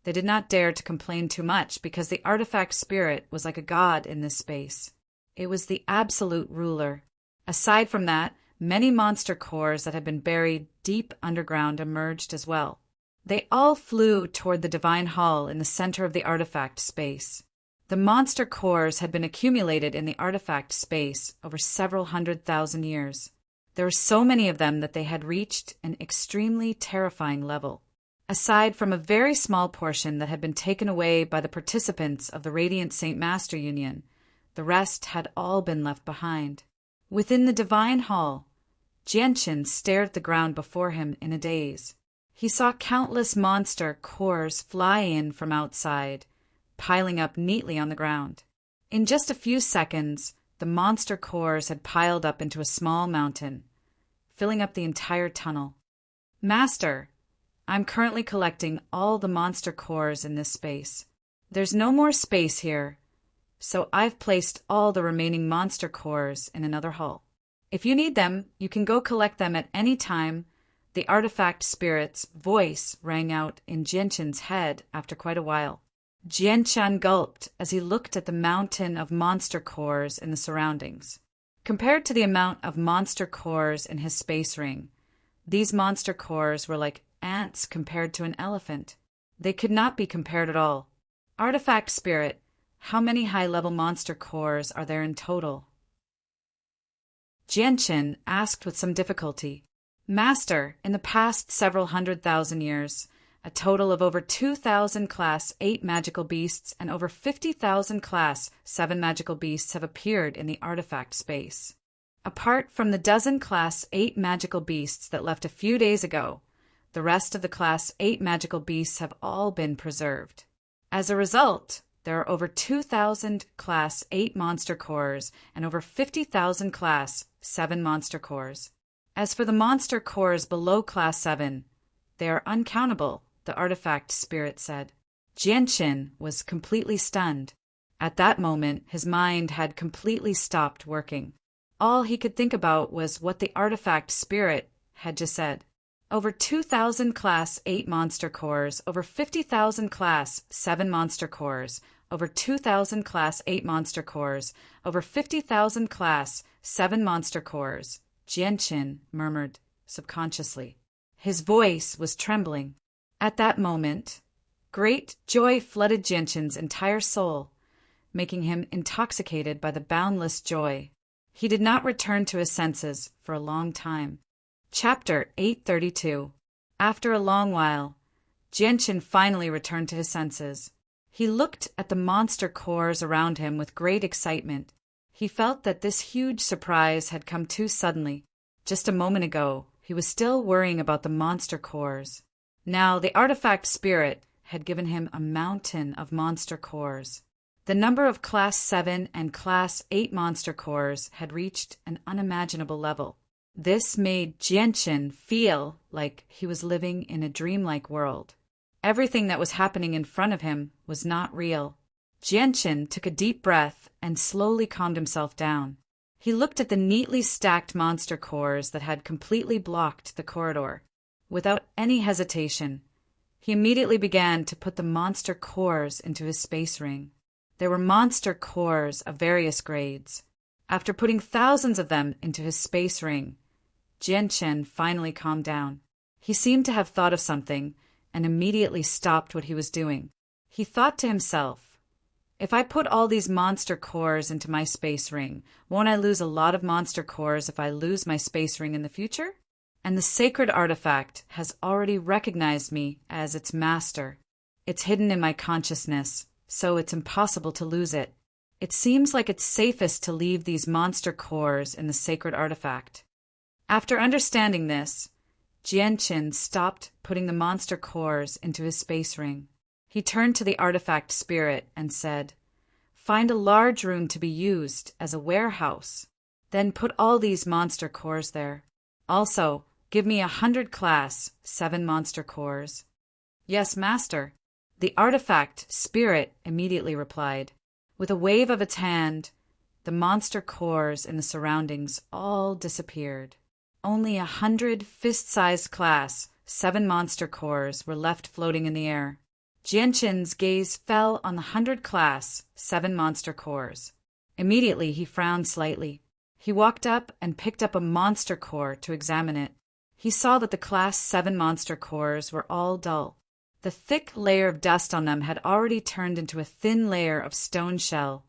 they did not dare to complain too much because the artifact spirit was like a god in this space. It was the absolute ruler. Aside from that, many monster cores that had been buried deep underground emerged as well. They all flew toward the Divine Hall in the center of the artifact space. The monster cores had been accumulated in the artifact space over several 100,000 years. There were so many of them that they had reached an extremely terrifying level. Aside from a very small portion that had been taken away by the participants of the Radiant Saint Master Union, the rest had all been left behind. Within the Divine Hall, Jianqin stared at the ground before him in a daze. He saw countless monster cores fly in from outside, piling up neatly on the ground. In just a few seconds, the monster cores had piled up into a small mountain, filling up the entire tunnel. Master, I'm currently collecting all the monster cores in this space. There's no more space here, so I've placed all the remaining monster cores in another hall. If you need them, you can go collect them at any time. The artifact spirit's voice rang out in Jianqin's head after quite a while. Jianqin gulped as he looked at the mountain of monster cores in the surroundings. Compared to the amount of monster cores in his space ring, these monster cores were like ants compared to an elephant. They could not be compared at all. Artifact Spirit, how many high-level monster cores are there in total? Jianqin asked with some difficulty. Master, in the past several 100,000 years, a total of over 2,000 Class 8 magical beasts and over 50,000 Class 7 magical beasts have appeared in the artifact space. Apart from the dozen Class 8 magical beasts that left a few days ago, the rest of the Class 8 magical beasts have all been preserved. As a result, there are over 2,000 Class 8 monster cores and over 50,000 Class 7 monster cores. As for the monster cores below Class 7, they are uncountable, the artifact spirit said. Jianqin was completely stunned. At that moment, his mind had completely stopped working. All he could think about was what the artifact spirit had just said. Over 2,000 Class 8 monster cores, over 50,000 Class 7 monster cores, over 2,000 Class 8 monster cores, over 50,000 Class 7 monster cores, Jianqin murmured subconsciously. His voice was trembling. At that moment, great joy flooded Jianqin's entire soul, making him intoxicated by the boundless joy. He did not return to his senses for a long time. Chapter 832. After a long while, Jianqin finally returned to his senses. He looked at the monster cores around him with great excitement. He felt that this huge surprise had come too suddenly. Just a moment ago, he was still worrying about the monster cores. Now the artifact spirit had given him a mountain of monster cores. The number of Class 7 and Class 8 monster cores had reached an unimaginable level. This made Jianqin feel like he was living in a dreamlike world. Everything that was happening in front of him was not real. Jianqin took a deep breath and slowly calmed himself down. He looked at the neatly stacked monster cores that had completely blocked the corridor. Without any hesitation, he immediately began to put the monster cores into his space ring. There were monster cores of various grades. After putting thousands of them into his space ring, Jianchen finally calmed down. He seemed to have thought of something and immediately stopped what he was doing. He thought to himself, if I put all these monster cores into my space ring, won't I lose a lot of monster cores if I lose my space ring in the future? And the sacred artifact has already recognized me as its master. It's hidden in my consciousness, so it's impossible to lose it. It seems like it's safest to leave these monster cores in the sacred artifact. After understanding this, Jianchen stopped putting the monster cores into his space ring. He turned to the artifact spirit and said, "Find a large room to be used as a warehouse. Then put all these monster cores there. Also, give me 100 class 7 monster cores." "Yes, master." The artifact spirit immediately replied. With a wave of its hand, the monster cores in the surroundings all disappeared. Only 100 fist-sized class 7 monster cores were left floating in the air. Jianchen's gaze fell on the 100 class 7 monster cores. Immediately he frowned slightly. He walked up and picked up a monster core to examine it. He saw that the class 7 monster cores were all dull. The thick layer of dust on them had already turned into a thin layer of stone shell,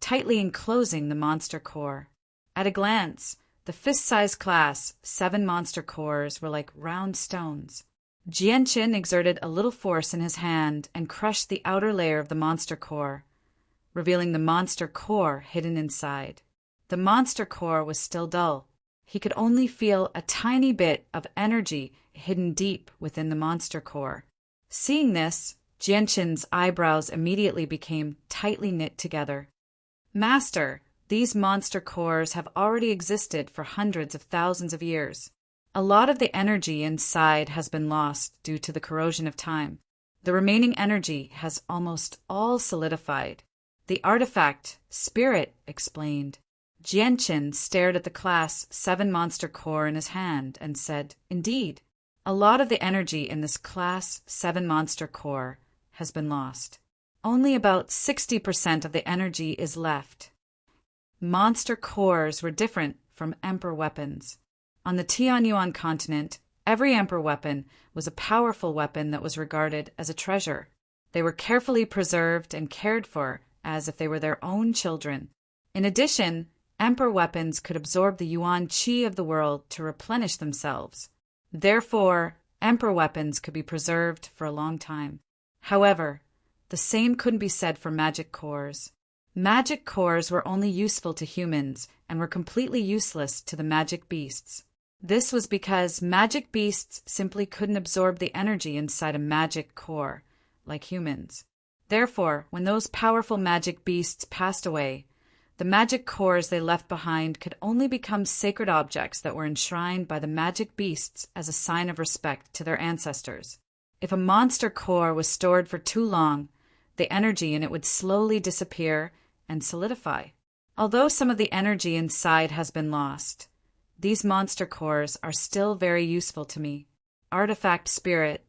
tightly enclosing the monster core. At a glance, the fist-sized class 7 monster cores were like round stones. Jianchen exerted a little force in his hand and crushed the outer layer of the monster core, revealing the monster core hidden inside. The monster core was still dull. He could only feel a tiny bit of energy hidden deep within the monster core. Seeing this, Jianchen's eyebrows immediately became tightly knit together. "Master, these monster cores have already existed for hundreds of thousands of years. A lot of the energy inside has been lost due to the corrosion of time. The remaining energy has almost all solidified." The artifact spirit explained. Jianchen stared at the class 7 monster core in his hand and said, "Indeed, a lot of the energy in this class 7 monster core has been lost. Only about 60% of the energy is left." Monster cores were different from emperor weapons. On the Tianyuan continent, every emperor weapon was a powerful weapon that was regarded as a treasure. They were carefully preserved and cared for as if they were their own children. In addition, emperor weapons could absorb the yuan qi of the world to replenish themselves. Therefore, emperor weapons could be preserved for a long time. However, the same couldn't be said for magic cores. Magic cores were only useful to humans and were completely useless to the magic beasts. This was because magic beasts simply couldn't absorb the energy inside a magic core, like humans. Therefore, when those powerful magic beasts passed away, the magic cores they left behind could only become sacred objects that were enshrined by the magic beasts as a sign of respect to their ancestors. If a monster core was stored for too long, the energy in it would slowly disappear and solidify. Although some of the energy inside has been lost, these monster cores are still very useful to me. Artifact spirit,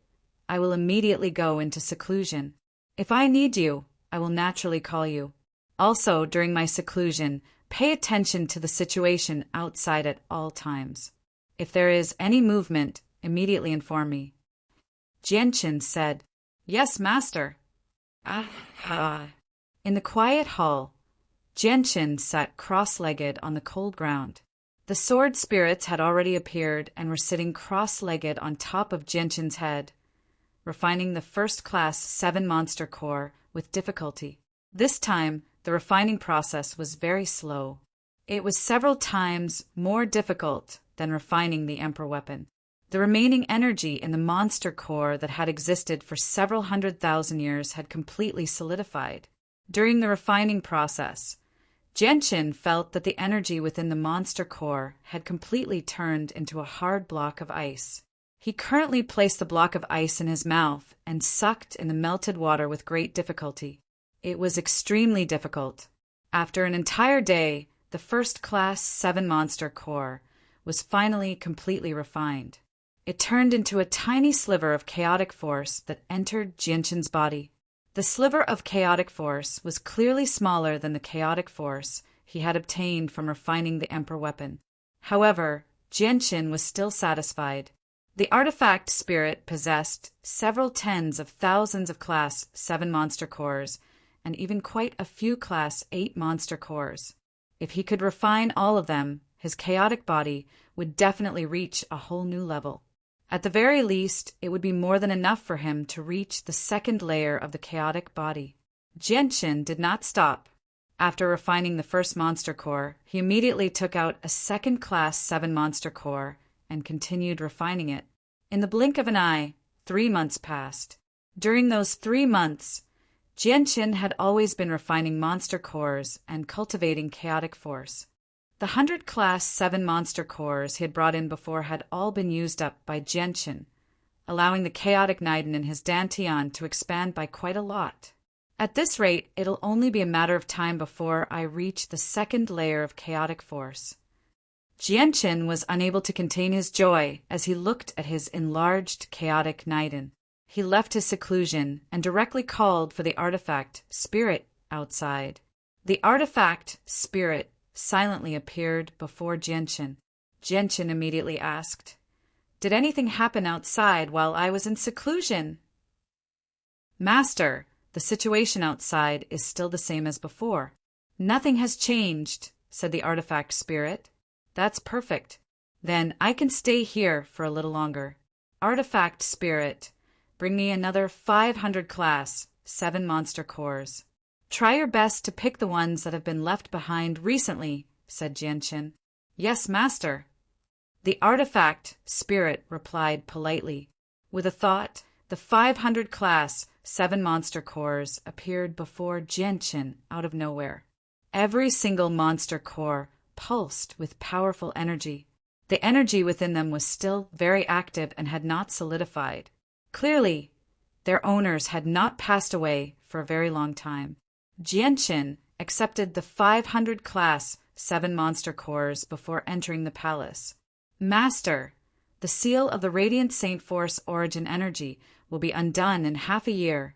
I will immediately go into seclusion. If I need you, I will naturally call you. Also, during my seclusion, pay attention to the situation outside at all times. If there is any movement, immediately inform me." Jianchen said, "Yes, master." In the quiet hall, Jianchen sat cross-legged on the cold ground. The sword spirits had already appeared and were sitting cross-legged on top of Jianchen's head, refining the first-class 7 monster core with difficulty. This time, the refining process was very slow. It was several times more difficult than refining the emperor weapon. The remaining energy in the monster core that had existed for several 100,000 years had completely solidified. During the refining process, Jianchen felt that the energy within the monster core had completely turned into a hard block of ice. He currently placed the block of ice in his mouth and sucked in the melted water with great difficulty. It was extremely difficult. After an entire day, the first-class 7 monster core was finally completely refined. It turned into a tiny sliver of chaotic force that entered Jianchen's body. The sliver of chaotic force was clearly smaller than the chaotic force he had obtained from refining the Emperor weapon. However, Jianqin was still satisfied. The artifact spirit possessed several tens of thousands of Class 7 monster cores, and even quite a few Class 8 monster cores. If he could refine all of them, his chaotic body would definitely reach a whole new level. At the very least, it would be more than enough for him to reach the second layer of the chaotic body. Jianqin did not stop. After refining the first monster core, he immediately took out a second Class 7 monster core and continued refining it. In the blink of an eye, 3 months passed. During those 3 months, Jianqin had always been refining monster cores and cultivating chaotic force. The 100 Class 7 monster cores he had brought in before had all been used up by Jianqin, allowing the chaotic Naiden in his Dantian to expand by quite a lot. At this rate, it'll only be a matter of time before I reach the second layer of chaotic force. Jianqin was unable to contain his joy as he looked at his enlarged chaotic Naiden. He left his seclusion and directly called for the artifact spirit outside. The artifact spirit silently appeared before Jianqin. Jianqin immediately asked, "Did anything happen outside while I was in seclusion?" "Master, the situation outside is still the same as before. Nothing has changed," said the artifact spirit. "That's perfect. Then I can stay here for a little longer. Artifact spirit, bring me another 500 Class 7 monster cores. Try your best to pick the ones that have been left behind recently," said Jianqin. "Yes, master." The artifact spirit replied politely. With a thought, the 500 Class 7 monster cores appeared before Jianqin out of nowhere. Every single monster core pulsed with powerful energy. The energy within them was still very active and had not solidified. Clearly, their owners had not passed away for a very long time. Jianqin accepted the 500 Class 7 monster cores before entering the palace. "Master, the seal of the Radiant Saint Force origin energy will be undone in half a year."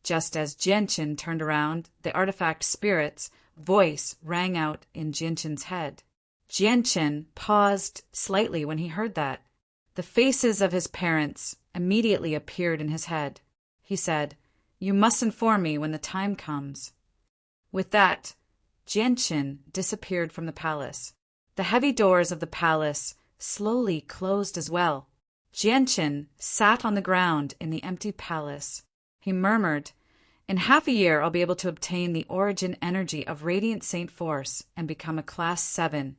Just as Jianqin turned around, the artifact spirit's voice rang out in Jianqin's head. Jianqin paused slightly when he heard that. The faces of his parents immediately appeared in his head. He said, "You must inform me when the time comes." With that, Jianqin disappeared from the palace. The heavy doors of the palace slowly closed as well. Jianqin sat on the ground in the empty palace. He murmured, "In half a year I'll be able to obtain the origin energy of Radiant Saint Force and become a Class 7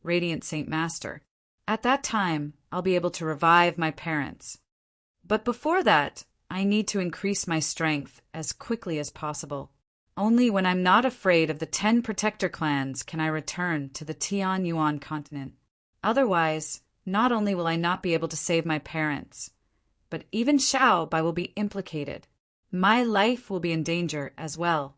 Radiant Saint Master. At that time, I'll be able to revive my parents. But before that, I need to increase my strength as quickly as possible. Only when I'm not afraid of the 10 protector clans can I return to the Tian Yuan continent. Otherwise, not only will I not be able to save my parents, but even Xiaobai will be implicated. My life will be in danger as well."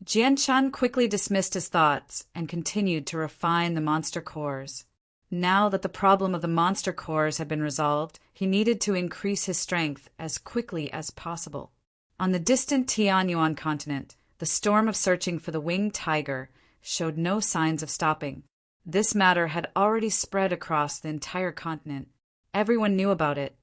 Jianqin quickly dismissed his thoughts and continued to refine the monster cores. Now that the problem of the monster cores had been resolved, he needed to increase his strength as quickly as possible. On the distant Tianyuan continent, the storm of searching for the winged tiger showed no signs of stopping. This matter had already spread across the entire continent. Everyone knew about it.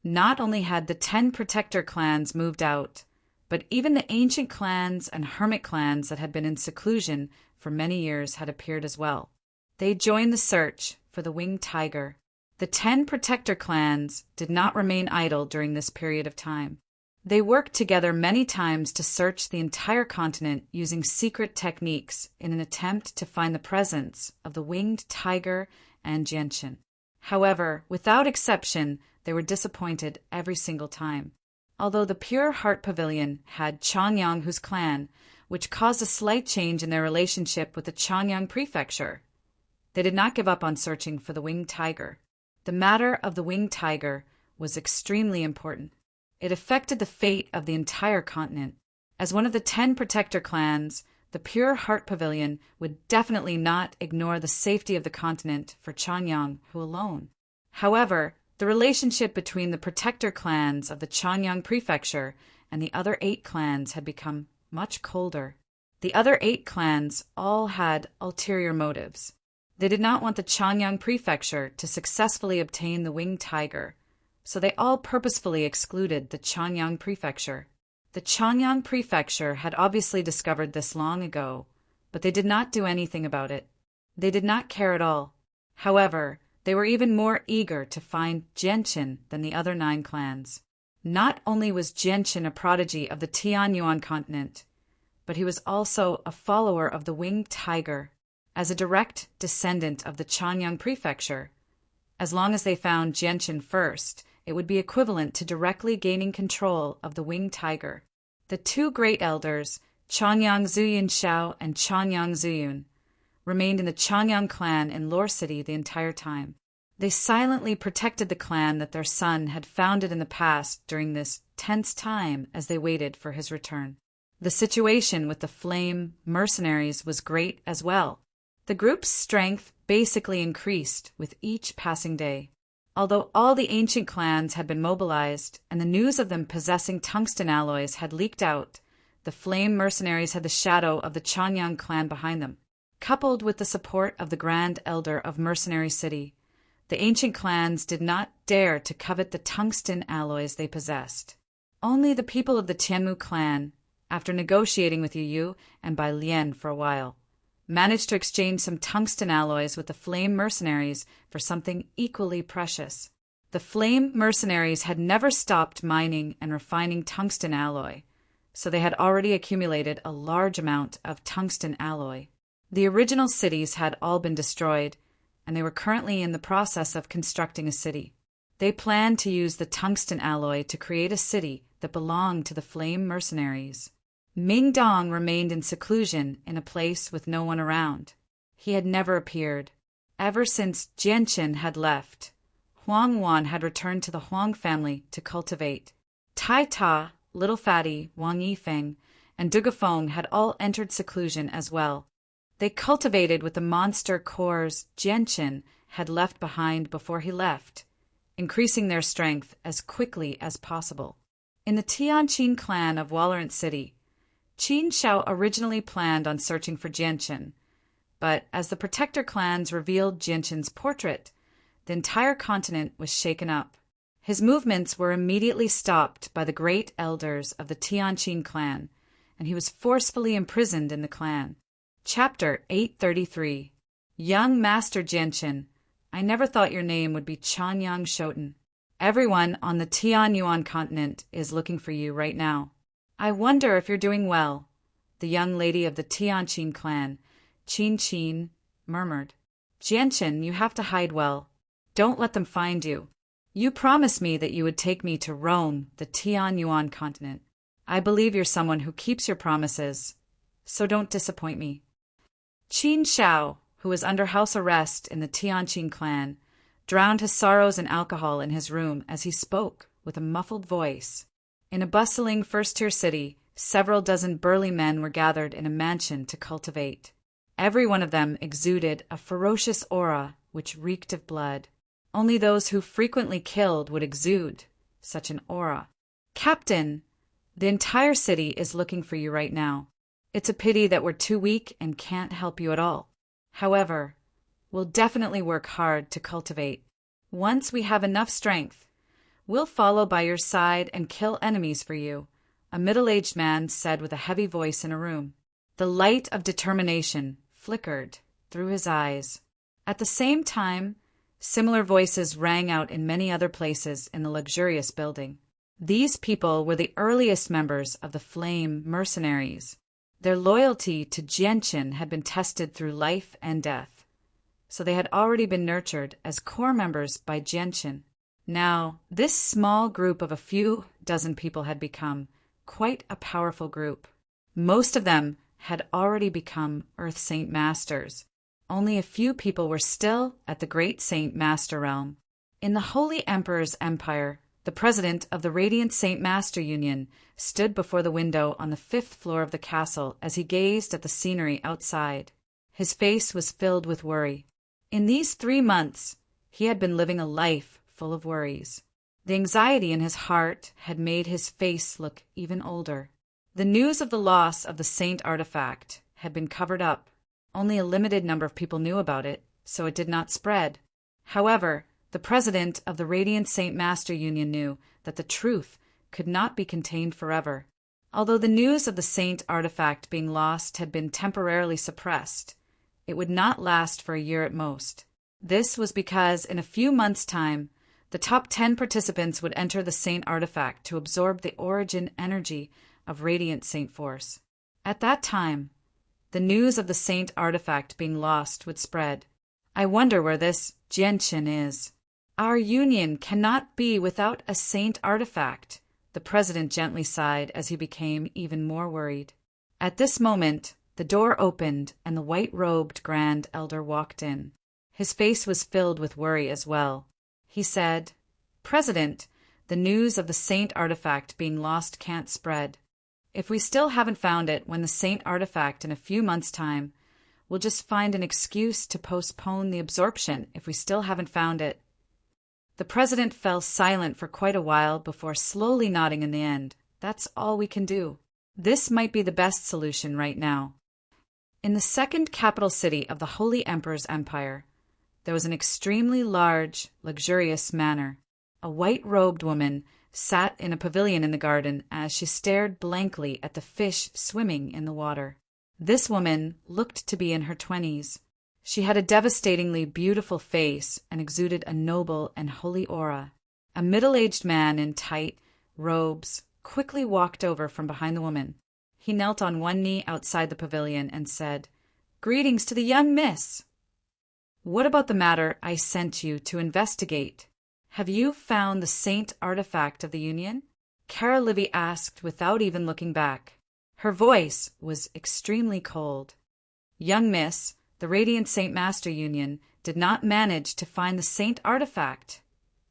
Not only had the 10 protector clans moved out, but even the ancient clans and hermit clans that had been in seclusion for many years had appeared as well. They joined the search for the winged tiger. The 10 protector clans did not remain idle during this period of time. They worked together many times to search the entire continent using secret techniques in an attempt to find the presence of the winged tiger and Jianqin. However, without exception, they were disappointed every single time. Although the Pure Heart Pavilion had Changyanghu's clan, which caused a slight change in their relationship with the Changyang Prefecture, they did not give up on searching for the winged tiger. The matter of the winged tiger was extremely important. It affected the fate of the entire continent. As one of the 10 protector clans, the Pure Heart Pavilion would definitely not ignore the safety of the continent for Changyanghu alone. However, the relationship between the protector clans of the Changyang Prefecture and the other 8 clans had become much colder. The other 8 clans all had ulterior motives. They did not want the Changyang prefecture to successfully obtain the winged tiger, so they all purposefully excluded the Changyang prefecture. The Changyang prefecture had obviously discovered this long ago, but they did not do anything about it. They did not care at all. However, they were even more eager to find Jianqin than the other 9 clans. Not only was Jianqin a prodigy of the Tianyuan continent, but he was also a follower of the winged tiger, as a direct descendant of the Changyang prefecture. As long as they found Jianqin first, it would be equivalent to directly gaining control of the winged tiger. The 2 great elders, Changyang Zuyun Shao and Changyang Zuyun, remained in the Changyang clan in Lore City the entire time. They silently protected the clan that their son had founded in the past during this tense time as they waited for his return. The situation with the Flame mercenaries was great as well. The group's strength basically increased with each passing day. Although all the ancient clans had been mobilized and the news of them possessing tungsten alloys had leaked out, the Flame mercenaries had the shadow of the Changyang clan behind them. Coupled with the support of the Grand Elder of Mercenary City, the ancient clans did not dare to covet the tungsten alloys they possessed. Only the people of the Tianmu clan, after negotiating with Yu Yu and Bai Lian for a while, managed to exchange some tungsten alloys with the Flame mercenaries for something equally precious. The Flame mercenaries had never stopped mining and refining tungsten alloy, so they had already accumulated a large amount of tungsten alloy. The original cities had all been destroyed, and they were currently in the process of constructing a city. They planned to use the tungsten alloy to create a city that belonged to the Flame mercenaries. Ming Dong remained in seclusion in a place with no one around. He had never appeared. Ever since Jianqin had left, Huang Wan had returned to the Huang family to cultivate. Tai Ta, Little Fatty, Wang Yifeng, and Dugafeng had all entered seclusion as well. They cultivated with the monster cores Jianqin had left behind before he left, increasing their strength as quickly as possible. In the Tianqin clan of Wallerant City, Qin Shao originally planned on searching for Jianqin, but as the Protector clans revealed Jianqin's portrait, the entire continent was shaken up. His movements were immediately stopped by the great elders of the Tianqin clan, and he was forcefully imprisoned in the clan. Chapter 833. Young Master Jianqin, I never thought your name would be Changyang Shoten. Everyone on the Tianyuan continent is looking for you right now. I wonder if you're doing well, the young lady of the Tianqin clan, Qin, murmured. Jianqin, you have to hide well. Don't let them find you. You promised me that you would take me to Rome, the Tianyuan continent. I believe you're someone who keeps your promises, so don't disappoint me. Qin Shao, who was under house arrest in the Tianqin clan, drowned his sorrows in alcohol in his room as he spoke with a muffled voice. In a bustling first-tier city, several dozen burly men were gathered in a mansion to cultivate. Every one of them exuded a ferocious aura which reeked of blood. Only those who frequently killed would exude such an aura. Captain, the entire city is looking for you right now. It's a pity that we're too weak and can't help you at all. However, we'll definitely work hard to cultivate. Once we have enough strength, we'll follow by your side and kill enemies for you, a middle-aged man said with a heavy voice in a room. The light of determination flickered through his eyes. At the same time, similar voices rang out in many other places in the luxurious building. These people were the earliest members of the Flame mercenaries. Their loyalty to Jianqin had been tested through life and death, so they had already been nurtured as core members by Jianqin. Now, this small group of a few dozen people had become quite a powerful group. Most of them had already become Earth Saint Masters. Only a few people were still at the Great Saint Master realm. In the Holy Emperor's empire, the president of the Radiant Saint Master Union stood before the window on the 5th floor of the castle as he gazed at the scenery outside. His face was filled with worry. In these 3 months, he had been living a life full of worries. The anxiety in his heart had made his face look even older. The news of the loss of the Saint artifact had been covered up. Only a limited number of people knew about it, so it did not spread. However, the president of the Radiant Saint Master Union knew that the truth could not be contained forever. Although the news of the Saint artifact being lost had been temporarily suppressed, it would not last for a year at most. This was because in a few months' time, the top 10 participants would enter the Saint artifact to absorb the origin energy of Radiant Saint Force. At that time, the news of the Saint artifact being lost would spread. I wonder where this Jianqin is. Our union cannot be without a Saint artifact, the president gently sighed as he became even more worried. At this moment, the door opened and the white-robed Grand Elder walked in. His face was filled with worry as well. He said, "President, the news of the Saint artifact being lost can't spread. If we still haven't found it when the Saint artifact in a few months' time, we'll just find an excuse to postpone the absorption if we still haven't found it." The president fell silent for quite a while before slowly nodding in the end. "That's all we can do. This might be the best solution right now." In the second capital city of the Holy Emperor's Empire, there was an extremely large, luxurious manor. A white-robed woman sat in a pavilion in the garden as she stared blankly at the fish swimming in the water. This woman looked to be in her 20s. She had a devastatingly beautiful face and exuded a noble and holy aura. A middle-aged man in tight robes quickly walked over from behind the woman. He knelt on one knee outside the pavilion and said, "Greetings to the young miss. What about the matter I sent you to investigate? Have you found the Saint artifact of the Union?" Cara Livy asked without even looking back. Her voice was extremely cold. "Young miss, the Radiant Saint Master Union did not manage to find the Saint artifact,"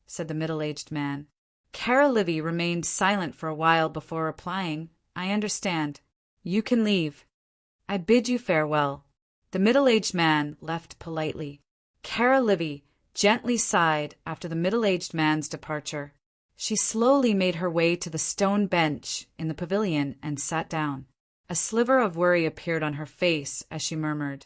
said the middle-aged man. Cara Livy remained silent for a while before replying, "I understand. You can leave. I bid you farewell." The middle-aged man left politely. Cara Livy gently sighed after the middle-aged man's departure. She slowly made her way to the stone bench in the pavilion and sat down. A sliver of worry appeared on her face as she murmured,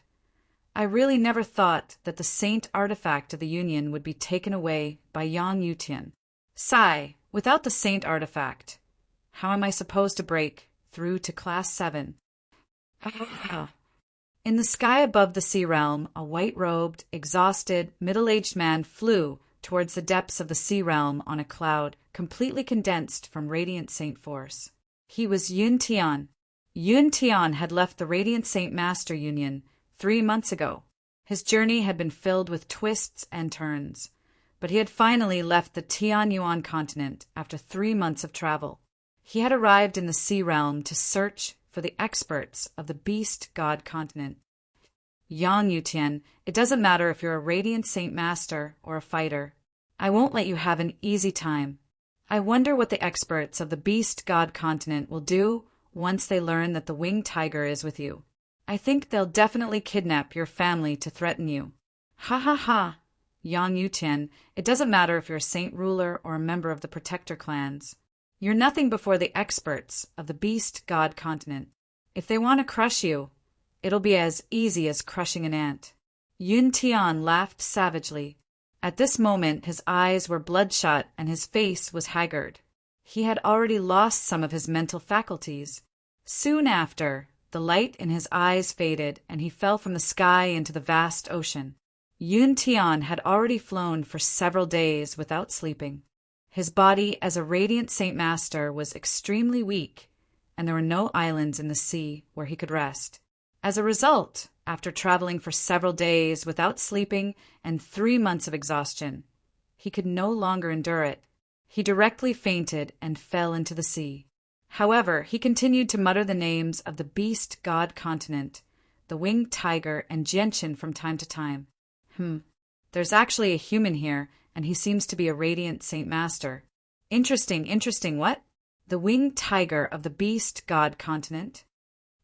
"I really never thought that the Saint artifact of the Union would be taken away by Yang Yutian. Sigh, without the Saint artifact, how am I supposed to break through to Class 7? In the sky above the sea realm, a white-robed, exhausted, middle-aged man flew towards the depths of the sea realm on a cloud completely condensed from Radiant Saint Force. He was Yun Tian. Yun Tian had left the Radiant Saint Master Union 3 months ago. His journey had been filled with twists and turns, but he had finally left the Tian Yuan continent after 3 months of travel. He had arrived in the sea realm to search for the experts of the Beast God continent. Yang Yutian, it doesn't matter if you're a Radiant Saint Master or a fighter. I won't let you have an easy time. I wonder what the experts of the Beast God continent will do once they learn that the winged tiger is with you. I think they'll definitely kidnap your family to threaten you." "Ha ha ha, Yang Yutian, it doesn't matter if you're a saint ruler or a member of the Protector clans. You're nothing before the experts of the Beast God continent. If they want to crush you, it'll be as easy as crushing an ant." Yun Tian laughed savagely. At this moment his eyes were bloodshot and his face was haggard. He had already lost some of his mental faculties. Soon after, the light in his eyes faded and he fell from the sky into the vast ocean. Yun Tian had already flown for several days without sleeping. His body as a Radiant Saint Master was extremely weak, and there were no islands in the sea where he could rest. As a result, after traveling for several days without sleeping and 3 months of exhaustion, he could no longer endure it. He directly fainted and fell into the sea. However, he continued to mutter the names of the Beast God continent, the winged tiger, and Jianqin from time to time. There's actually a human here, and he seems to be a Radiant Saint Master. Interesting, what? The winged tiger of the Beast God continent?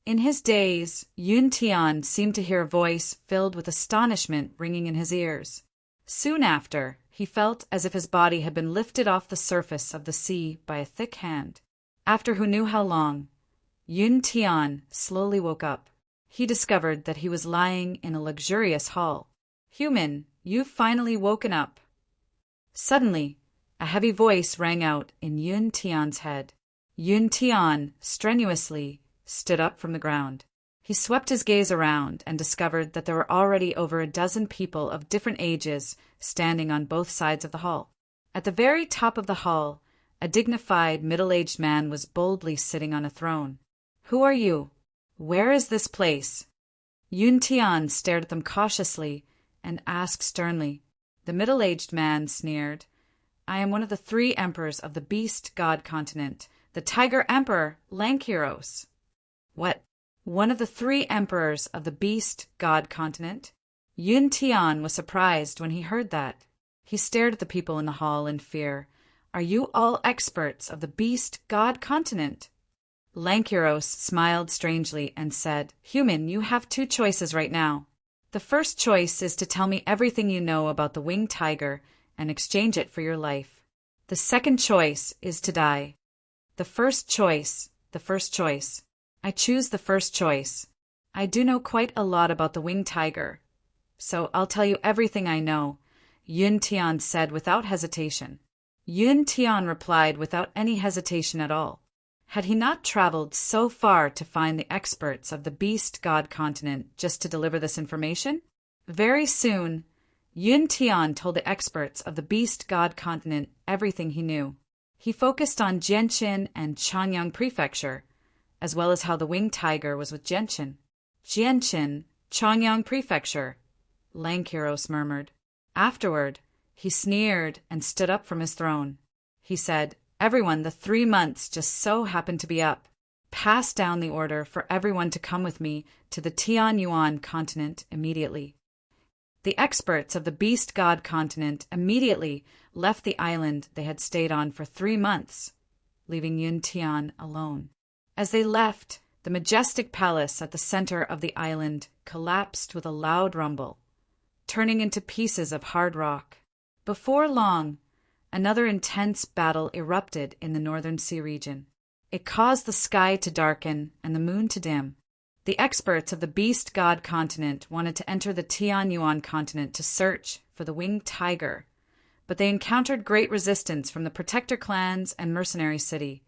In his daze, Yun Tian seemed to hear a voice filled with astonishment ringing in his ears. Soon after, he felt as if his body had been lifted off the surface of the sea by a thick hand. After who knew how long, Yun Tian slowly woke up. He discovered that he was lying in a luxurious hall. "Human, you've finally woken up." Suddenly, a heavy voice rang out in Yun Tian's head. Yun Tian strenuously stood up from the ground. He swept his gaze around and discovered that there were already over a dozen people of different ages standing on both sides of the hall. At the very top of the hall, a dignified middle-aged man was boldly sitting on a throne. "Who are you? Where is this place?" Yun Tian stared at them cautiously and asked sternly. The middle-aged man sneered, "I am one of the 3 emperors of the Beast God continent, the Tiger Emperor Lankiros." "What? One of the 3 emperors of the Beast God continent?" Yun Tian was surprised when he heard that. He stared at the people in the hall in fear. "Are you all experts of the Beast God continent?" Lankiros smiled strangely and said, "Human, you have 2 choices right now. The first choice is to tell me everything you know about the winged tiger and exchange it for your life. The second choice is to die." The first choice. I choose the first choice. I do know quite a lot about the winged tiger, so I'll tell you everything I know," Yun Tian said without hesitation. Yun Tian replied without any hesitation at all. Had he not traveled so far to find the experts of the Beast God continent just to deliver this information? Very soon, Yun Tian told the experts of the Beast God continent everything he knew. He focused on Jianqin and Chanyang Prefecture, as well as how the winged tiger was with Jianqin. "Jianqin, Chanyang Prefecture," Lankiros murmured. Afterward, he sneered and stood up from his throne. He said, "Everyone, the 3 months just so happened to be up. Pass down the order for everyone to come with me to the Tianyuan continent immediately." The experts of the Beast God continent immediately left the island they had stayed on for 3 months, leaving Yun Tian alone. As they left, the majestic palace at the center of the island collapsed with a loud rumble, turning into pieces of hard rock. Before long, another intense battle erupted in the northern sea region. It caused the sky to darken and the moon to dim. The experts of the Beast God continent wanted to enter the Tianyuan continent to search for the winged tiger, but they encountered great resistance from the protector clans and mercenary city,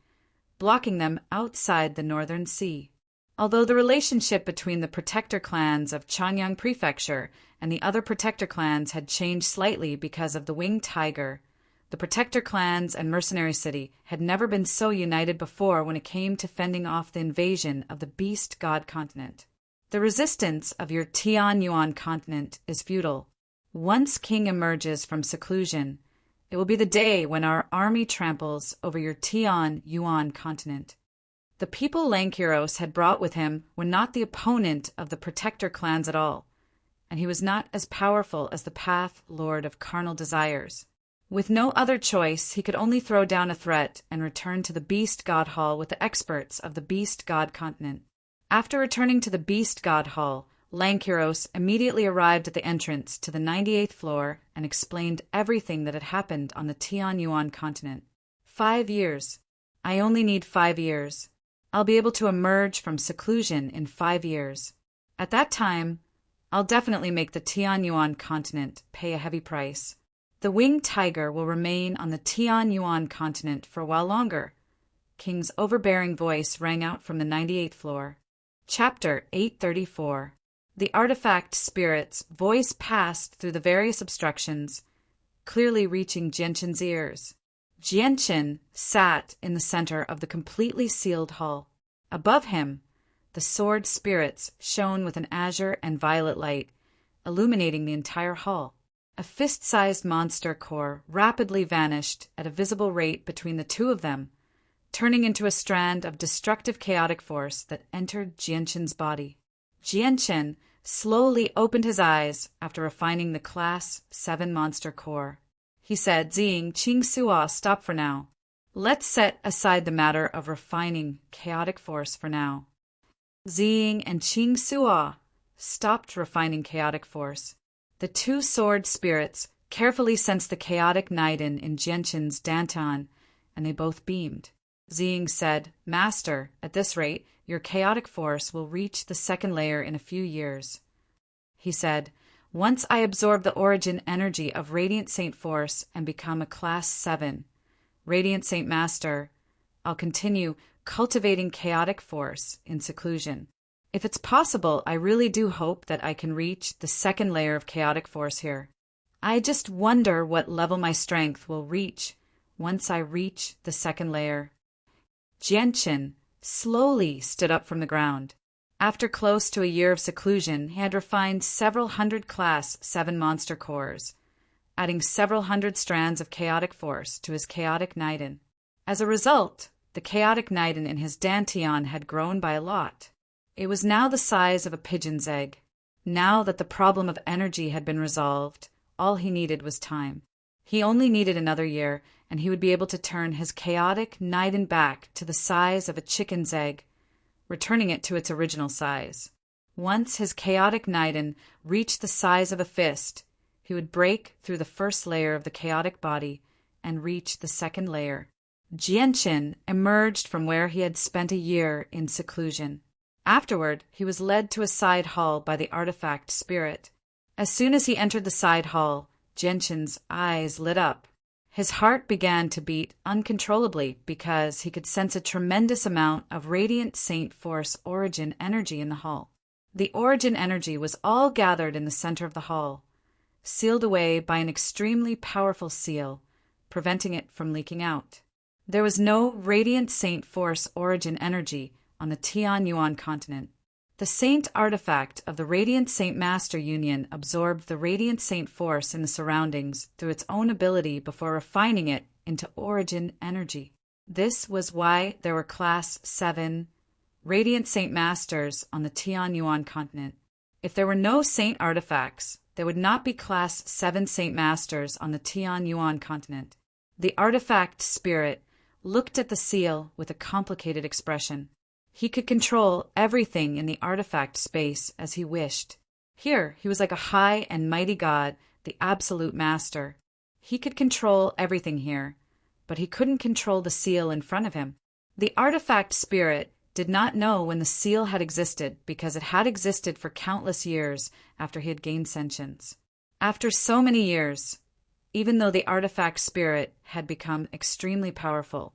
blocking them outside the northern sea. Although the relationship between the protector clans of Chanyang Prefecture and the other protector clans had changed slightly because of the winged tiger, the protector clans and mercenary city had never been so united before when it came to fending off the invasion of the Beast God continent. The resistance of your Tianyuan continent is futile. Once King emerges from seclusion, it will be the day when our army tramples over your Tianyuan continent. The people Lankiros had brought with him were not the opponent of the protector clans at all, and he was not as powerful as the Path Lord of Carnal Desires. With no other choice, he could only throw down a threat and return to the Beast God Hall with the experts of the Beast God continent. After returning to the Beast God Hall, Lankiros immediately arrived at the entrance to the 98th floor and explained everything that had happened on the Tianyuan continent. 5 years. I only need 5 years. I'll be able to emerge from seclusion in 5 years. At that time, I'll definitely make the Tianyuan continent pay a heavy price. The winged tiger will remain on the Tianyuan continent for a while longer. King's overbearing voice rang out from the 98th floor. Chapter 834. The artifact spirit's voice passed through the various obstructions, clearly reaching Jianqin's ears. Jianqin sat in the center of the completely sealed hall. Above him, the sword spirits shone with an azure and violet light, illuminating the entire hall. A fist-sized monster core rapidly vanished at a visible rate between the two of them, turning into a strand of destructive chaotic force that entered Jianqin's body. Jianqin slowly opened his eyes after refining the Class 7 monster core. He said, "Zing, Qing Suo, stop for now. Let's set aside the matter of refining chaotic force for now." Zing and Qing Suo stopped refining chaotic force. The two sword spirits carefully sensed the chaotic Naiden in Jianqin's Danton, and they both beamed. Ziying said, "Master, at this rate, your chaotic force will reach the second layer in a few years." He said, "Once I absorb the origin energy of Radiant Saint Force and become a Class 7, Radiant Saint Master, I'll continue cultivating chaotic force in seclusion. If it's possible, I really do hope that I can reach the second layer of chaotic force here. I just wonder what level my strength will reach once I reach the second layer." Jianqin slowly stood up from the ground. After close to a year of seclusion, he had refined several hundred Class 7 monster cores, adding several hundred strands of chaotic force to his chaotic Naiden. As a result, the chaotic Naiden in his Dantian had grown by a lot. It was now the size of a pigeon's egg. Now that the problem of energy had been resolved, all he needed was time. He only needed another year, and he would be able to turn his chaotic Naiden back to the size of a chicken's egg, returning it to its original size. Once his chaotic Naiden reached the size of a fist, he would break through the first layer of the chaotic body and reach the second layer. Jianqin emerged from where he had spent a year in seclusion. Afterward, he was led to a side hall by the artifact spirit. As soon as he entered the side hall, Jianqin's eyes lit up. His heart began to beat uncontrollably because he could sense a tremendous amount of Radiant Saint Force origin energy in the hall. The origin energy was all gathered in the center of the hall, sealed away by an extremely powerful seal, preventing it from leaking out. There was no Radiant Saint Force origin energy on the Tianyuan continent. The Saint artifact of the Radiant Saint Master Union absorbed the Radiant Saint Force in the surroundings through its own ability before refining it into origin energy. This was why there were Class 7 Radiant Saint Masters on the Tianyuan continent. If there were no Saint artifacts, there would not be Class 7 Saint Masters on the Tianyuan continent. The artifact spirit looked at the seal with a complicated expression. He could control everything in the artifact space as he wished. Here, he was like a high and mighty god, the absolute master. He could control everything here, but he couldn't control the seal in front of him. The artifact spirit did not know when the seal had existed because it had existed for countless years after he had gained sentience. After so many years, even though the artifact spirit had become extremely powerful,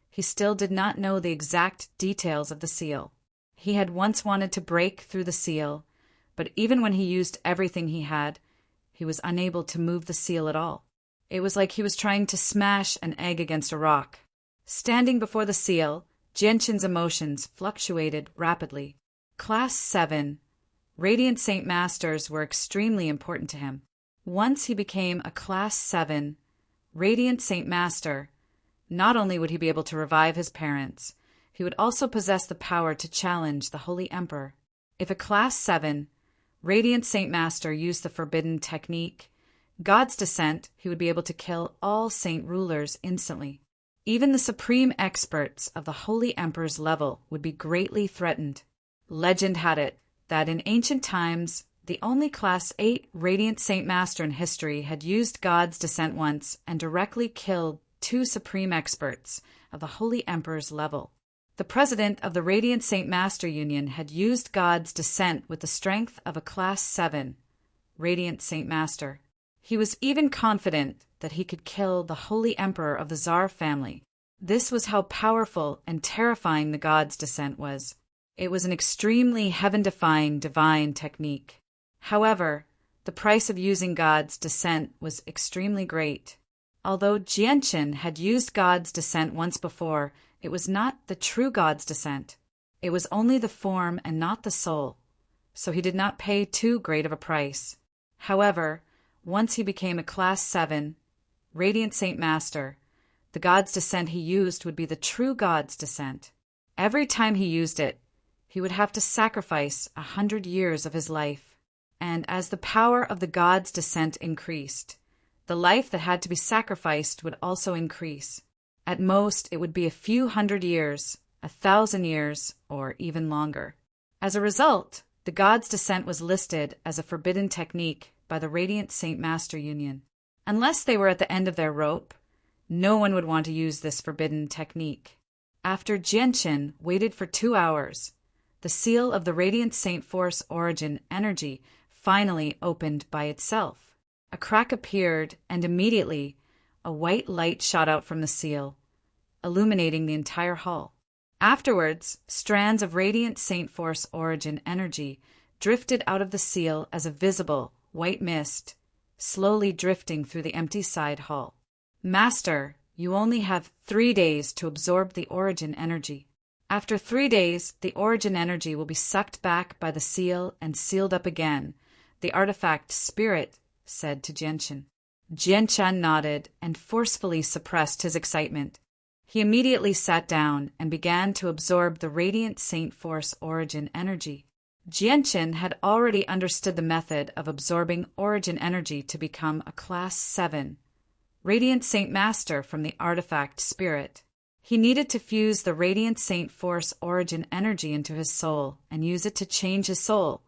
he still did not know the exact details of the seal. He had once wanted to break through the seal, but even when he used everything he had, he was unable to move the seal at all. It was like he was trying to smash an egg against a rock. Standing before the seal, Jianqin's emotions fluctuated rapidly. Class 7 Radiant Saint Masters were extremely important to him. Once he became a Class 7 Radiant Saint Master, not only would he be able to revive his parents, he would also possess the power to challenge the Holy Emperor. If a Class 7 Radiant Saint Master used the forbidden technique, God's Descent, he would be able to kill all Saint rulers instantly. Even the supreme experts of the Holy Emperor's level would be greatly threatened. Legend had it that in ancient times, the only Class 8 Radiant Saint Master in history had used God's Descent once and directly killed 2 supreme experts of the Holy Emperor's level. The president of the Radiant Saint Master Union had used God's Descent with the strength of a Class 7 Radiant Saint Master. He was even confident that he could kill the Holy Emperor of the Tsar family. This was how powerful and terrifying the God's Descent was. It was an extremely heaven-defying divine technique. However, the price of using God's Descent was extremely great. Although Jianqin had used God's Descent once before, it was not the true God's Descent. It was only the form and not the soul, so he did not pay too great of a price. However, once he became a Class 7 Radiant Saint Master, the God's Descent he used would be the true God's Descent. Every time he used it, he would have to sacrifice 100 years of his life. And as the power of the God's Descent increased, the life that had to be sacrificed would also increase. At most, it would be a few hundred years, 1,000 years, or even longer. As a result, the God's Descent was listed as a forbidden technique by the Radiant Saint Master Union. Unless they were at the end of their rope, no one would want to use this forbidden technique. After Jianqin waited for 2 hours, the seal of the Radiant Saint Force Origin energy finally opened by itself. A crack appeared, and immediately a white light shot out from the seal, illuminating the entire hall. Afterwards, strands of Radiant Saint Force Origin energy drifted out of the seal as a visible, white mist, slowly drifting through the empty side hall. Master, you only have 3 days to absorb the origin energy. After 3 days, the origin energy will be sucked back by the seal and sealed up again, the artifact spirit said to Jianqin. Jianqin nodded and forcefully suppressed his excitement. He immediately sat down and began to absorb the Radiant Saint Force Origin energy. Jianqin had already understood the method of absorbing origin energy to become a Class 7 Radiant Saint Master from the artifact spirit. He needed to fuse the Radiant Saint Force Origin energy into his soul and use it to change his soul,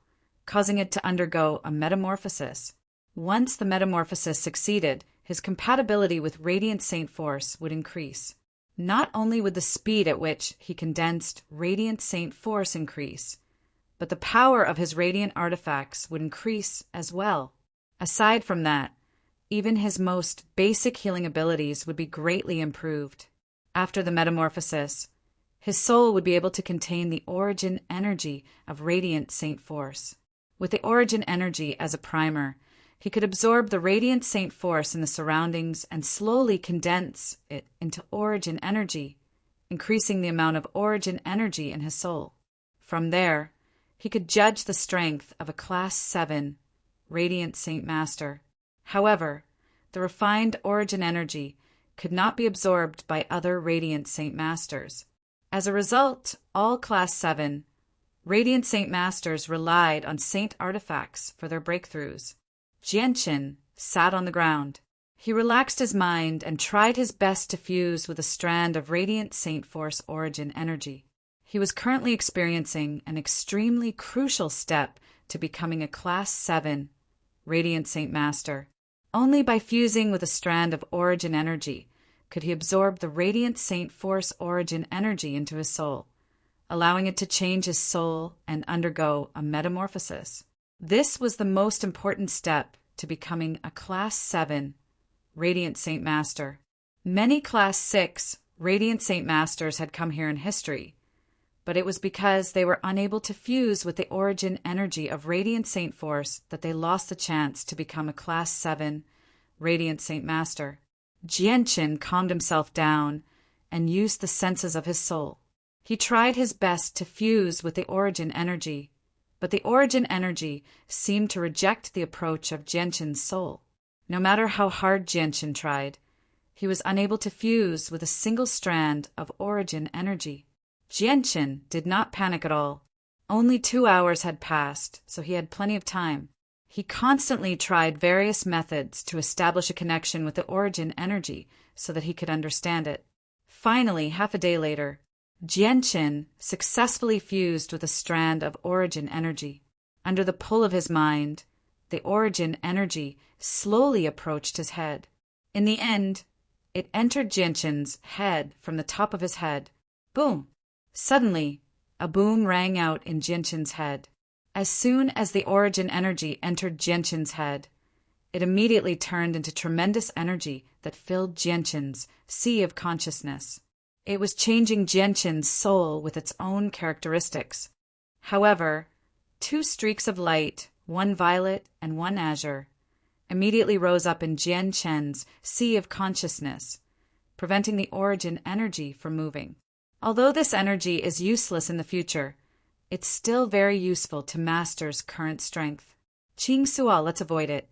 causing it to undergo a metamorphosis. Once the metamorphosis succeeded, his compatibility with Radiant Saint Force would increase. Not only would the speed at which he condensed Radiant Saint Force increase, but the power of his radiant artifacts would increase as well. Aside from that, even his most basic healing abilities would be greatly improved. After the metamorphosis, his soul would be able to contain the origin energy of Radiant Saint Force. With the origin energy as a primer, he could absorb the Radiant Saint Force in the surroundings and slowly condense it into origin energy, increasing the amount of origin energy in his soul. From there, he could judge the strength of a Class 7 Radiant Saint Master. However, the refined origin energy could not be absorbed by other Radiant Saint Masters. As a result, all Class 7 Radiant Saint Masters relied on Saint artifacts for their breakthroughs. Jianqin sat on the ground. He relaxed his mind and tried his best to fuse with a strand of Radiant Saint Force Origin energy. He was currently experiencing an extremely crucial step to becoming a Class 7 Radiant Saint Master. Only by fusing with a strand of origin energy could he absorb the Radiant Saint Force Origin energy into his soul, allowing it to change his soul and undergo a metamorphosis. This was the most important step to becoming a Class 7 Radiant Saint Master. Many Class 6 Radiant Saint Masters had come here in history, but it was because they were unable to fuse with the origin energy of Radiant Saint Force that they lost the chance to become a Class 7 Radiant Saint Master. Jianqin calmed himself down and used the senses of his soul. He tried his best to fuse with the origin energy, but the origin energy seemed to reject the approach of Jianqin's soul. No matter how hard Jianqin tried, he was unable to fuse with a single strand of origin energy. Jianqin did not panic at all. Only 2 hours had passed, so he had plenty of time. He constantly tried various methods to establish a connection with the origin energy so that he could understand it. Finally, half a day later, Jianqin successfully fused with a strand of origin energy. Under the pull of his mind, the origin energy slowly approached his head. In the end, it entered Jianqin's head from the top of his head. Boom! Suddenly, a boom rang out in Jianqin's head. As soon as the origin energy entered Jianqin's head, it immediately turned into tremendous energy that filled Jianqin's sea of consciousness. It was changing Jianqin's soul with its own characteristics. However, 2 streaks of light, one violet and one azure, immediately rose up in Jianqin's sea of consciousness, preventing the origin energy from moving. Although this energy is useless in the future, it's still very useful to Master's current strength. Qing Sual, let's avoid it.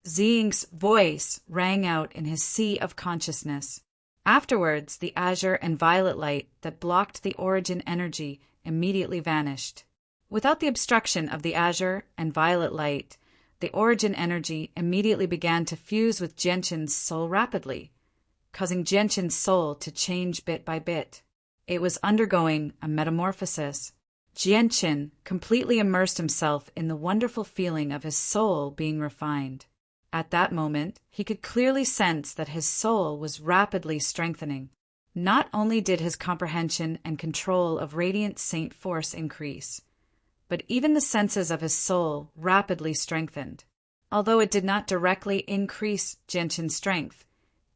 Ziying's voice rang out in his sea of consciousness. Afterwards, the azure and violet light that blocked the origin energy immediately vanished. Without the obstruction of the azure and violet light, the origin energy immediately began to fuse with Jianqin's soul rapidly, causing Jianqin's soul to change bit by bit. It was undergoing a metamorphosis. Jianqin completely immersed himself in the wonderful feeling of his soul being refined. At that moment, he could clearly sense that his soul was rapidly strengthening. Not only did his comprehension and control of radiant saint force increase, but even the senses of his soul rapidly strengthened. Although it did not directly increase Jianshin's strength,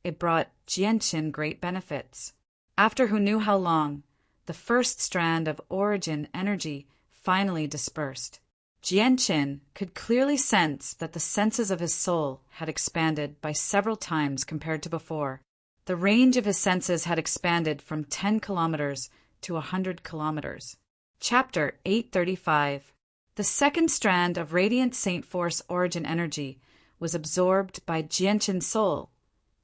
it brought Jianshin great benefits. After who knew how long, the first strand of origin energy finally dispersed. Jianshin could clearly sense that the senses of his soul had expanded by several times compared to before. The range of his senses had expanded from 10 kilometers to 100 kilometers. Chapter 835. The second strand of radiant saint force origin energy was absorbed by Jianshin's soul,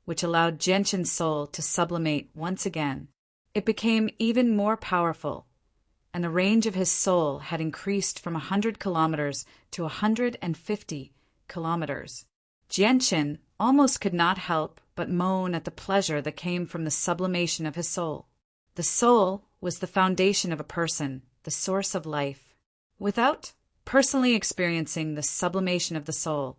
which allowed Jianshin's soul to sublimate once again. It became even more powerful, and the range of his soul had increased from 100 kilometers to 150 kilometers. Jianshin almost could not help but moan at the pleasure that came from the sublimation of his soul. The soul was the foundation of a person, the source of life. Without personally experiencing the sublimation of the soul,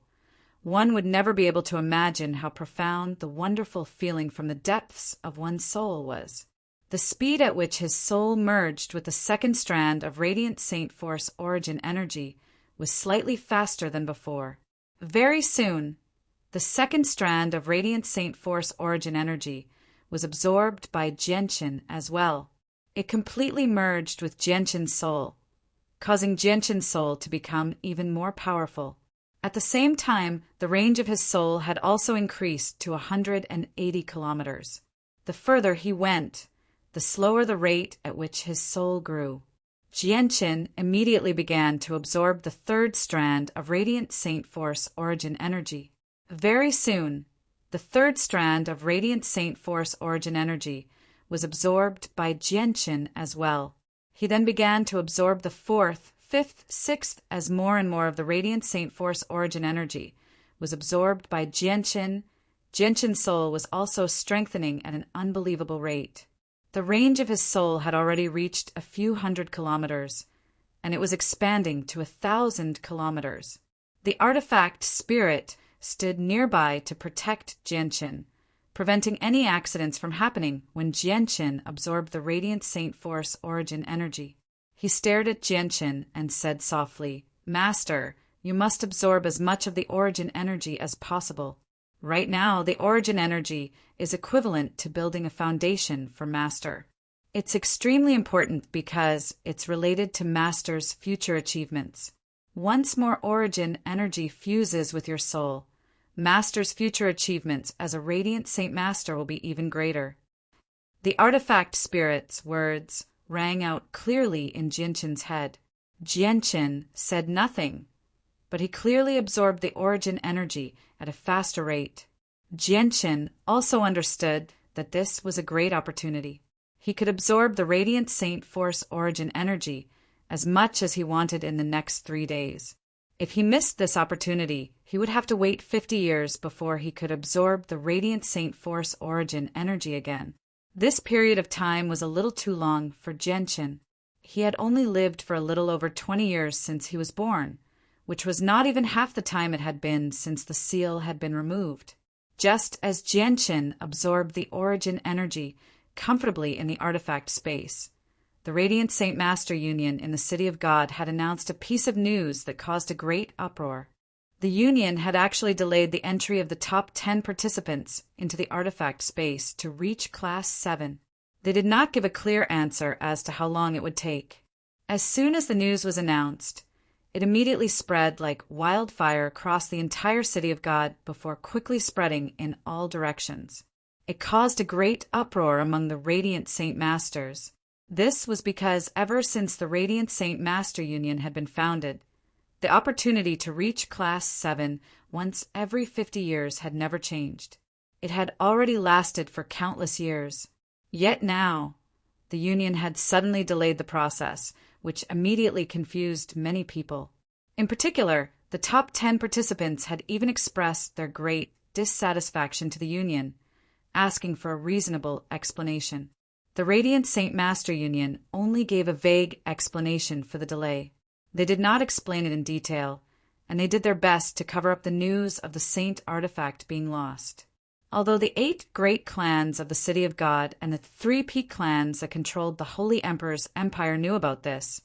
one would never be able to imagine how profound the wonderful feeling from the depths of one's soul was. The speed at which his soul merged with the second strand of radiant saint force origin energy was slightly faster than before. Very soon, the second strand of radiant saint force origin energy was absorbed by Jianshin as well. It completely merged with Jianshin's soul, causing Jianshin's soul to become even more powerful. At the same time, the range of his soul had also increased to 180 kilometers. The further he went, the slower the rate at which his soul grew. Jianshin immediately began to absorb the third strand of radiant saint force origin energy. Very soon, the third strand of radiant saint force origin energy was absorbed by Jianshin as well. He then began to absorb the fourth, fifth, sixth, as more and more of the radiant saint force origin energy was absorbed by Jianshin. Jianshin's soul was also strengthening at an unbelievable rate. The range of his soul had already reached a few hundred kilometers, and it was expanding to 1,000 kilometers. The artifact spirit stood nearby to protect Jianshin, preventing any accidents from happening when Jianshin absorbed the radiant saint force origin energy. He stared at Jianshin and said softly, "Master, you must absorb as much of the origin energy as possible. Right now, the origin energy is equivalent to building a foundation for Master. It's extremely important because it's related to Master's future achievements. Once more origin energy fuses with your soul, Master's future achievements as a radiant Saint Master will be even greater." The artifact spirit's words rang out clearly in Jianshin's head. Jianshin said nothing, but he clearly absorbed the origin energy at a faster rate. Jianshin also understood that this was a great opportunity. He could absorb the radiant saint force origin energy as much as he wanted in the next 3 days. If he missed this opportunity, he would have to wait 50 years before he could absorb the radiant saint force origin energy again. This period of time was a little too long for Jianshin. He had only lived for a little over 20 years since he was born, which was not even half the time it had been since the seal had been removed. Just as Jianshin absorbed the origin energy comfortably in the artifact space, the Radiant Saint Master Union in the City of God had announced a piece of news that caused a great uproar. The Union had actually delayed the entry of the top 10 participants into the artifact space to reach Class 7. They did not give a clear answer as to how long it would take. As soon as the news was announced, it immediately spread like wildfire across the entire City of God before quickly spreading in all directions. It caused a great uproar among the Radiant Saint Masters. This was because ever since the Radiant Saint Master Union had been founded, the opportunity to reach Class 7 once every 50 years had never changed. It had already lasted for countless years. Yet now, the Union had suddenly delayed the process, which immediately confused many people. In particular, the top 10 participants had even expressed their great dissatisfaction to the Union, asking for a reasonable explanation. The Radiant Saint Master Union only gave a vague explanation for the delay. They did not explain it in detail, and they did their best to cover up the news of the Saint artifact being lost. Although the 8 great clans of the City of God and the 3 peak clans that controlled the Holy Emperor's empire knew about this,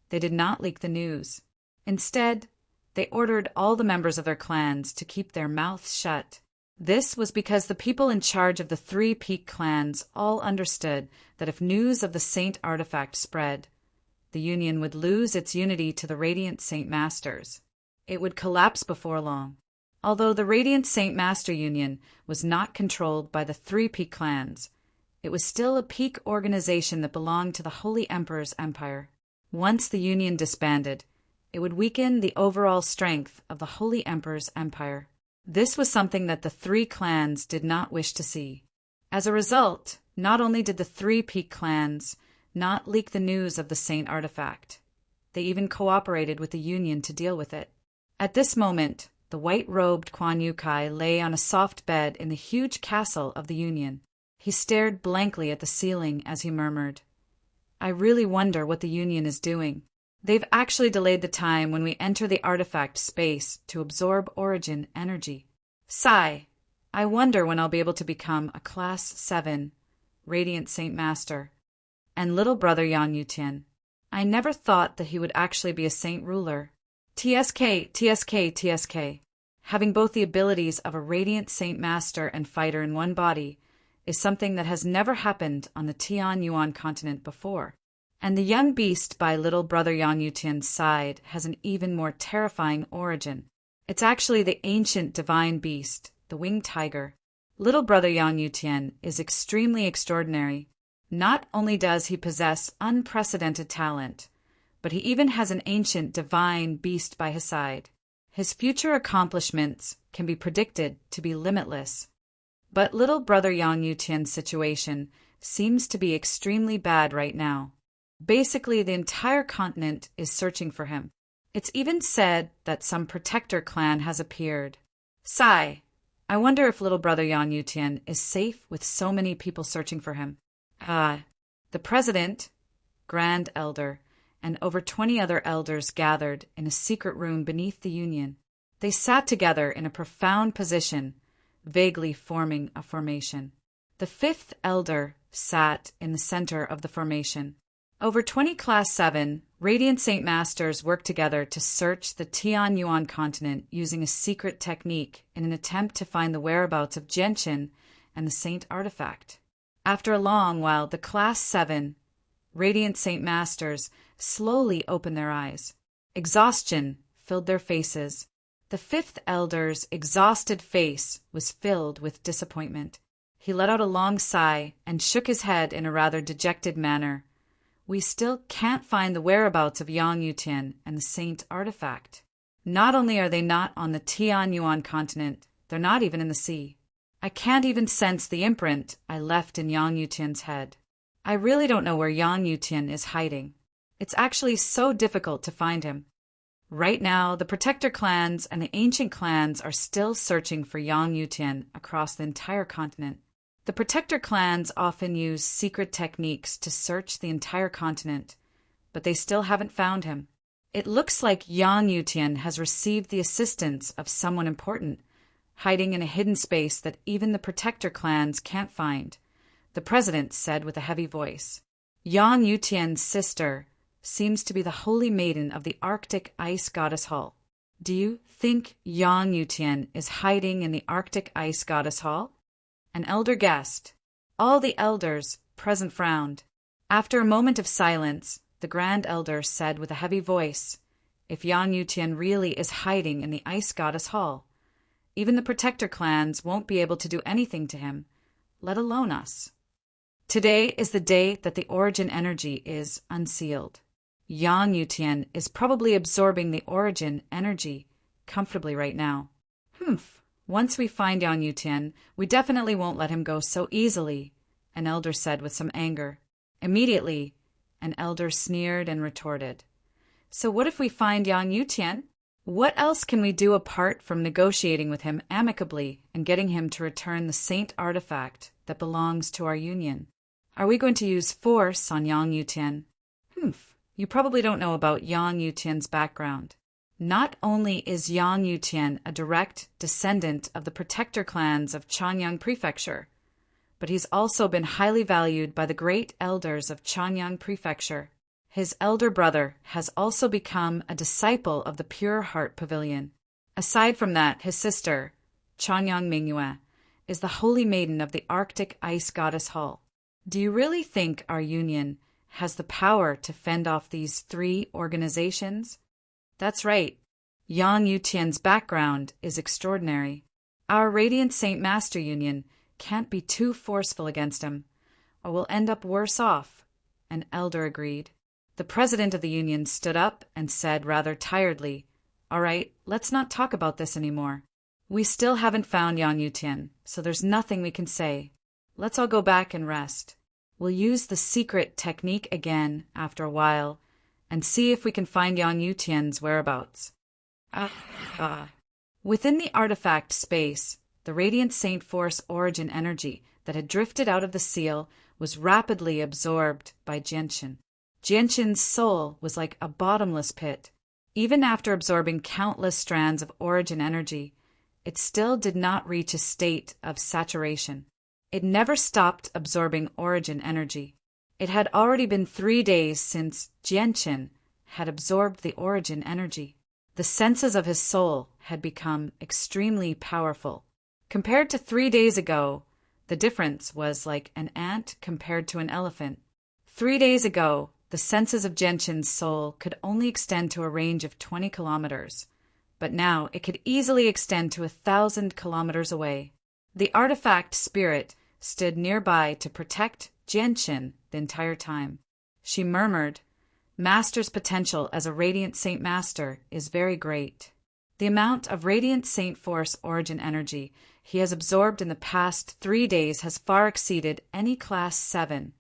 they did not leak the news. Instead, they ordered all the members of their clans to keep their mouths shut. This was because the people in charge of the 3 peak clans all understood that if news of the Saint artifact spread, the Union would lose its unity to the Radiant Saint Masters. It would collapse before long. Although the Radiant Saint Master Union was not controlled by the 3 peak clans, it was still a peak organization that belonged to the Holy Emperor's empire. Once the Union disbanded, it would weaken the overall strength of the Holy Emperor's empire. This was something that the 3 clans did not wish to see. As a result, not only did the 3 peak clans not leak the news of the Saint artifact, they even cooperated with the Union to deal with it. At this moment, the white-robed Quan Yu Kai lay on a soft bed in the huge castle of the Union. He stared blankly at the ceiling as he murmured, "I really wonder what the Union is doing. They've actually delayed the time when we enter the artifact space to absorb origin energy. Sigh, I wonder when I'll be able to become a Class 7 Radiant Saint Master." And little brother Yang Yutian, I never thought that he would actually be a saint ruler. TSK, TSK, TSK. Having both the abilities of a Radiant Saint Master and fighter in one body is something that has never happened on the Tian Yuan continent before. And the young beast by little brother Yang Yutian's side has an even more terrifying origin. It's actually the ancient divine beast, the winged tiger. Little brother Yang Yutian is extremely extraordinary. Not only does he possess unprecedented talent, but he even has an ancient divine beast by his side. His future accomplishments can be predicted to be limitless. But little brother Yang Yutian's situation seems to be extremely bad right now. Basically, the entire continent is searching for him. It's even said that some protector clan has appeared. Sigh, I wonder if little brother Yang Yutian is safe with so many people searching for him. The president, grand elder, and over 20 other elders gathered in a secret room beneath the Union. They sat together in a profound position, vaguely forming a formation. The 5th elder sat in the center of the formation. Over 20 Class 7 Radiant Saint Masters worked together to search the Tian Yuan continent using a secret technique in an attempt to find the whereabouts of Genshin and the Saint artifact. After a long while, the Class 7 Radiant Saint Masters slowly opened their eyes. Exhaustion filled their faces. The 5th elder's exhausted face was filled with disappointment. He let out a long sigh and shook his head in a rather dejected manner. We still can't find the whereabouts of Yang Yutian and the Saint artifact. Not only are they not on the Tian Yuan continent, they're not even in the sea. I can't even sense the imprint I left in Yang Yutian's head. I really don't know where Yang Yutian is hiding. It's actually so difficult to find him. Right now, the protector clans and the ancient clans are still searching for Yang Yutian across the entire continent. The protector clans often use secret techniques to search the entire continent, but they still haven't found him. It looks like Yang Yutian has received the assistance of someone important, hiding in a hidden space that even the protector clans can't find, the president said with a heavy voice. Yang Yutian's sister seems to be the holy maiden of the Arctic ice goddess hall. Do you think Yang Yutian is hiding in the Arctic ice goddess hall? An elder guessed. All the elders present frowned. After a moment of silence, the grand elder said with a heavy voice, "If Yang Yutian really is hiding in the ice goddess hall, even the protector clans won't be able to do anything to him, let alone us. Today is the day that the origin energy is unsealed. Yang Yutian is probably absorbing the origin energy comfortably right now. Once we find Yang Yutian, we definitely won't let him go so easily," an elder said with some anger. Immediately, an elder sneered and retorted, "So what if we find Yang Yutian? What else can we do apart from negotiating with him amicably and getting him to return the Saint artifact that belongs to our union? Are we going to use force on Yang Yutian?" You probably don't know about Yang Yutian's background. Not only is Yang Yutian a direct descendant of the protector clans of Chanyang Prefecture, but he's also been highly valued by the great elders of Chanyang Prefecture. His elder brother has also become a disciple of the Pure Heart Pavilion. Aside from that, his sister, Chanyang Mingyue, is the holy maiden of the Arctic Ice Goddess Hall. Do you really think our union has the power to fend off these three organizations? That's right. Yang Yutian's background is extraordinary. Our Radiant Saint Master Union can't be too forceful against him, or we'll end up worse off, an elder agreed. The president of the union stood up and said rather tiredly, "All right, let's not talk about this anymore. We still haven't found Yang Yutian, so there's nothing we can say. Let's all go back and rest. We'll use the secret technique again after a while and see if we can find Yang Yutian's whereabouts." Within the artifact space, the Radiant Saint Force origin energy that had drifted out of the seal was rapidly absorbed by Jianqin. Jianqin's soul was like a bottomless pit. Even after absorbing countless strands of origin energy, it still did not reach a state of saturation. It never stopped absorbing origin energy. It had already been 3 days since Jianqin had absorbed the origin energy. The senses of his soul had become extremely powerful. Compared to 3 days ago, the difference was like an ant compared to an elephant. 3 days ago, the senses of Jianqin's soul could only extend to a range of 20 kilometers, but now it could easily extend to 1,000 kilometers away. The artifact spirit stood nearby to protect Jianqin the entire time. She murmured, "Master's potential as a Radiant Saint Master is very great. The amount of Radiant Saint Force origin energy he has absorbed in the past 3 days has far exceeded any Class 7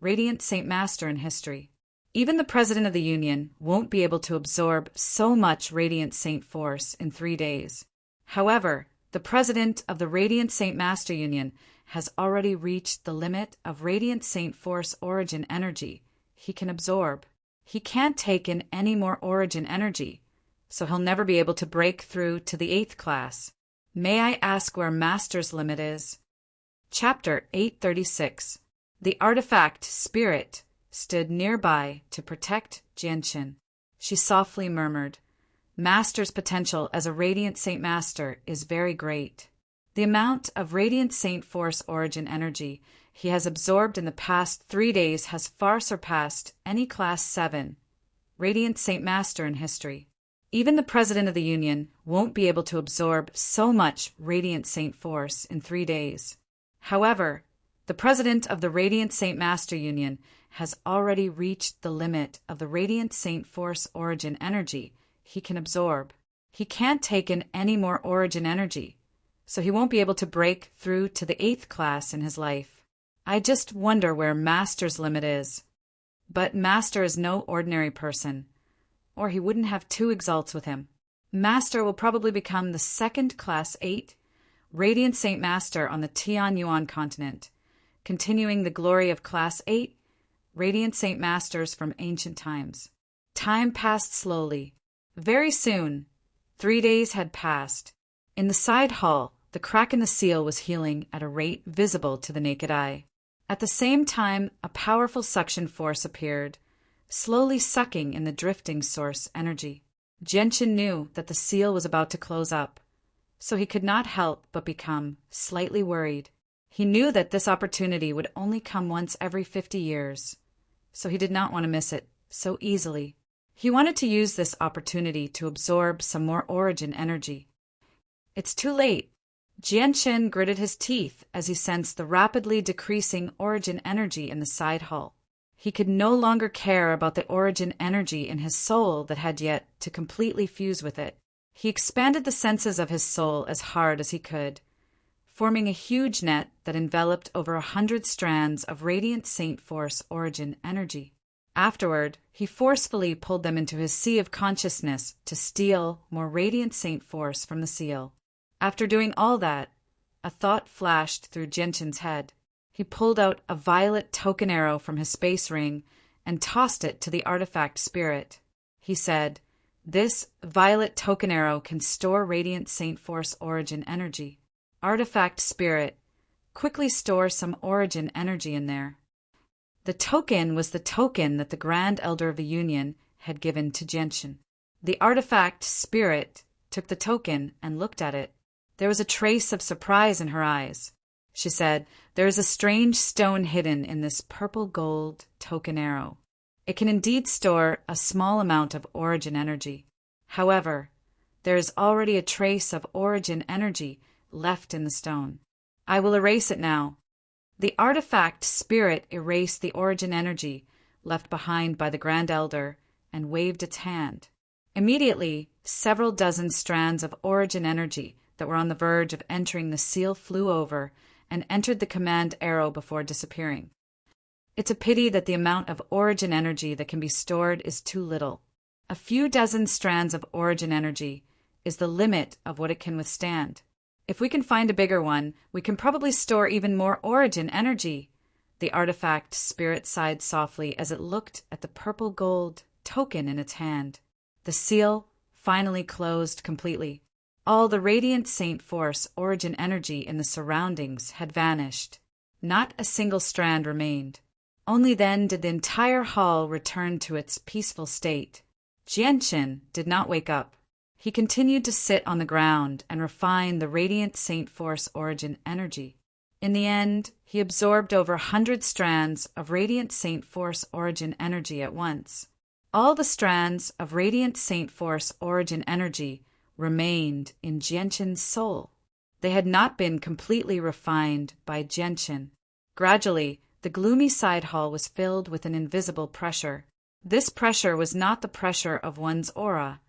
Radiant Saint Master in history. Even the President of the Union won't be able to absorb so much Radiant Saint Force in 3 days. However, the President of the Radiant Saint Master Union has already reached the limit of Radiant Saint Force origin energy he can absorb. He can't take in any more origin energy, so he'll never be able to break through to the 8th class. May I ask where Master's limit is?" Chapter 836. The artifact spirit stood nearby to protect Jianqin. She softly murmured, "Master's potential as a Radiant Saint Master is very great. The amount of Radiant Saint Force origin energy he has absorbed in the past 3 days has far surpassed any Class 7 Radiant Saint Master in history. Even the President of the Union won't be able to absorb so much Radiant Saint Force in 3 days. However, the President of the Radiant Saint Master Union has already reached the limit of the Radiant Saint Force origin energy he can absorb. He can't take in any more origin energy, so he won't be able to break through to the 8th class in his life. I just wonder where Master's limit is. But Master is no ordinary person, or he wouldn't have 2 exalts with him. Master will probably become the 2nd Class 8 Radiant Saint Master on the Tianyuan continent, continuing the glory of Class 8 Radiant Saint Masters from ancient times. Time passed slowly. Very soon, 3 days had passed. In the side hall, the crack in the seal was healing at a rate visible to the naked eye. At the same time, a powerful suction force appeared, slowly sucking in the drifting source energy. Jianqin knew that the seal was about to close up, so he could not help but become slightly worried. He knew that this opportunity would only come once every 50 years, so he did not want to miss it so easily. He wanted to use this opportunity to absorb some more origin energy. It's too late. Jianqin gritted his teeth as he sensed the rapidly decreasing origin energy in the side hull. He could no longer care about the origin energy in his soul that had yet to completely fuse with it. He expanded the senses of his soul as hard as he could, forming a huge net that enveloped over 100 strands of Radiant Saint Force origin energy. Afterward, he forcefully pulled them into his sea of consciousness to steal more Radiant Saint Force from the seal. After doing all that, a thought flashed through Jianqin's head. He pulled out a violet token arrow from his space ring and tossed it to the artifact spirit. He said, This violet token arrow can store Radiant Saint Force Origin energy. Artifact Spirit, quickly store some Origin energy in there. The token was the token that the Grand Elder of the Union had given to Genshin. The Artifact Spirit took the token and looked at it. There was a trace of surprise in her eyes. She said, "There is a strange stone hidden in this purple gold token arrow. It can indeed store a small amount of Origin energy. However, there is already a trace of Origin energy left in the stone. I will erase it now." The Artifact Spirit erased the Origin energy left behind by the Grand Elder and waved its hand. Immediately, several dozen strands of Origin energy that were on the verge of entering the seal flew over and entered the command arrow before disappearing. It's a pity that the amount of Origin energy that can be stored is too little. A few dozen strands of Origin energy is the limit of what it can withstand. If we can find a bigger one, we can probably store even more Origin energy. The Artifact Spirit sighed softly as it looked at the purple gold token in its hand. The seal finally closed completely. All the Radiant Saint Force Origin energy in the surroundings had vanished. Not a single strand remained. Only then did the entire hall return to its peaceful state. Genshin did not wake up. He continued to sit on the ground and refine the Radiant Saint Force Origin energy. In the end, he absorbed over 100 strands of Radiant Saint Force Origin energy at once. All the strands of Radiant Saint Force Origin energy remained in Genshin's soul. They had not been completely refined by Genshin. Gradually, the gloomy side hall was filled with an invisible pressure. This pressure was not the pressure of one's aura,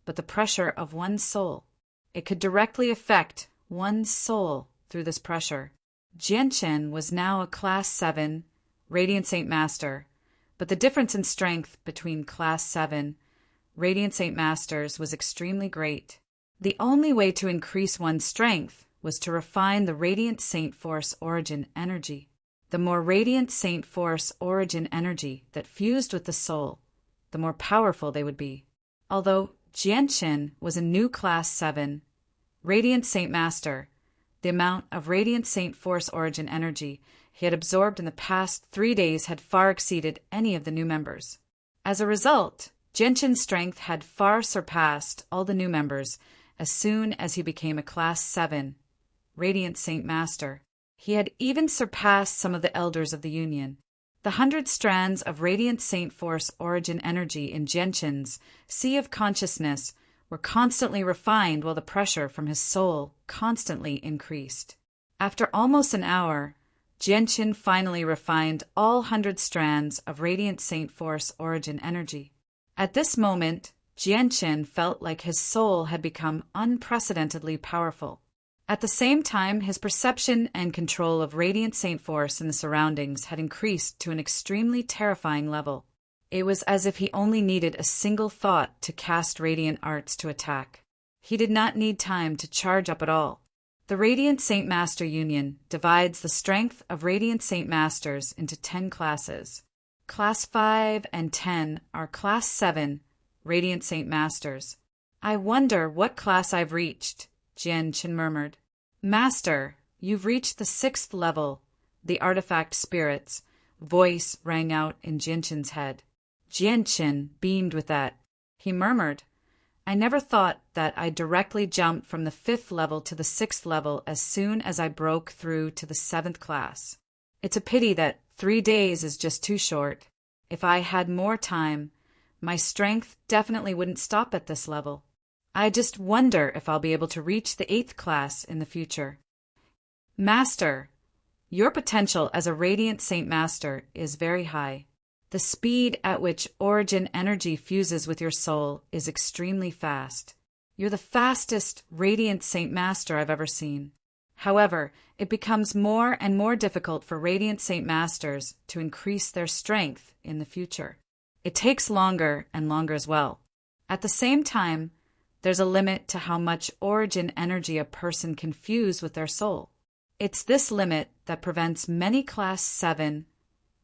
but the pressure of one's soul. It could directly affect one's soul through this pressure. Genshin was now a Class 7 Radiant Saint Master, but the difference in strength between Class 7 Radiant Saint Masters was extremely great. The only way to increase one's strength was to refine the Radiant Saint Force Origin energy. The more Radiant Saint Force Origin energy that fused with the soul, the more powerful they would be. Although Genshin was a new Class 7 Radiant Saint Master, the amount of Radiant Saint Force Origin energy he had absorbed in the past 3 days had far exceeded any of the new members. As a result, Genshin's strength had far surpassed all the new members as soon as he became a Class 7 Radiant Saint Master. He had even surpassed some of the Elders of the Union. The 100 strands of Radiant Saint Force Origin energy in Genshin's sea of consciousness were constantly refined while the pressure from his soul constantly increased. After almost an hour, Genshin finally refined all 100 strands of Radiant Saint Force Origin energy. At this moment, Genshin felt like his soul had become unprecedentedly powerful. At the same time, his perception and control of Radiant Saint Force in the surroundings had increased to an extremely terrifying level. It was as if he only needed a single thought to cast Radiant Arts to attack. He did not need time to charge up at all. The Radiant Saint Master Union divides the strength of Radiant Saint Masters into 10 classes. Class 5 and 10 are Class 7 Radiant Saint Masters. "I wonder what class I've reached," Genshin murmured. "Master, you've reached the 6th level," the Artifact Spirit's voice rang out in Genshin's head. Genshin beamed with that. He murmured, "I never thought that I'd directly jump from the 5th level to the 6th level as soon as I broke through to the 7th class. It's a pity that 3 days is just too short. If I had more time, my strength definitely wouldn't stop at this level. I just wonder if I'll be able to reach the 8th class in the future." "Master, your potential as a Radiant Saint Master is very high. The speed at which Origin energy fuses with your soul is extremely fast. You're the fastest Radiant Saint Master I've ever seen. However, it becomes more and more difficult for Radiant Saint Masters to increase their strength in the future. It takes longer and longer as well. At the same time, there's a limit to how much Origin energy a person can fuse with their soul. It's this limit that prevents many Class 7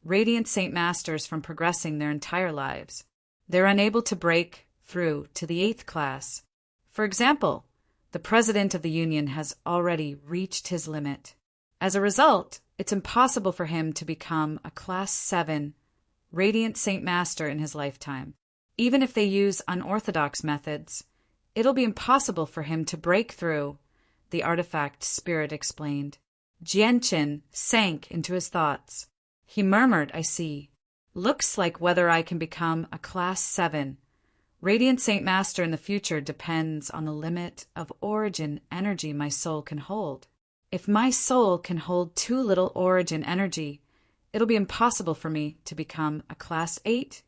Radiant Saint Masters from progressing their entire lives. They're unable to break through to the 8th class. For example, the President of the Union has already reached his limit. As a result, it's impossible for him to become a Class 7 Radiant Saint Master in his lifetime. Even if they use unorthodox methods, it'll be impossible for him to break through, the artifact spirit explained. Jianqin sank into his thoughts. He murmured, I see. Looks like whether I can become a Class 7 Radiant Saint Master in the future depends on the limit of origin energy my soul can hold. If my soul can hold too little origin energy, it'll be impossible for me to become a Class 8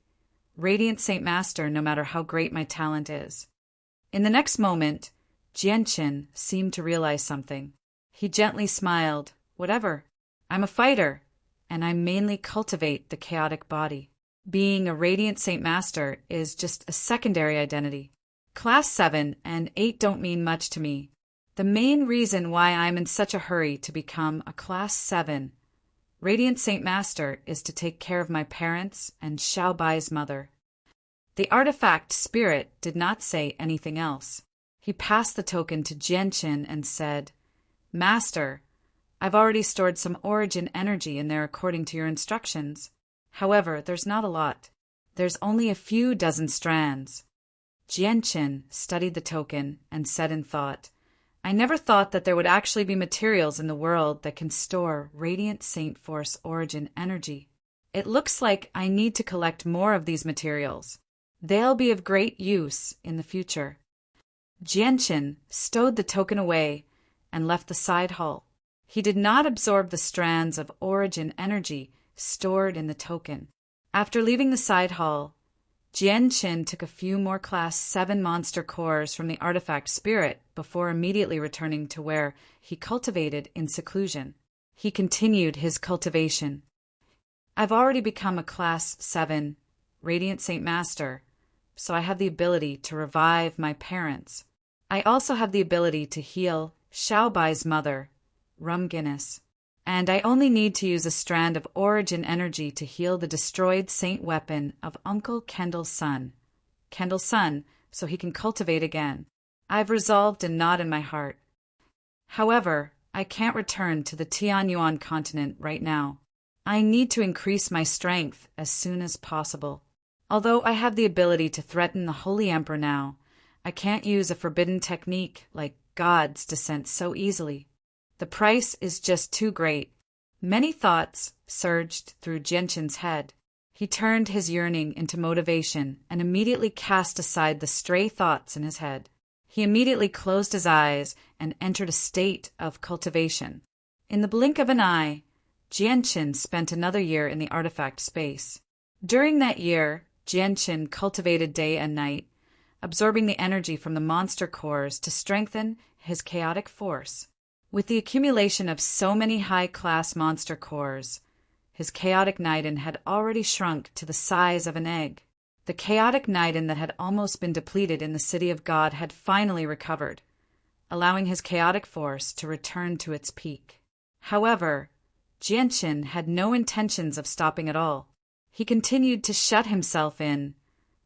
Radiant Saint Master no matter how great my talent is. In the next moment, Jianqin seemed to realize something. He gently smiled. Whatever. I'm a fighter, and I mainly cultivate the chaotic body. Being a Radiant Saint Master is just a secondary identity. Class 7 and 8 don't mean much to me. The main reason why I'm in such a hurry to become a Class 7 Radiant Saint Master is to take care of my parents and Xiaobai's mother. The artifact spirit did not say anything else. He passed the token to Jianqin and said, Master, I've already stored some origin energy in there according to your instructions. However, there's not a lot. There's only a few dozen strands. Jianqin studied the token and said in thought, I never thought that there would actually be materials in the world that can store Radiant Saint Force origin energy. It looks like I need to collect more of these materials. They'll be of great use in the future. Jianqin stowed the token away and left the side hall. He did not absorb the strands of origin energy stored in the token. After leaving the side hall, Jianqin took a few more Class 7 monster cores from the artifact spirit before immediately returning to where he cultivated in seclusion. He continued his cultivation. I've already become a Class 7 Radiant Saint Master, so I have the ability to revive my parents. I also have the ability to heal Xiaobai's mother, Rum Guinness. And I only need to use a strand of origin energy to heal the destroyed saint weapon of Uncle Kendall's son, so he can cultivate again. I've resolved and not in my heart. However, I can't return to the Tianyuan continent right now. I need to increase my strength as soon as possible. Although I have the ability to threaten the Holy Emperor now, I can't use a forbidden technique like God's descent so easily. The price is just too great. Many thoughts surged through Jianqin's head. He turned his yearning into motivation and immediately cast aside the stray thoughts in his head. He immediately closed his eyes and entered a state of cultivation. In the blink of an eye, Jianqin spent another year in the artifact space. During that year, Jianqin cultivated day and night, absorbing the energy from the monster cores to strengthen his chaotic force. With the accumulation of so many high-class monster cores, his chaotic Niden had already shrunk to the size of an egg. The chaotic Niden that had almost been depleted in the City of God had finally recovered, allowing his chaotic force to return to its peak. However, Jianqin had no intentions of stopping at all. He continued to shut himself in,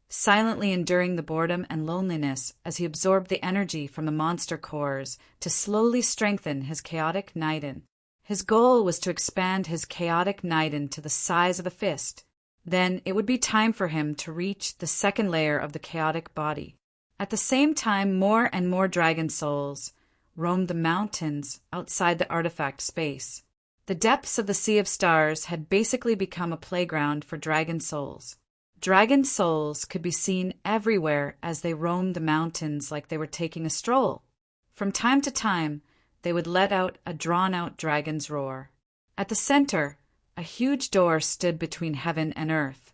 silently enduring the boredom and loneliness as he absorbed the energy from the monster cores to slowly strengthen his chaotic Niden. His goal was to expand his chaotic Niden to the size of a fist. Then it would be time for him to reach the second layer of the chaotic body. At the same time, more and more dragon souls roamed the mountains outside the artifact space. The depths of the Sea of Stars had basically become a playground for dragon souls. Dragon souls could be seen everywhere as they roamed the mountains like they were taking a stroll. From time to time, they would let out a drawn-out dragon's roar. At the center, a huge door stood between heaven and earth,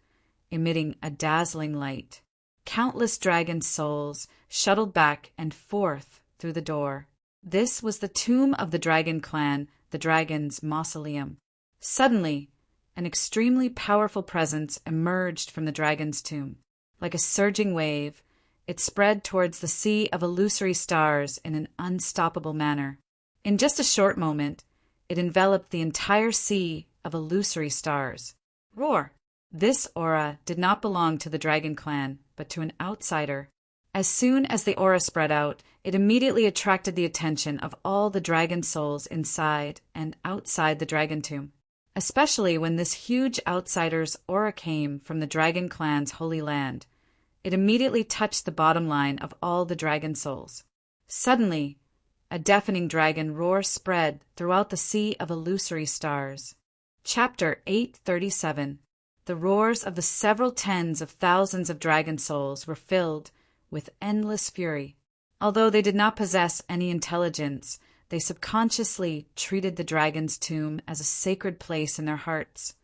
emitting a dazzling light. Countless dragon souls shuttled back and forth through the door. This was the tomb of the dragon clan, the dragon's mausoleum. Suddenly, an extremely powerful presence emerged from the dragon's tomb. Like a surging wave, it spread towards the sea of illusory stars in an unstoppable manner. In just a short moment, it enveloped the entire sea of illusory stars. Roar! This aura did not belong to the dragon clan, but to an outsider. As soon as the aura spread out, it immediately attracted the attention of all the dragon souls inside and outside the dragon tomb, especially when this huge outsider's aura came from the dragon clan's holy land. It immediately touched the bottom line of all the dragon souls. Suddenly, a deafening dragon roar spread throughout the sea of illusory stars. Chapter 837. The roars of the several tens of thousands of dragon souls were filled with endless fury. Although they did not possess any intelligence, they subconsciously treated the dragon's tomb as a sacred place in their hearts,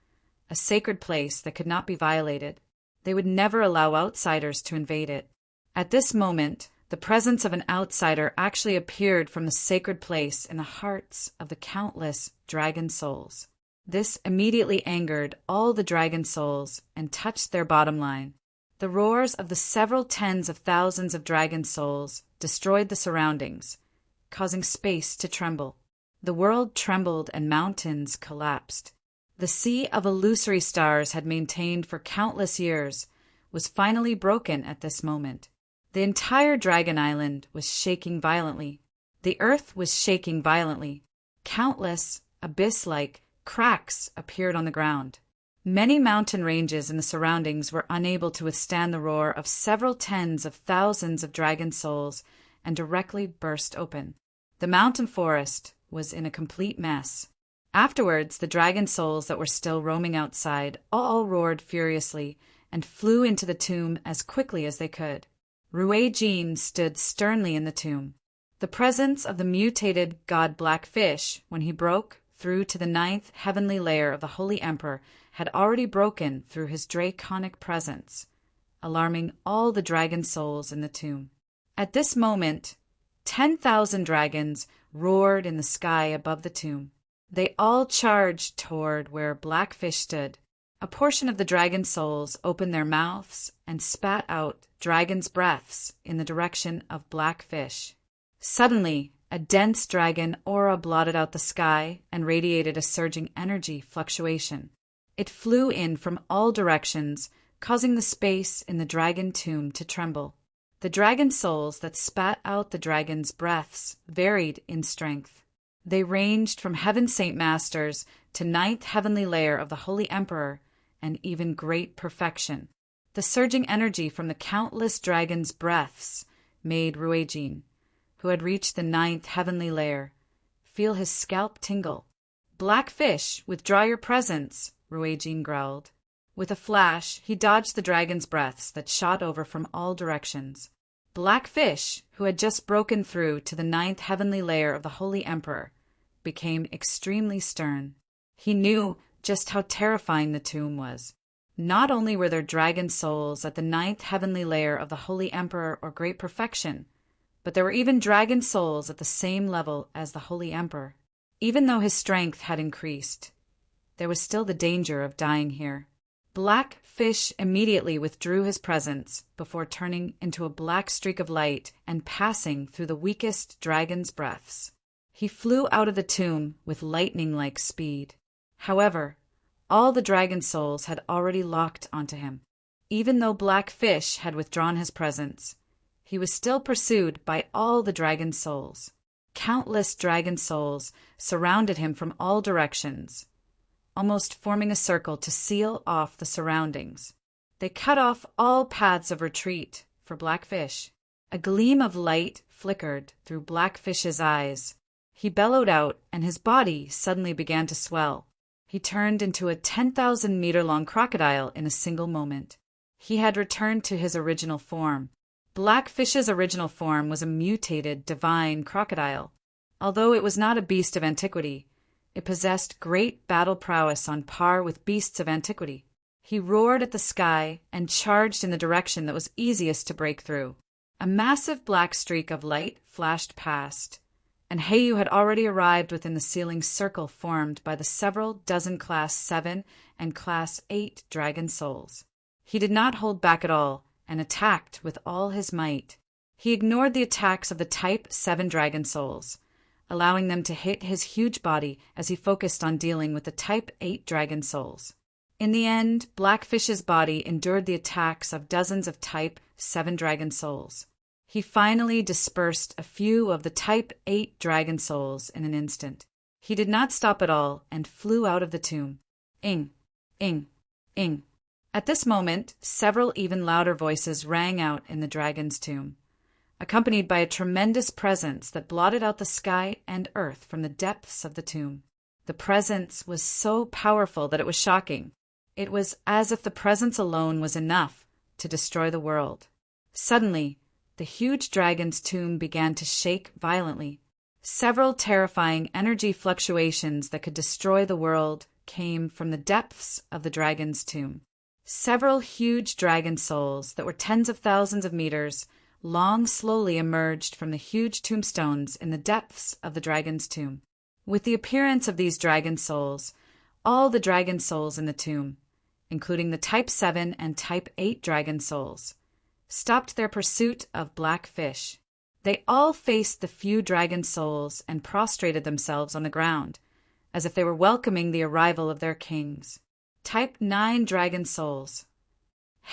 a sacred place that could not be violated. They would never allow outsiders to invade it. At this moment, the presence of an outsider actually appeared from the sacred place in the hearts of the countless dragon souls. This immediately angered all the dragon souls and touched their bottom line. The roars of the several tens of thousands of dragon souls destroyed the surroundings, causing space to tremble. The world trembled and mountains collapsed. The sea of illusory stars had maintained for countless years was finally broken at this moment. The entire Dragon Island was shaking violently. The earth was shaking violently. Countless, abyss-like cracks appeared on the ground. Many mountain ranges in the surroundings were unable to withstand the roar of several tens of thousands of dragon souls and directly burst open. The mountain forest was in a complete mess. Afterwards, the dragon souls that were still roaming outside all roared furiously and flew into the tomb as quickly as they could. Ruei-jin stood sternly in the tomb. The presence of the mutated god Blackfish, when he broke through to the 9th heavenly layer of the Holy Emperor, had already broken through his draconic presence, alarming all the dragon souls in the tomb. At this moment, 10,000 dragons roared in the sky above the tomb. They all charged toward where Blackfish stood. A portion of the dragon souls opened their mouths and spat out dragon's breaths in the direction of Blackfish. Suddenly, a dense dragon aura blotted out the sky and radiated a surging energy fluctuation. It flew in from all directions, causing the space in the dragon tomb to tremble. The dragon souls that spat out the dragon's breaths varied in strength. They ranged from Heaven Saint Masters to 9th heavenly layer of the Holy Emperor and even great perfection. The surging energy from the countless dragons' breaths made Ruei-jin, who had reached the 9th heavenly layer, feel his scalp tingle. "Blackfish, withdraw your presence," Ruei-jin growled. With a flash, he dodged the dragon's breaths that shot over from all directions. Blackfish, who had just broken through to the 9th heavenly layer of the Holy Emperor, became extremely stern. He knew just how terrifying the tomb was. Not only were there dragon souls at the 9th heavenly layer of the Holy Emperor or Great Perfection, but there were even dragon souls at the same level as the Holy Emperor. Even though his strength had increased, there was still the danger of dying here. Blackfish immediately withdrew his presence before turning into a black streak of light and passing through the weakest dragon's breaths. He flew out of the tomb with lightning-like speed. However, all the dragon souls had already locked onto him. Even though Blackfish had withdrawn his presence, he was still pursued by all the dragon souls. Countless dragon souls surrounded him from all directions, almost forming a circle to seal off the surroundings. They cut off all paths of retreat for Blackfish. A gleam of light flickered through Blackfish's eyes. He bellowed out, and his body suddenly began to swell. He turned into a 10,000-meter-long crocodile in a single moment. He had returned to his original form. Blackfish's original form was a mutated divine crocodile. Although it was not a beast of antiquity, it possessed great battle prowess on par with beasts of antiquity. He roared at the sky and charged in the direction that was easiest to break through. A massive black streak of light flashed past, and Heiyu had already arrived within the ceiling circle formed by the several dozen Class 7 and Class 8 dragon souls. He did not hold back at all and attacked with all his might. He ignored the attacks of the Type 7 dragon souls, allowing them to hit his huge body as he focused on dealing with the Type 8 dragon souls. In the end, Blackfish's body endured the attacks of dozens of Type 7 dragon souls. He finally dispersed a few of the Type 8 dragon souls in an instant. He did not stop at all and flew out of the tomb. Ing, ing, ing. At this moment, several even louder voices rang out in the dragon's tomb, accompanied by a tremendous presence that blotted out the sky and earth from the depths of the tomb. The presence was so powerful that it was shocking. It was as if the presence alone was enough to destroy the world. Suddenly, the huge dragon's tomb began to shake violently. Several terrifying energy fluctuations that could destroy the world came from the depths of the dragon's tomb. Several huge dragon souls that were tens of thousands of meters long slowly emerged from the huge tombstones in the depths of the dragon's tomb. With the appearance of these dragon souls, all the dragon souls in the tomb, including the Type 7 and Type 8 dragon souls, stopped their pursuit of Blackfish. They all faced the few dragon souls and prostrated themselves on the ground, as if they were welcoming the arrival of their kings. Type 9 dragon souls.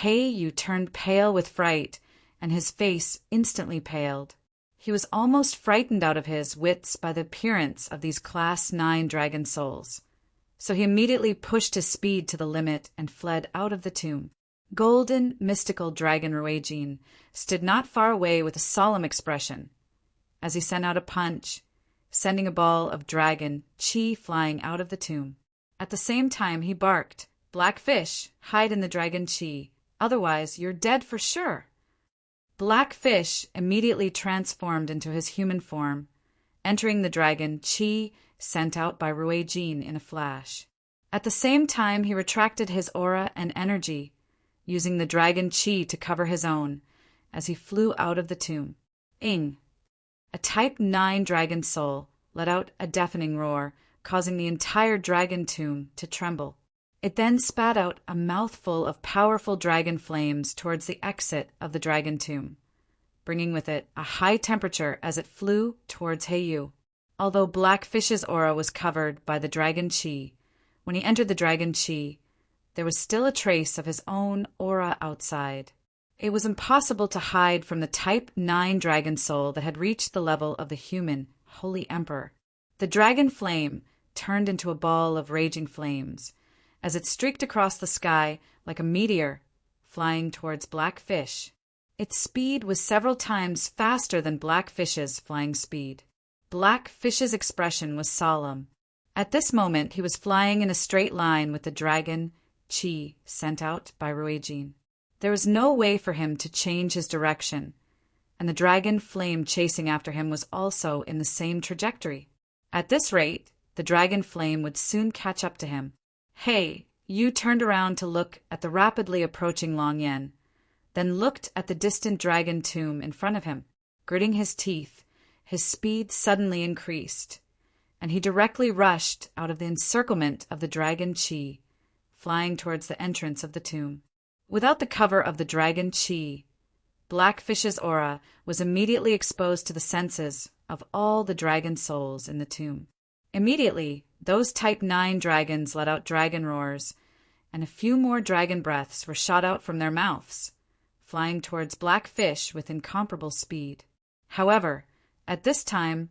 Heiyu turned pale with fright, and his face instantly paled. He was almost frightened out of his wits by the appearance of these Class 9 dragon souls, so he immediately pushed his speed to the limit and fled out of the tomb. Golden, mystical dragon Ruijin stood not far away with a solemn expression, as he sent out a punch, sending a ball of dragon chi flying out of the tomb. At the same time he barked, "Blackfish, hide in the dragon chi, otherwise you're dead for sure." Blackfish immediately transformed into his human form, entering the dragon chi sent out by Ruijin in a flash. At the same time he retracted his aura and energy, using the dragon chi to cover his own, as he flew out of the tomb. Ing. A Type 9 dragon soul let out a deafening roar, causing the entire dragon tomb to tremble. It then spat out a mouthful of powerful dragon flames towards the exit of the dragon tomb, bringing with it a high temperature as it flew towards Heiyu. Although Blackfish's aura was covered by the dragon chi, when he entered the dragon chi, there was still a trace of his own aura outside. It was impossible to hide from the Type 9 dragon soul that had reached the level of the human Holy Emperor. The dragon flame turned into a ball of raging flames, as it streaked across the sky like a meteor, flying towards Blackfish. Its speed was several times faster than Blackfish's flying speed. Blackfish's expression was solemn. At this moment he was flying in a straight line with the dragon chi sent out by Ruijin. There was no way for him to change his direction, and the dragon flame chasing after him was also in the same trajectory. At this rate, the dragon flame would soon catch up to him. Hey, Yu turned around to look at the rapidly approaching Long Yen, then looked at the distant dragon tomb in front of him. Gritting his teeth, his speed suddenly increased, and he directly rushed out of the encirclement of the dragon chi, flying towards the entrance of the tomb. Without the cover of the dragon chi, Blackfish's aura was immediately exposed to the senses of all the dragon souls in the tomb. Immediately, those Type 9 dragons let out dragon roars, and a few more dragon breaths were shot out from their mouths, flying towards Blackfish with incomparable speed. However, at this time,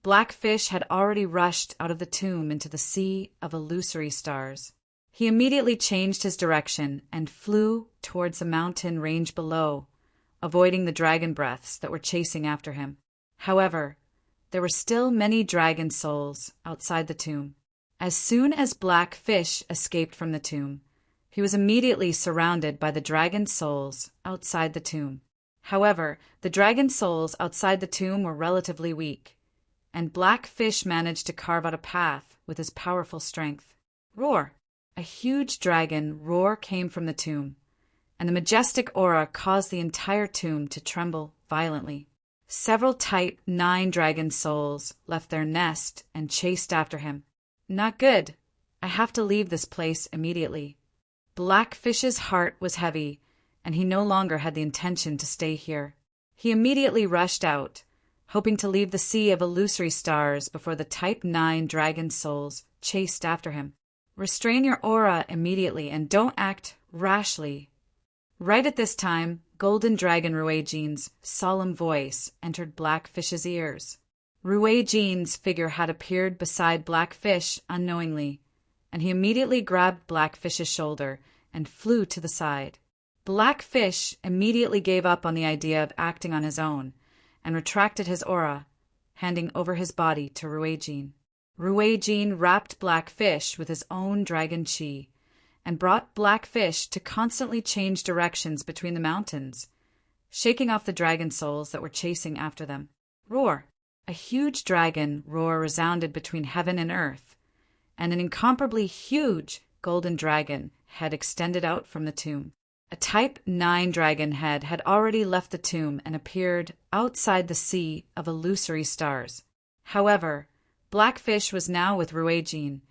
Blackfish had already rushed out of the tomb into the sea of illusory stars. He immediately changed his direction and flew towards the mountain range below, avoiding the dragon breaths that were chasing after him. However, there were still many dragon souls outside the tomb. As soon as Blackfish escaped from the tomb, he was immediately surrounded by the dragon souls outside the tomb. However, the dragon souls outside the tomb were relatively weak, and Blackfish managed to carve out a path with his powerful strength. Roar! A huge dragon roar came from the tomb, and the majestic aura caused the entire tomb to tremble violently. Several Type 9 dragon souls left their nest and chased after him. Not good. I have to leave this place immediately. Blackfish's heart was heavy, and he no longer had the intention to stay here. He immediately rushed out, hoping to leave the sea of illusory stars before the Type 9 dragon souls chased after him. Restrain your aura immediately and don't act rashly. Right at this time, Golden Dragon Rueijin's solemn voice entered Blackfish's ears. Rueijin's figure had appeared beside Blackfish unknowingly, and he immediately grabbed Blackfish's shoulder and flew to the side. Blackfish immediately gave up on the idea of acting on his own and retracted his aura, handing over his body to Rueijin. Rueijin wrapped Blackfish with his own dragon chi and brought Blackfish to constantly change directions between the mountains, shaking off the dragon souls that were chasing after them. Roar! A huge dragon roar resounded between heaven and earth, and an incomparably huge golden dragon head extended out from the tomb. A Type 9 dragon head had already left the tomb and appeared outside the sea of illusory stars. However, Blackfish was now with Rueijin,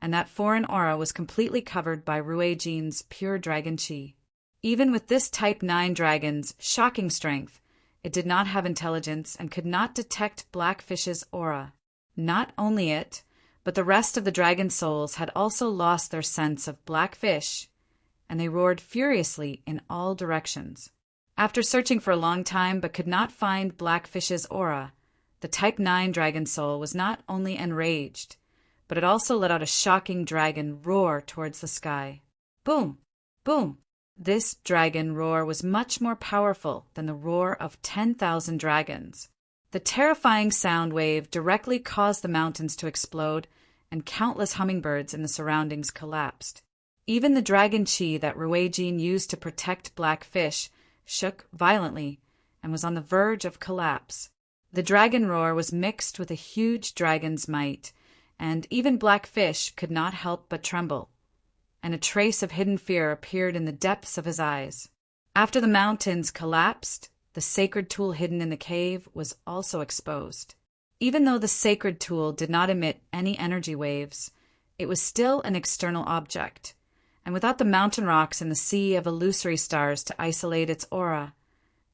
and that foreign aura was completely covered by Rueijin's pure dragon chi. Even with this Type 9 dragon's shocking strength, it did not have intelligence and could not detect Blackfish's aura. Not only it, but the rest of the dragon souls had also lost their sense of Blackfish, and they roared furiously in all directions. After searching for a long time but could not find Blackfish's aura, the Type 9 dragon soul was not only enraged, but it also let out a shocking dragon roar towards the sky. Boom! Boom! This dragon roar was much more powerful than the roar of 10,000 dragons. The terrifying sound wave directly caused the mountains to explode, and countless hummingbirds in the surroundings collapsed. Even the dragon chi that Rueijin used to protect Blackfish shook violently and was on the verge of collapse. The dragon roar was mixed with a huge dragon's might, and even Blackfish could not help but tremble, and a trace of hidden fear appeared in the depths of his eyes. After the mountains collapsed, the sacred tool hidden in the cave was also exposed. Even though the sacred tool did not emit any energy waves, it was still an external object, and without the mountain rocks and the sea of illusory stars to isolate its aura,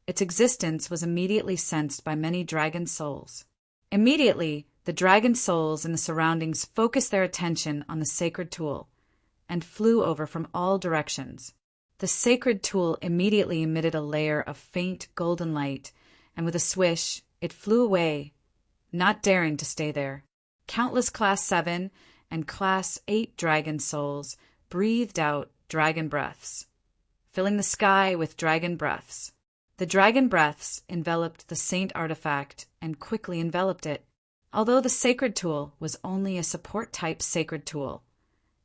its existence was immediately sensed by many dragon souls. Immediately, the dragon souls in the surroundings focused their attention on the sacred tool and flew over from all directions. The sacred tool immediately emitted a layer of faint golden light, and with a swish, it flew away, not daring to stay there. Countless Class 7 and Class 8 dragon souls breathed out dragon breaths, filling the sky with dragon breaths. The dragon breaths enveloped the saint artifact and quickly enveloped it. Although the sacred tool was only a support-type sacred tool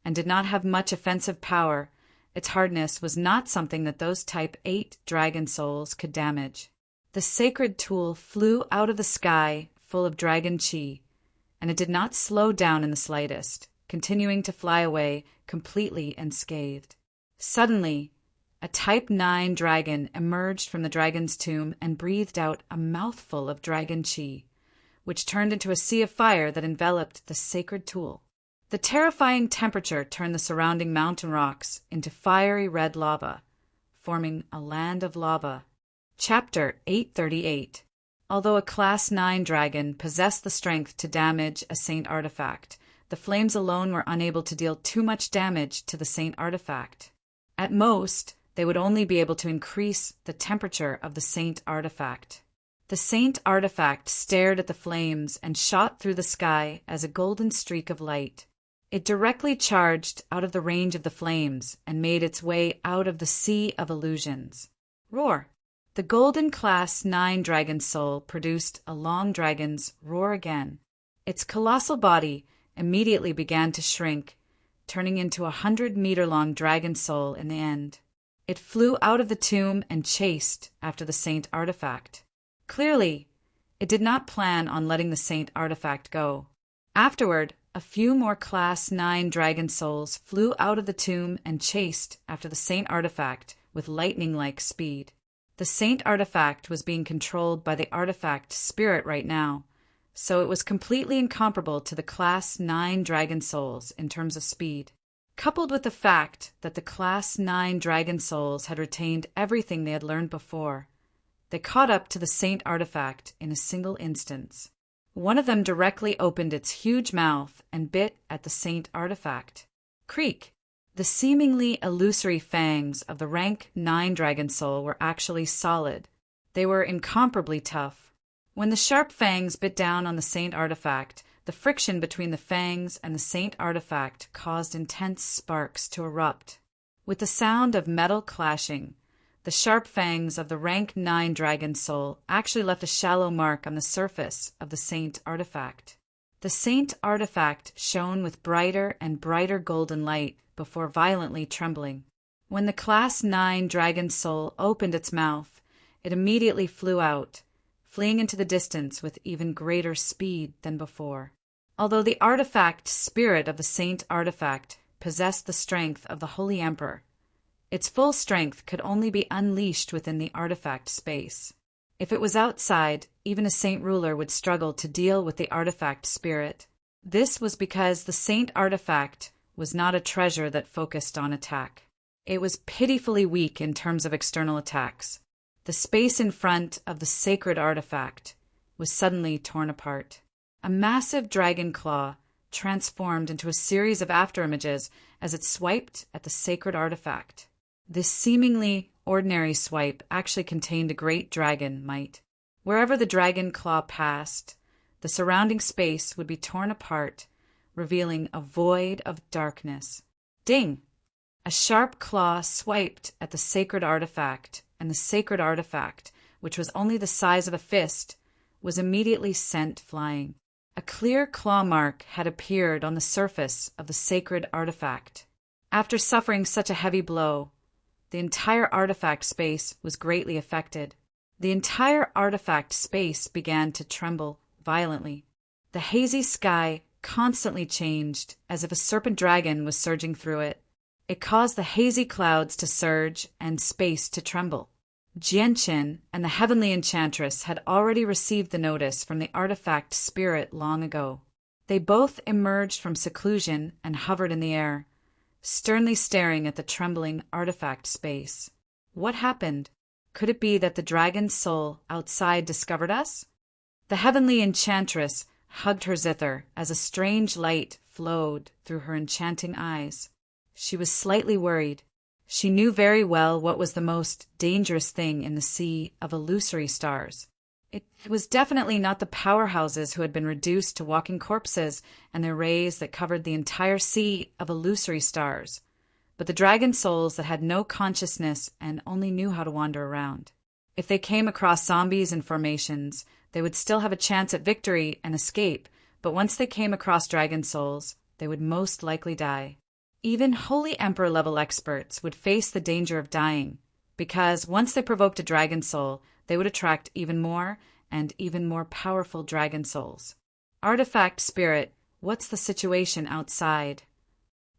and did not have much offensive power, its hardness was not something that those Type 8 dragon souls could damage. The sacred tool flew out of the sky full of dragon chi, and it did not slow down in the slightest, continuing to fly away completely unscathed. Suddenly, a Type 9 dragon emerged from the dragon's tomb and breathed out a mouthful of dragon chi, which turned into a sea of fire that enveloped the sacred tool. The terrifying temperature turned the surrounding mountain rocks into fiery red lava, forming a land of lava. Chapter 838. Although a Class 9 dragon possessed the strength to damage a saint artifact, the flames alone were unable to deal too much damage to the saint artifact. At most, they would only be able to increase the temperature of the saint artifact. The saint artifact stared at the flames and shot through the sky as a golden streak of light. It directly charged out of the range of the flames and made its way out of the sea of illusions. Roar! The golden Class 9 dragon soul produced a long dragon's roar again. Its colossal body immediately began to shrink, turning into a 100-meter-long dragon soul in the end. It flew out of the tomb and chased after the saint artifact. Clearly, it did not plan on letting the saint artifact go. Afterward, a few more Class 9 dragon souls flew out of the tomb and chased after the saint artifact with lightning-like speed. The saint artifact was being controlled by the artifact spirit right now, so it was completely incomparable to the Class 9 dragon souls in terms of speed. Coupled with the fact that the Class 9 dragon souls had retained everything they had learned before, they caught up to the saint artifact in a single instance. One of them directly opened its huge mouth and bit at the saint artifact. Creak. The seemingly illusory fangs of the rank 9 dragon soul were actually solid. They were incomparably tough. When the sharp fangs bit down on the Saint artifact, the friction between the fangs and the Saint artifact caused intense sparks to erupt. With the sound of metal clashing, the sharp fangs of the rank 9 dragon soul actually left a shallow mark on the surface of the Saint artifact. The Saint artifact shone with brighter and brighter golden light before violently trembling. When the Class 9 dragon soul opened its mouth, it immediately flew out, fleeing into the distance with even greater speed than before. Although the artifact spirit of the Saint artifact possessed the strength of the Holy Emperor, its full strength could only be unleashed within the artifact space. If it was outside, even a Saint ruler would struggle to deal with the artifact spirit. This was because the Saint artifact was not a treasure that focused on attack. It was pitifully weak in terms of external attacks. The space in front of the sacred artifact was suddenly torn apart. A massive dragon claw transformed into a series of afterimages as it swiped at the sacred artifact. This seemingly ordinary swipe actually contained a great dragon might. Wherever the dragon claw passed, the surrounding space would be torn apart, revealing a void of darkness. Ding! A sharp claw swiped at the sacred artifact, and the sacred artifact, which was only the size of a fist, was immediately sent flying. A clear claw mark had appeared on the surface of the sacred artifact. After suffering such a heavy blow, the entire artifact space was greatly affected. The entire artifact space began to tremble violently. The hazy sky constantly changed, as if a serpent dragon was surging through it. It caused the hazy clouds to surge and space to tremble. Jianqin and the heavenly enchantress had already received the notice from the artifact spirit long ago. They both emerged from seclusion and hovered in the air, sternly staring at the trembling artifact space. What happened? Could it be that the dragon soul outside discovered us? The heavenly enchantress hugged her zither as a strange light flowed through her enchanting eyes. She was slightly worried. She knew very well what was the most dangerous thing in the sea of illusory stars. It was definitely not the powerhouses who had been reduced to walking corpses and their rays that covered the entire sea of illusory stars, but the dragon souls that had no consciousness and only knew how to wander around. If they came across zombies and formations, they would still have a chance at victory and escape, but once they came across dragon souls, they would most likely die. Even Holy Emperor level experts would face the danger of dying, because once they provoked a dragon soul, they would attract even more and even more powerful dragon souls. Artifact spirit, what's the situation outside?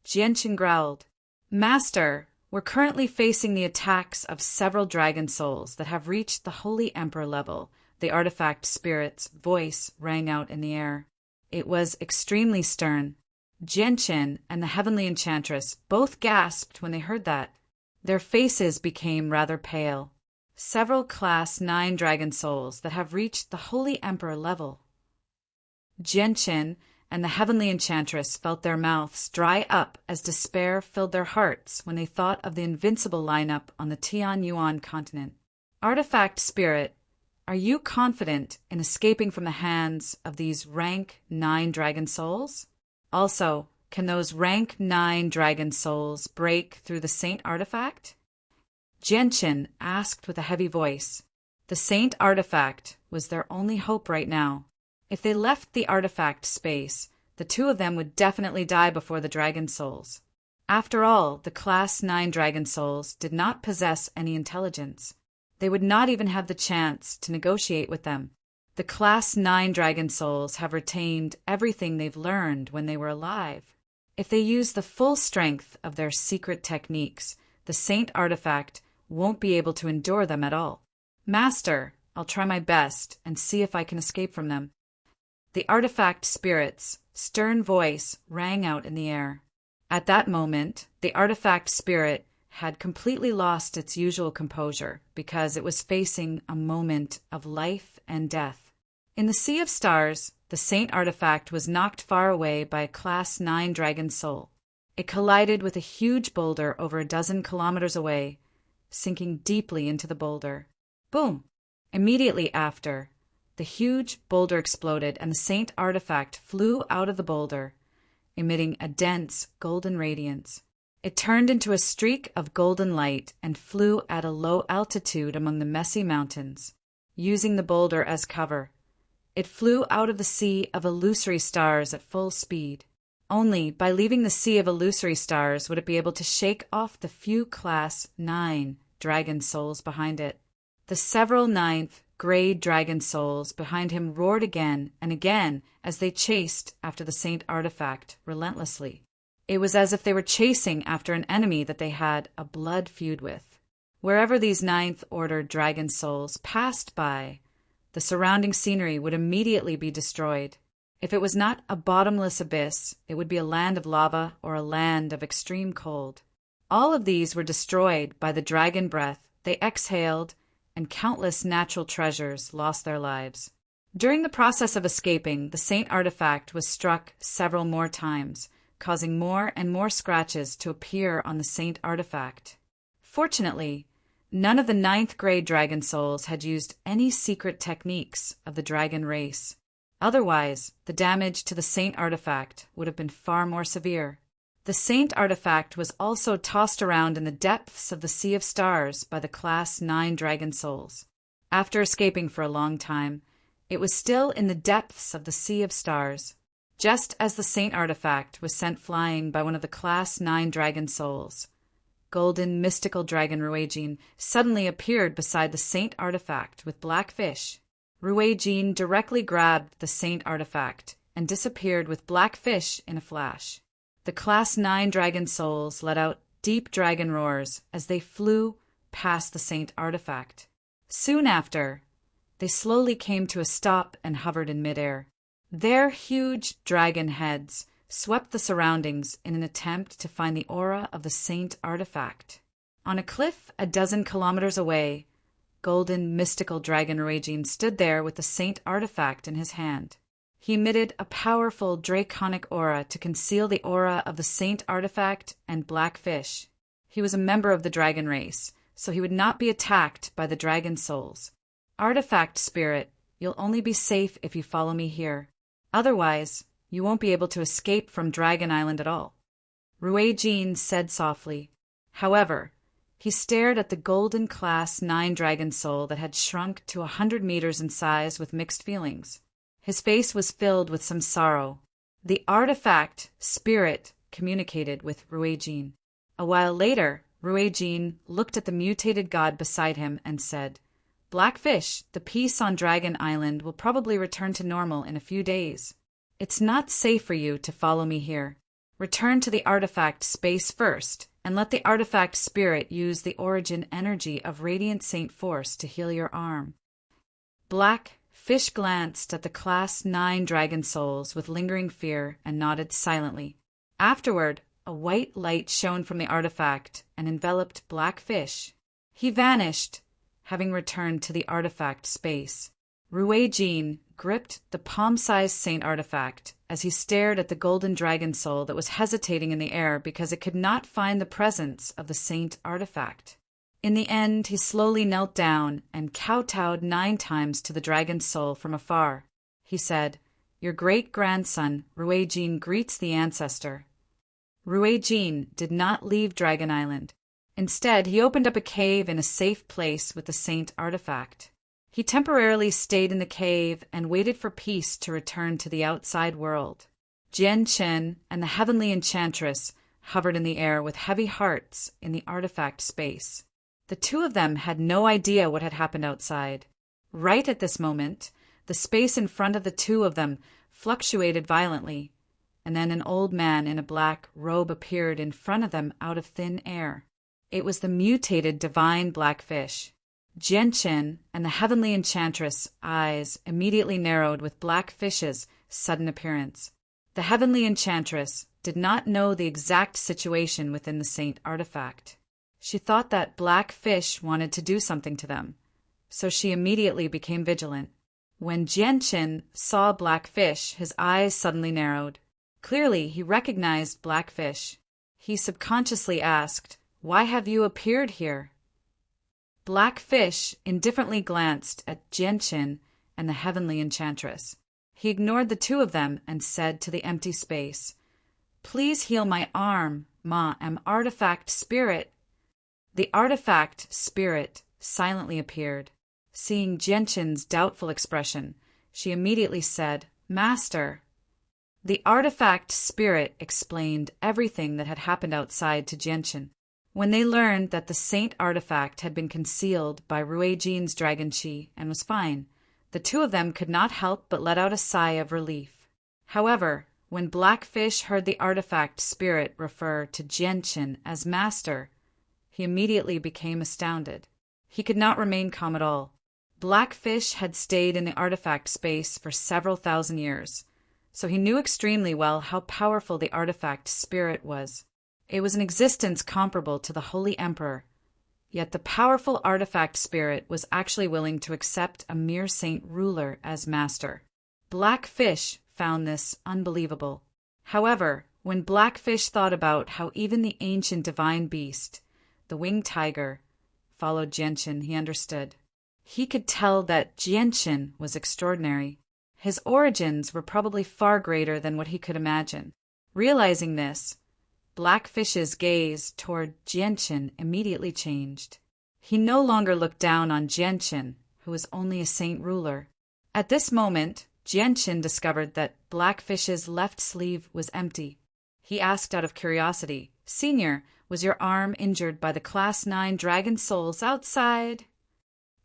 Jianqin growled. Master, we're currently facing the attacks of several dragon souls that have reached the Holy Emperor level. The artifact spirit's voice rang out in the air. It was extremely stern. Jianqin and the heavenly enchantress both gasped when they heard that. Their faces became rather pale. Several Class 9 dragon souls that have reached the Holy Emperor level. Jianqin and the heavenly enchantress felt their mouths dry up as despair filled their hearts when they thought of the invincible lineup on the Tianyuan continent. Artifact spirit, are you confident in escaping from the hands of these rank 9 dragon souls? Also, can those rank 9 dragon souls break through the Saint artifact? Jianqin asked with a heavy voice. The Saint artifact was their only hope right now. If they left the artifact space, the two of them would definitely die before the dragon souls. After all, the Class 9 dragon souls did not possess any intelligence. They would not even have the chance to negotiate with them. The Class 9 dragon souls have retained everything they've learned when they were alive. If they use the full strength of their secret techniques, the Saint artifact won't be able to endure them at all. Master, I'll try my best and see if I can escape from them. The artifact spirit's stern voice rang out in the air. At that moment, the artifact spirit had completely lost its usual composure because it was facing a moment of life and death. In the sea of stars, the Saint artifact was knocked far away by a Class 9 dragon soul. It collided with a huge boulder over a dozen kilometers away, sinking deeply into the boulder. Boom! Immediately after, the huge boulder exploded and the saint artifact flew out of the boulder, emitting a dense golden radiance. It turned into a streak of golden light and flew at a low altitude among the messy mountains, using the boulder as cover. It flew out of the sea of illusory stars at full speed. Only by leaving the sea of illusory stars would it be able to shake off the few Class 9 dragon souls behind it. The several ninth grade dragon souls behind him roared again and again as they chased after the saint artifact relentlessly. It was as if they were chasing after an enemy that they had a blood feud with. Wherever these ninth order dragon souls passed by, the surrounding scenery would immediately be destroyed. If it was not a bottomless abyss, it would be a land of lava or a land of extreme cold. All of these were destroyed by the dragon breath they exhaled, and countless natural treasures lost their lives. During the process of escaping, the saint artifact was struck several more times, causing more and more scratches to appear on the saint artifact. Fortunately, none of the ninth grade dragon souls had used any secret techniques of the dragon race. Otherwise, the damage to the saint artifact would have been far more severe. The saint artifact was also tossed around in the depths of the Sea of Stars by the Class 9 dragon souls. After escaping for a long time, it was still in the depths of the Sea of Stars. Just as the saint artifact was sent flying by one of the Class 9 dragon souls, golden mystical dragon Ruijin suddenly appeared beside the saint artifact with black fish. Ruijin directly grabbed the saint artifact and disappeared with black fish in a flash. The Class 9 dragon souls let out deep dragon roars as they flew past the saint artifact. Soon after, they slowly came to a stop and hovered in midair. Their huge dragon heads swept the surroundings in an attempt to find the aura of the saint artifact. On a cliff a dozen kilometers away, golden mystical dragon Ruijin stood there with the saint artifact in his hand. He emitted a powerful draconic aura to conceal the aura of the saint artifact and black fish. He was a member of the dragon race, so he would not be attacked by the dragon souls. Artifact spirit, you'll only be safe if you follow me here. Otherwise, you won't be able to escape from Dragon Island at all, Ruijin said softly. However, he stared at the golden Class 9 dragon soul that had shrunk to 100 meters in size with mixed feelings. His face was filled with some sorrow. The artifact spirit communicated with Ruijin. A while later, Ruijin looked at the mutated god beside him and said, "Blackfish, the peace on Dragon Island will probably return to normal in a few days. It's not safe for you to follow me here. Return to the artifact space first, and let the artifact spirit use the origin energy of Radiant Saint Force to heal your arm." Blackfish glanced at the Class 9 dragon souls with lingering fear and nodded silently. Afterward, a white light shone from the artifact and enveloped Blackfish. He vanished, having returned to the artifact space. Ruijin gripped the palm-sized saint artifact as he stared at the golden dragon soul that was hesitating in the air because it could not find the presence of the saint artifact. In the end, he slowly knelt down and kowtowed 9 times to the dragon soul from afar. He said, "Your great-grandson, Ruijin, greets the ancestor." Ruijin did not leave Dragon Island. Instead, he opened up a cave in a safe place with the saint artifact. He temporarily stayed in the cave and waited for peace to return to the outside world. Jian Chen and the heavenly enchantress hovered in the air with heavy hearts in the artifact space. The two of them had no idea what had happened outside. Right at this moment, the space in front of the two of them fluctuated violently, and then an old man in a black robe appeared in front of them out of thin air. It was the mutated divine Blackfish. Jianchen and the heavenly enchantress' eyes immediately narrowed with Blackfish's sudden appearance. The heavenly enchantress did not know the exact situation within the saint artifact. She thought that Blackfish wanted to do something to them, so she immediately became vigilant. When Jianchen saw Blackfish, his eyes suddenly narrowed. Clearly, he recognized Blackfish. He subconsciously asked, "Why have you appeared here?" Blackfish indifferently glanced at Jianqin and the heavenly enchantress. He ignored the two of them and said to the empty space, "Please heal my arm, Ma, am artifact spirit." The artifact spirit silently appeared. Seeing Jianqin's doubtful expression, she immediately said, "Master." The artifact spirit explained everything that had happened outside to Jianqin. When they learned that the saint artifact had been concealed by Ruijin's dragon chi and was fine, the two of them could not help but let out a sigh of relief. However, when Blackfish heard the artifact spirit refer to Jianqin as master, he immediately became astounded. He could not remain calm at all. Blackfish had stayed in the artifact space for several thousand years, so he knew extremely well how powerful the artifact spirit was. It was an existence comparable to the Holy Emperor, yet the powerful artifact spirit was actually willing to accept a mere saint ruler as master. Blackfish found this unbelievable. However, when Blackfish thought about how even the ancient divine beast, the winged tiger, followed Jianqin, he understood. He could tell that Jianqin was extraordinary. His origins were probably far greater than what he could imagine. Realizing this, Blackfish's gaze toward Jianqin immediately changed. He no longer looked down on Jianqin, who was only a saint ruler. At this moment, Jianqin discovered that Blackfish's left sleeve was empty. He asked out of curiosity, "Senior, was your arm injured by the Class 9 dragon souls outside?"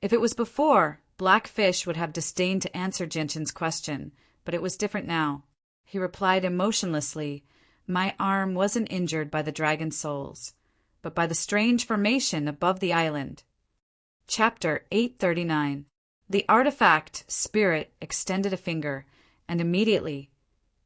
If it was before, Blackfish would have disdained to answer Jianqin's question, but it was different now. He replied emotionlessly, "My arm wasn't injured by the dragon souls, but by the strange formation above the island." Chapter 839. The artifact spirit extended a finger, and immediately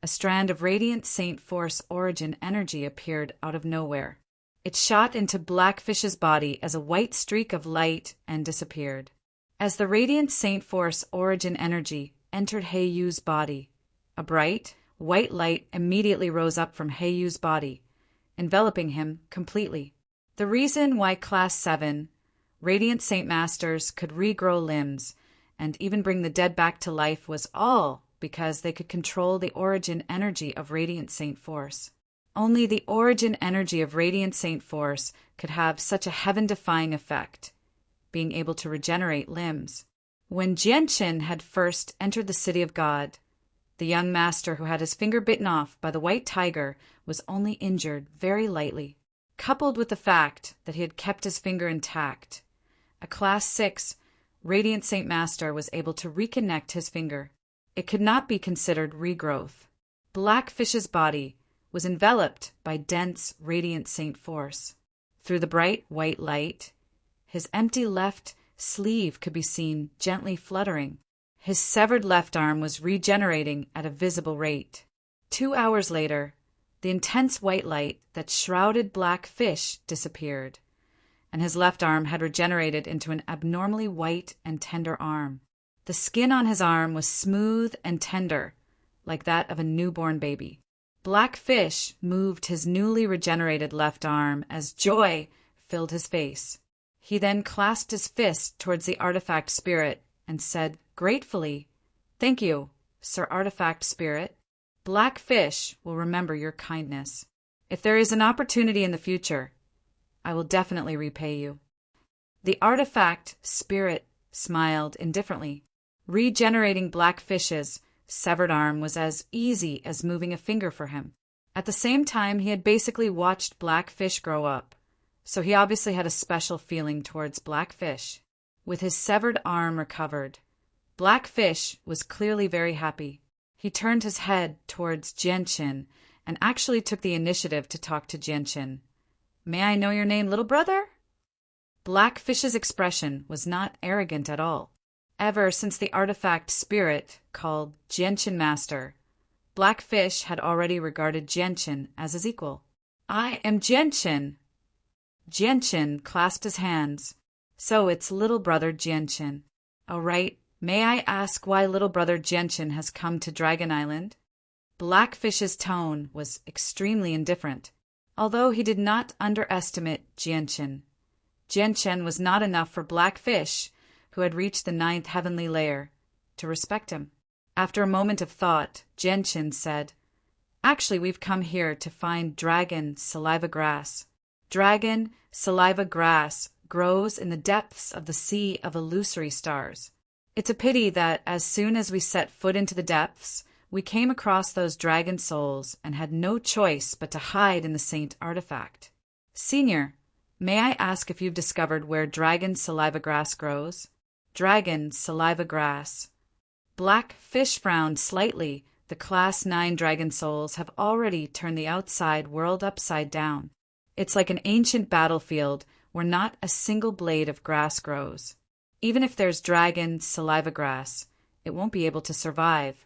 a strand of radiant Saint Force origin energy appeared out of nowhere. It shot into Blackfish's body as a white streak of light and disappeared. As the radiant Saint Force origin energy entered Heiyu's body, a bright, white light immediately rose up from Heiyu's body, enveloping him completely. The reason why Class 7 Radiant Saint Masters could regrow limbs and even bring the dead back to life was all because they could control the origin energy of Radiant Saint Force. Only the origin energy of Radiant Saint Force could have such a heaven-defying effect, being able to regenerate limbs. When Jianqin had first entered the City of God, the young master who had his finger bitten off by the white tiger was only injured very lightly. Coupled with the fact that he had kept his finger intact, a Class 6 Radiant Saint Master was able to reconnect his finger. It could not be considered regrowth. Blackfish's body was enveloped by dense Radiant Saint Force. Through the bright white light, his empty left sleeve could be seen gently fluttering. His severed left arm was regenerating at a visible rate. 2 hours later, the intense white light that shrouded Blackfish disappeared, and his left arm had regenerated into an abnormally white and tender arm. The skin on his arm was smooth and tender, like that of a newborn baby. Blackfish moved his newly regenerated left arm as joy filled his face. He then clasped his fist towards the artifact spirit and said gratefully, "Thank you, Sir Artifact Spirit. Blackfish will remember your kindness. If there is an opportunity in the future, I will definitely repay you." The artifact spirit smiled indifferently. Regenerating Blackfish's severed arm was as easy as moving a finger for him. At the same time, he had basically watched Blackfish grow up, so he obviously had a special feeling towards Blackfish. With his severed arm recovered, Blackfish was clearly very happy. He turned his head towards Jianqin and actually took the initiative to talk to Jianqin. "May I know your name, little brother?" Blackfish's expression was not arrogant at all. Ever since the artifact spirit called Jianqin Master, Blackfish had already regarded Jianqin as his equal. "I am Jianqin." Jianqin clasped his hands. "So it's little brother Jianqin. All right, may I ask why little brother Jianqin has come to Dragon Island?" Blackfish's tone was extremely indifferent. although he did not underestimate Jianchen. Jianchen was not enough for Black Fish, who had reached the 9th heavenly layer, to respect him. After a moment of thought, Jianchen said, "Actually, we've come here to find dragon saliva grass. Dragon saliva grass grows in the depths of the sea of illusory stars. It's a pity that as soon as we set foot into the depths, we came across those dragon souls and had no choice but to hide in the saint artifact. Senior, may I ask if you've discovered where dragon saliva grass grows?" Dragon saliva grass. Black Fish frowned slightly. The Class 9 dragon souls have already turned the outside world upside down. It's like an ancient battlefield where not a single blade of grass grows. Even if there's dragon saliva grass, it won't be able to survive.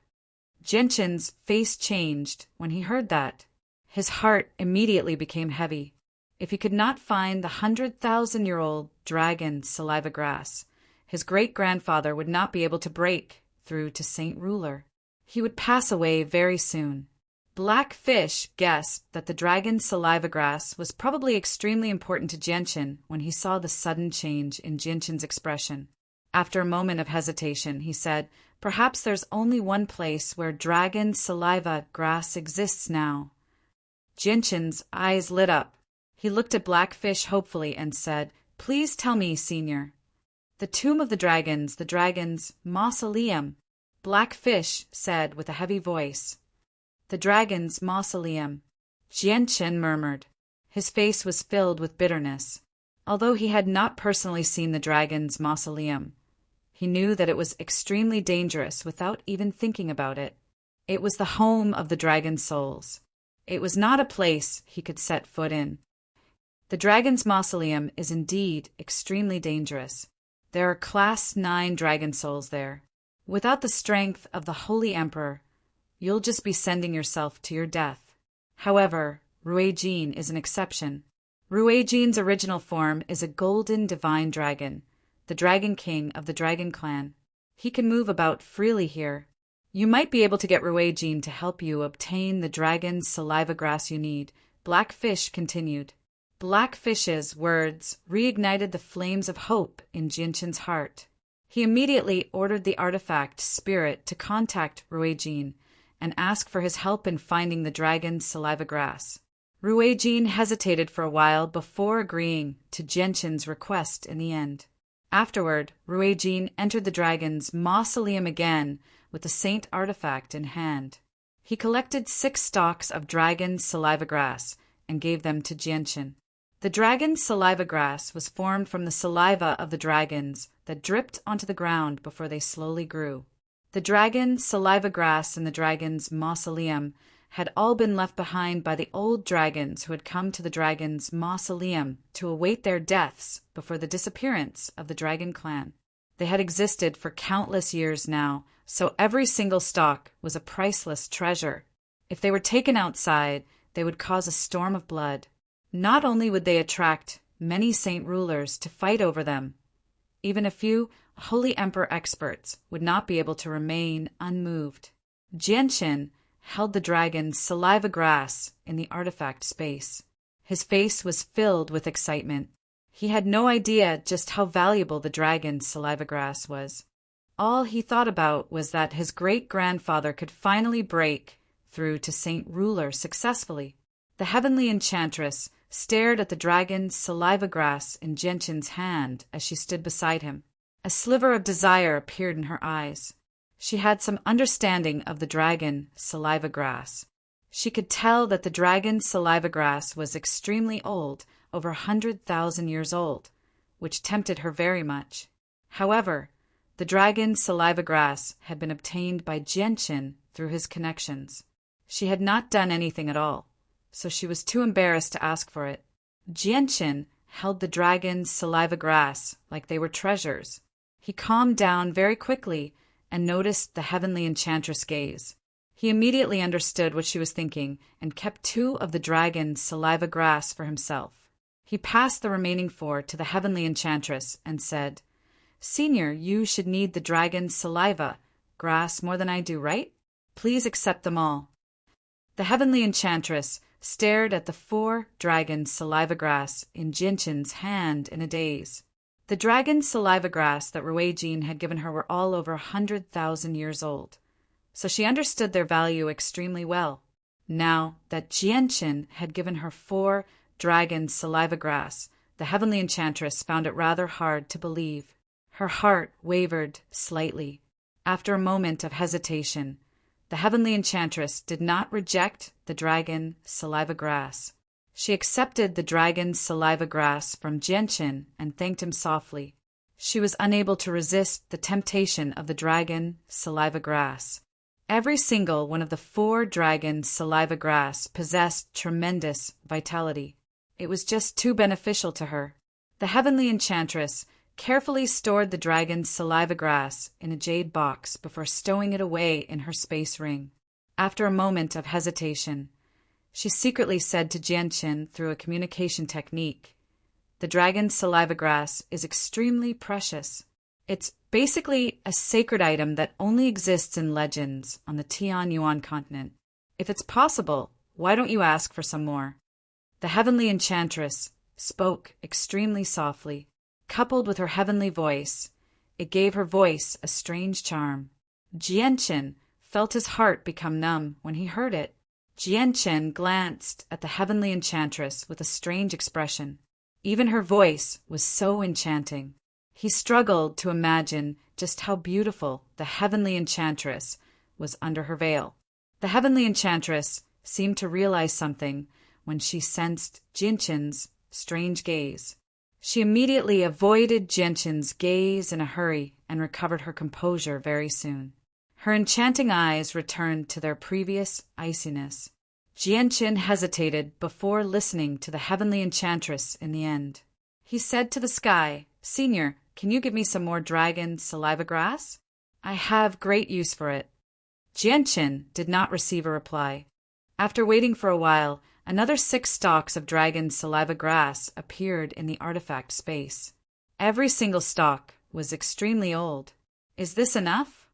Genshin's face changed when he heard that. His heart immediately became heavy. If he could not find the 100,000-year-old dragon saliva grass, his great-grandfather would not be able to break through to Saint Ruler. He would pass away very soon. Black Fish guessed that the dragon saliva grass was probably extremely important to Genshin when he saw the sudden change in Genshin's expression. After a moment of hesitation, he said, "Perhaps there's only one place where dragon saliva grass exists now." Genshin's eyes lit up. He looked at Black Fish hopefully and said, "Please tell me, Senior." "The Tomb of the Dragon's mausoleum," Black Fish said with a heavy voice. "The dragon's mausoleum," Jianchen murmured. His face was filled with bitterness. Although he had not personally seen the dragon's mausoleum, he knew that it was extremely dangerous without even thinking about it. It was the home of the dragon souls. It was not a place he could set foot in. The dragon's mausoleum is indeed extremely dangerous. There are Class 9 dragon souls there. Without the strength of the Holy Emperor, you'll just be sending yourself to your death. However, Ruijin is an exception. Ruijin's original form is a golden divine dragon, the Dragon King of the Dragon Clan. He can move about freely here. You might be able to get Ruijin to help you obtain the dragon's saliva grass you need, Black Fish continued. Black Fish's words reignited the flames of hope in Jinshin's heart. He immediately ordered the artifact spirit to contact Ruijin and ask for his help in finding the dragon's saliva grass. Ruijin hesitated for a while before agreeing to Genshin's request in the end. Afterward, Ruijin entered the dragon's mausoleum again with the saint artifact in hand. He collected 6 stalks of dragon's saliva grass and gave them to Genshin. The dragon's saliva grass was formed from the saliva of the dragons that dripped onto the ground before they slowly grew. The dragon's saliva grass in the dragon's mausoleum had all been left behind by the old dragons who had come to the dragon's mausoleum to await their deaths before the disappearance of the dragon clan. They had existed for countless years now, so every single stalk was a priceless treasure. If they were taken outside, they would cause a storm of blood. Not only would they attract many saint rulers to fight over them, even a few Holy Emperor experts would not be able to remain unmoved. Genshin held the dragon's saliva grass in the artifact space. His face was filled with excitement. He had no idea just how valuable the dragon's saliva grass was. All he thought about was that his great-grandfather could finally break through to Saint Ruler successfully. The heavenly enchantress stared at the dragon's saliva grass in Genshin's hand as she stood beside him. A sliver of desire appeared in her eyes. She had some understanding of the dragon saliva grass. She could tell that the dragon's saliva grass was extremely old, over 100,000 years old, which tempted her very much. However, the dragon's saliva grass had been obtained by Genshin through his connections. She had not done anything at all, so she was too embarrassed to ask for it. Genshin held the dragon's saliva grass like they were treasures. He calmed down very quickly and noticed the heavenly enchantress gaze. He immediately understood what she was thinking and kept 2 of the dragon's saliva grass for himself. He passed the remaining 4 to the heavenly enchantress and said, "Senior, you should need the dragon's saliva grass more than I do, right? Please accept them all." The heavenly enchantress stared at the 4 dragon saliva grass in Jinshin's hand in a daze. The dragon saliva grass that Ruijin had given her were all over 100,000 years old, so she understood their value extremely well. Now that Jinshin had given her 4 dragon saliva grass, the heavenly enchantress found it rather hard to believe. Her heart wavered slightly. After a moment of hesitation, the heavenly enchantress did not reject the dragon saliva grass. She accepted the dragon saliva grass from Jinshin and thanked him softly. She was unable to resist the temptation of the dragon saliva grass. Every single one of the 4 dragon saliva grass possessed tremendous vitality. It was just too beneficial to her. The heavenly enchantress carefully stored the dragon's saliva grass in a jade box before stowing it away in her space ring. After a moment of hesitation, she secretly said to Jinshin through a communication technique, "The dragon's saliva grass is extremely precious. It's basically a sacred item that only exists in legends on the Tianyuan continent. If it's possible, why don't you ask for some more?" The heavenly enchantress spoke extremely softly. Coupled with her heavenly voice, it gave her voice a strange charm. Jinshin felt his heart become numb when he heard it. Jinshin glanced at the heavenly enchantress with a strange expression. Even her voice was so enchanting. He struggled to imagine just how beautiful the heavenly enchantress was under her veil. The heavenly enchantress seemed to realize something when she sensed Jinshin's strange gaze. She immediately avoided Jinshin's gaze in a hurry and recovered her composure very soon. Her enchanting eyes returned to their previous iciness. Jinshin hesitated before listening to the heavenly enchantress in the end. He said to the sky, "Senior, can you give me some more dragon saliva grass? I have great use for it." Jinshin did not receive a reply. After waiting for a while, another 6 stalks of dragon saliva grass appeared in the artifact space. Every single stalk was extremely old. "Is this enough?"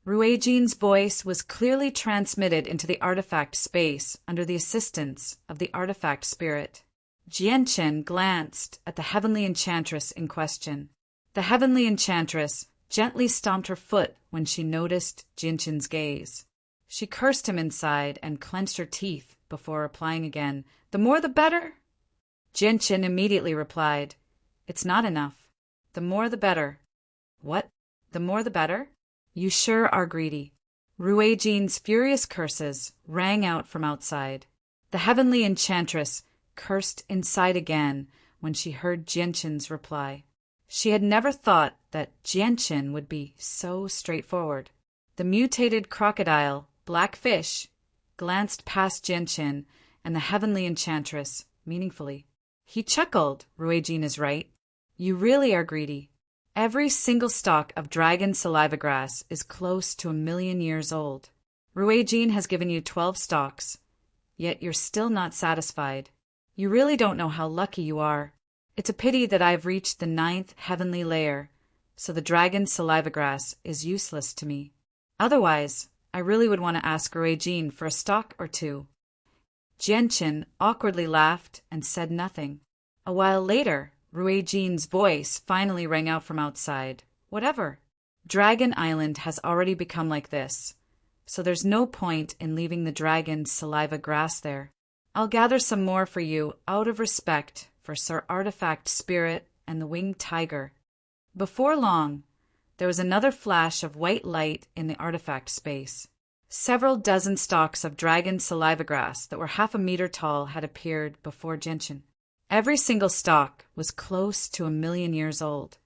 Ruijin's voice was clearly transmitted into the artifact space under the assistance of the artifact spirit. Jinshin glanced at the heavenly enchantress in question. The heavenly enchantress gently stomped her foot when she noticed Jinshin's gaze. She cursed him inside and clenched her teeth before replying again, "The more the better?" Jinshin immediately replied, "It's not enough. The more the better." "What? The more the better? You sure are greedy." Ruijin's furious curses rang out from outside. The heavenly enchantress cursed inside again when she heard Jinshin's reply. She had never thought that Jinshin would be so straightforward. The mutated crocodile, Black Fish, glanced past Jinshin and the heavenly enchantress meaningfully. He chuckled. "Ruijin is right. You really are greedy. Every single stalk of dragon saliva grass is close to 1,000,000 years old. Ruijin has given you 12 stalks, yet you're still not satisfied. You really don't know how lucky you are. It's a pity that I've reached the 9th heavenly layer, so the dragon saliva grass is useless to me. Otherwise, I really would want to ask Ruijin for a stalk or 2. Jinshin awkwardly laughed and said nothing. A while later, Ruijin's voice finally rang out from outside. "Whatever. Dragon Island has already become like this, so there's no point in leaving the dragon saliva grass there. I'll gather some more for you out of respect for Sir Artifact Spirit and the Winged Tiger." Before long, there was another flash of white light in the artifact space. Several dozen stalks of dragon saliva grass that were 1/2 meter tall had appeared before Jinshin. Every single stalk was close to 1,000,000 years old.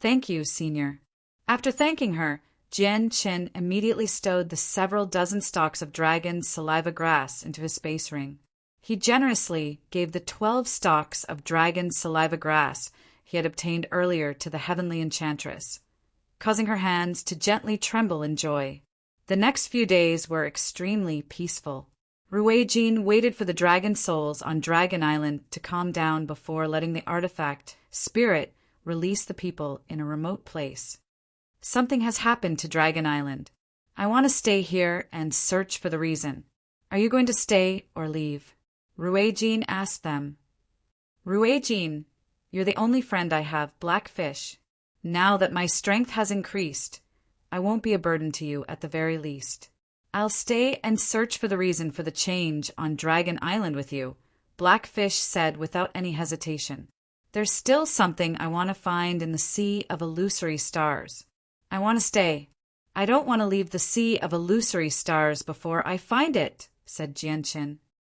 "Thank you, Senior." After thanking her, Jinshin immediately stowed the several dozen stalks of dragon saliva grass into his space ring. He generously gave the 12 stalks of dragon saliva grass he had obtained earlier to the heavenly enchantress, causing her hands to gently tremble in joy. The next few days were extremely peaceful. Ruijin waited for the dragon souls on Dragon Island to calm down before letting the artifact spirit release the people in a remote place. "Something has happened to Dragon Island. I want to stay here and search for the reason. Are you going to stay or leave? Ruijin asked them. Ruijin, you're the only friend I have, Blackfish. Now that my strength has increased, I won't be a burden to you at the very least. I'll stay and search for the reason for the change on Dragon Island with you, Blackfish said without any hesitation. There's still something I want to find in the Sea of Illusory Stars. I want to stay. I don't want to leave the Sea of Illusory Stars before I find it, said Jianqin.